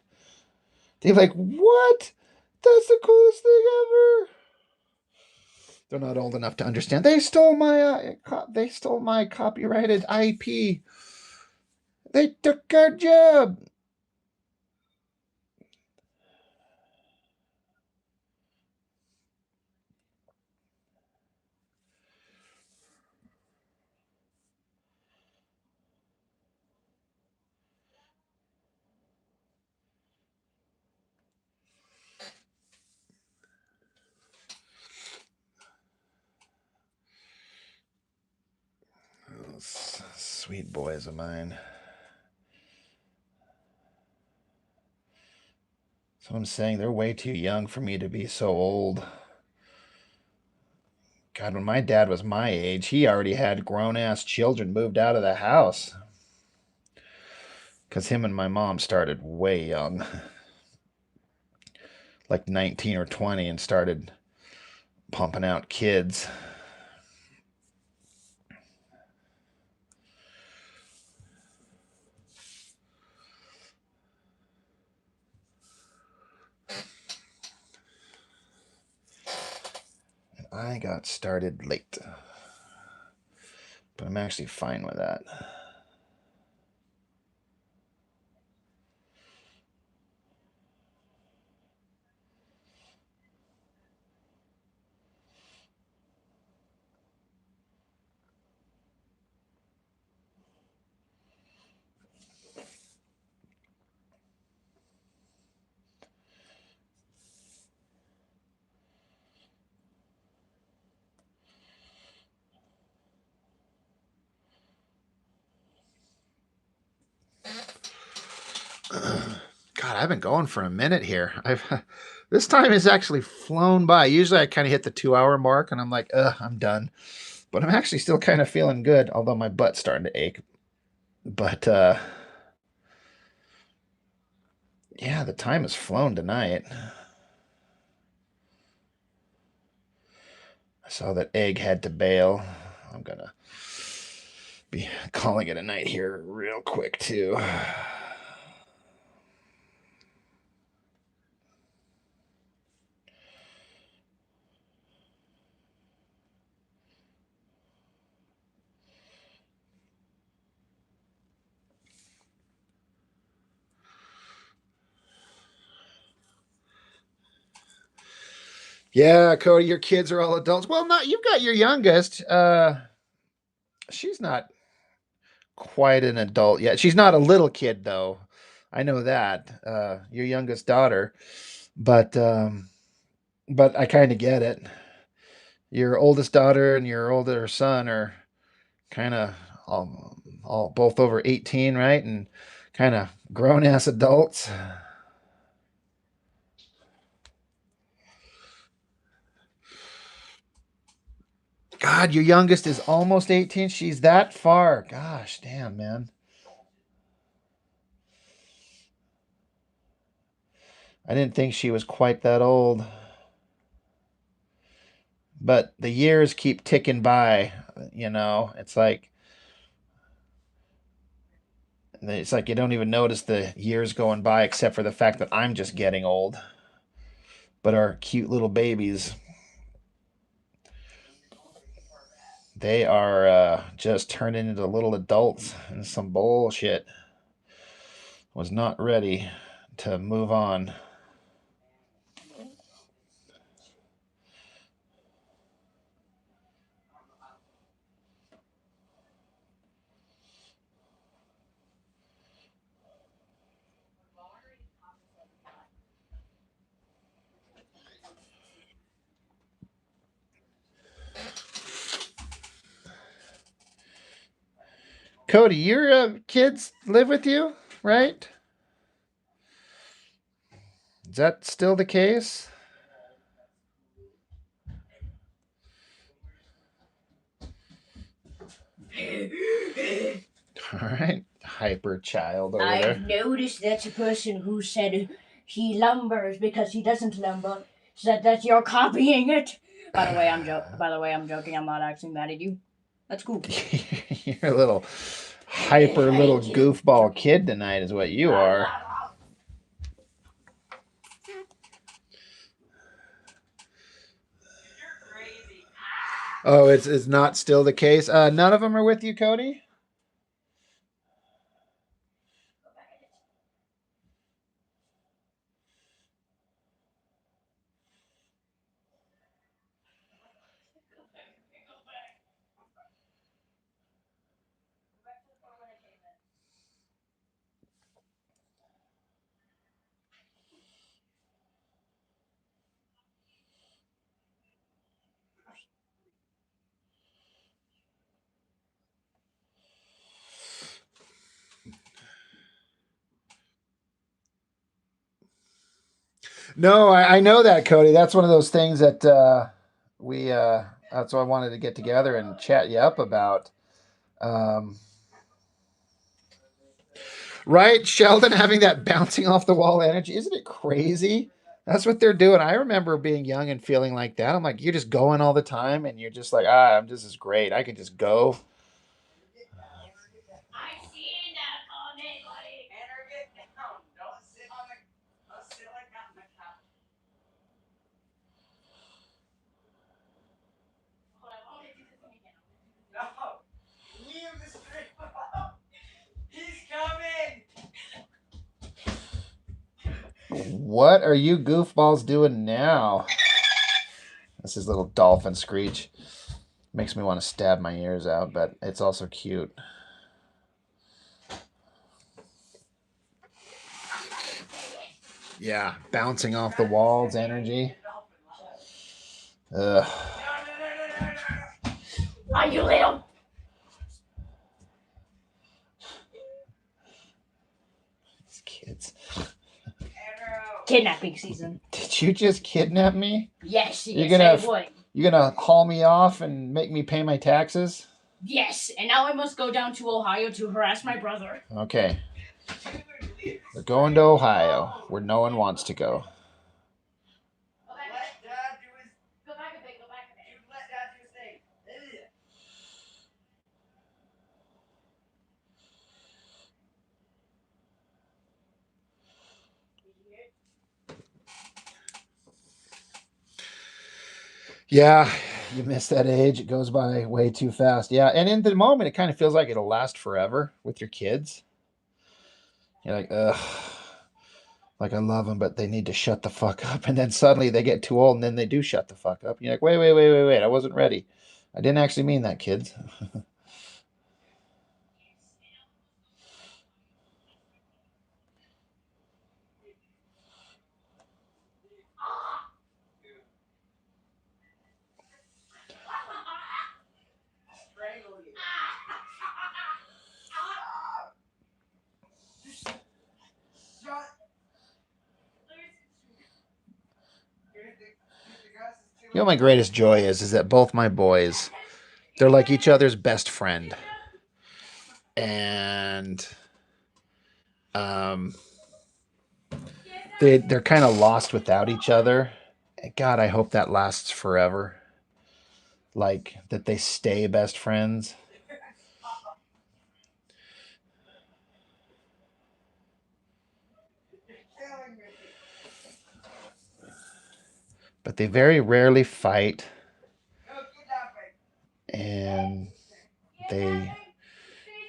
They're like, what? That's the coolest thing ever. They're not old enough to understand. They stole my copyrighted IP. They took our job. Those sweet boys of mine. So I'm saying they're way too young for me to be so old. God, when my dad was my age, he already had grown-ass children moved out of the house. Because him and my mom started way young. Like 19 or 20 and started pumping out kids. I got started late, but I'm actually fine with that. God, I've been going for a minute here. This time has actually flown by. Usually I kind of hit the 2-hour mark and I'm like, I'm done. But I'm actually still kind of feeling good, although my butt's starting to ache. But yeah, the time has flown tonight. I saw that Egg had to bail. I'm gonna be calling it a night here real quick too. Yeah, Cody, your kids are all adults. Well, not you've got your youngest. She's not quite an adult yet. She's not a little kid though. I know that. Your youngest daughter, but I kind of get it. Your oldest daughter and your older son are kind of all both over 18, right? And kind of grown ass adults. God, your youngest is almost 18. She's that far. Gosh, damn, man. I didn't think she was quite that old. But the years keep ticking by, you know. It's like you don't even notice the years going by except for the fact that I'm just getting old. But our cute little babies, they are just turning into little adults and some bullshit. Was not ready to move on. Cody, your kids live with you, right? Is that still the case? All right, hyper child over there. I've noticed that's a person who said he lumbers because he doesn't lumber. Said that you're copying it. By the way, I'm joking. I'm not actually mad at you. That's cool. You're a little hyper little goofball kid tonight, is what you are. Oh, it's not still the case. None of them are with you, Cody. No, I know that, Cody. That's one of those things that we. That's why I wanted to get together and chat you up about. Um, right, Sheldon having that bouncing off the wall energy. Isn't it crazy? That's what they're doing. I remember being young and feeling like that. I'm like, you're just going all the time, and you're just like, this is great. I can just go. What are you goofballs doing now? That's his little dolphin screech. Makes me want to stab my ears out, but it's also cute. Yeah, bouncing off the walls energy. Ugh. Are you little? These kids. Kidnapping season. Did you just kidnap me? Yes, You're yes, I would. You're gonna haul me off and make me pay my taxes? Yes, and now I must go down to Ohio to harass my brother. Okay. We're going to Ohio, where no one wants to go. Yeah, you miss that age. It goes by way too fast. Yeah, and in the moment, it kind of feels like it'll last forever with your kids. You're like, ugh, like I love them, but they need to shut the fuck up. And then suddenly they get too old, and then they do shut the fuck up. And you're like, wait, wait, wait, wait, wait. I wasn't ready. I didn't actually mean that, kids. You know, my greatest joy is that both my boys, they're like each other's best friend, and um, they're kind of lost without each other. God, I hope that lasts forever. Like that they stay best friends. But they very rarely fight, and they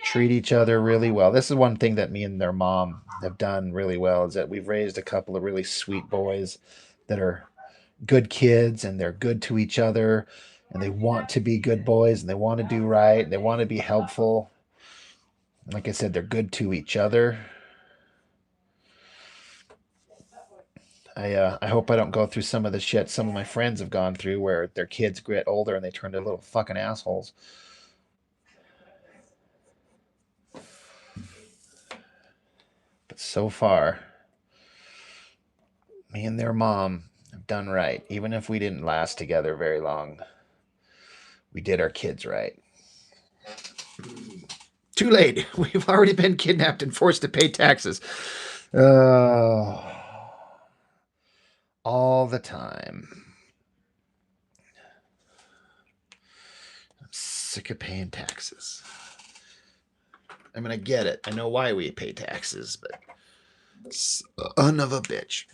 treat each other really well. This is one thing that me and their mom have done really well, is that we've raised a couple of really sweet boys that are good kids, and they're good to each other, and they want to be good boys, and they want to do right, and they want to be helpful. Like I said, they're good to each other. I hope I don't go through some of the shit some of my friends have gone through, where their kids get older and they turn into little fucking assholes. But so far, me and their mom have done right. Even if we didn't last together very long, we did our kids right. Too late. We've already been kidnapped and forced to pay taxes. All the time. I'm sick of paying taxes. I mean, I get it. I know why we pay taxes, but son of a bitch.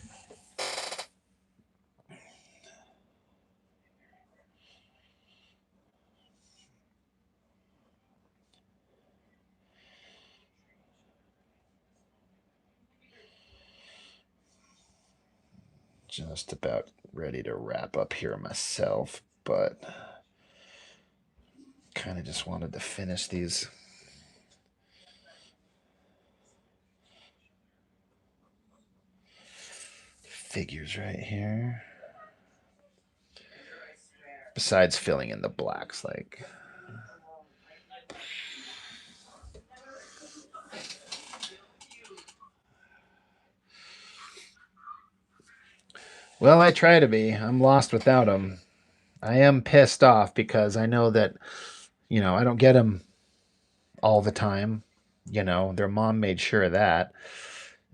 Just about ready to wrap up here myself, but kind of just wanted to finish these figures right here. Besides filling in the blacks, like. Well, I try to be. I'm lost without them. I am pissed off because I know that, I don't get them all the time. Their mom made sure of that.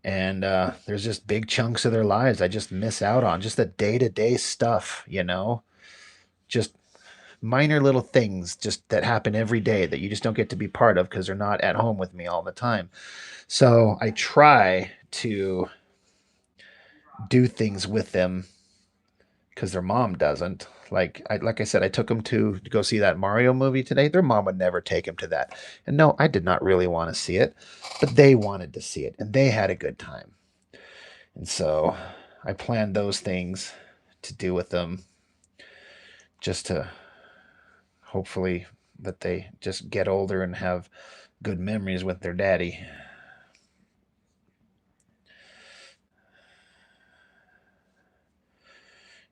And there's just big chunks of their lives I just miss out on. Just the day-to-day stuff, just minor little things just that happen every day that you just don't get to be part of because they're not at home with me all the time. So I try to do things with them because their mom doesn't. Like I said, I took them to go see that Mario movie today. Their mom would never take him to that. And no, I did not really want to see it, but they wanted to see it and they had a good time. And so I planned those things to do with them, just to hopefully that they just get older and have good memories with their daddy.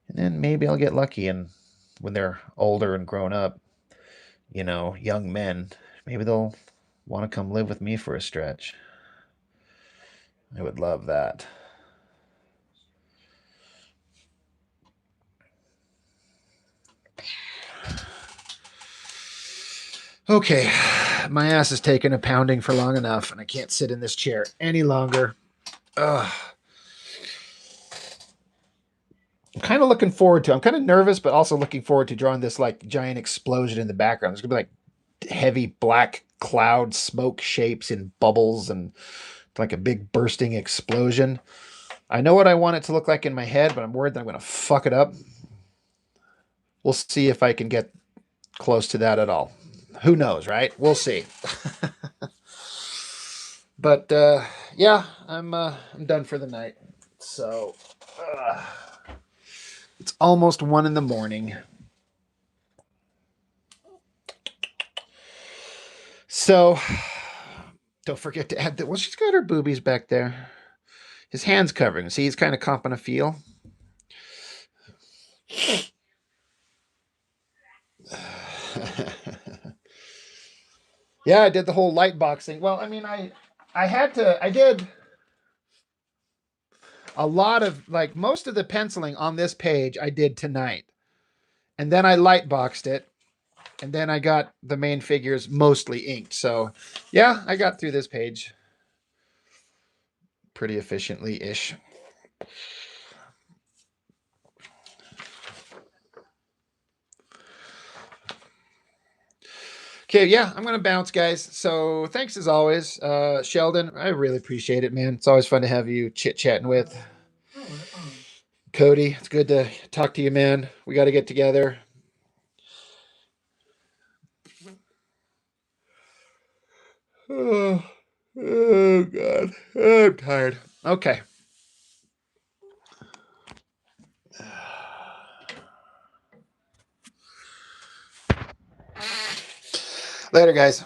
And then maybe I'll get lucky, and when they're older and grown up, young men, maybe they'll want to come live with me for a stretch. I would love that. Okay, my ass is taking a pounding for long enough, and I can't sit in this chair any longer. Ugh. I'm kind of nervous, but also looking forward to drawing this like giant explosion in the background. There's gonna be like heavy black cloud smoke shapes and bubbles and like a big bursting explosion. I know what I want it to look like in my head, but I'm worried that I'm gonna fuck it up. we'll see if I can get close to that at all. Who knows, right? We'll see. But yeah, I'm done for the night. So it's almost 1 in the morning. So don't forget to add that. Well, she's got her boobies back there. His hand's covering. See, he's kind of comping a feel. Yeah, I did the whole light box thing. Well, I mean, I did a lot of, like, most of the penciling on this page I did tonight. And then I light boxed it. And then I got the main figures mostly inked. So yeah, I got through this page pretty efficiently-ish. Okay, yeah, I'm going to bounce, guys. So thanks as always. Sheldon, I really appreciate it, man. It's always fun to have you chit-chatting with. Cody, it's good to talk to you, man. We got to get together. Oh, oh God. I'm tired. Okay. Later, guys.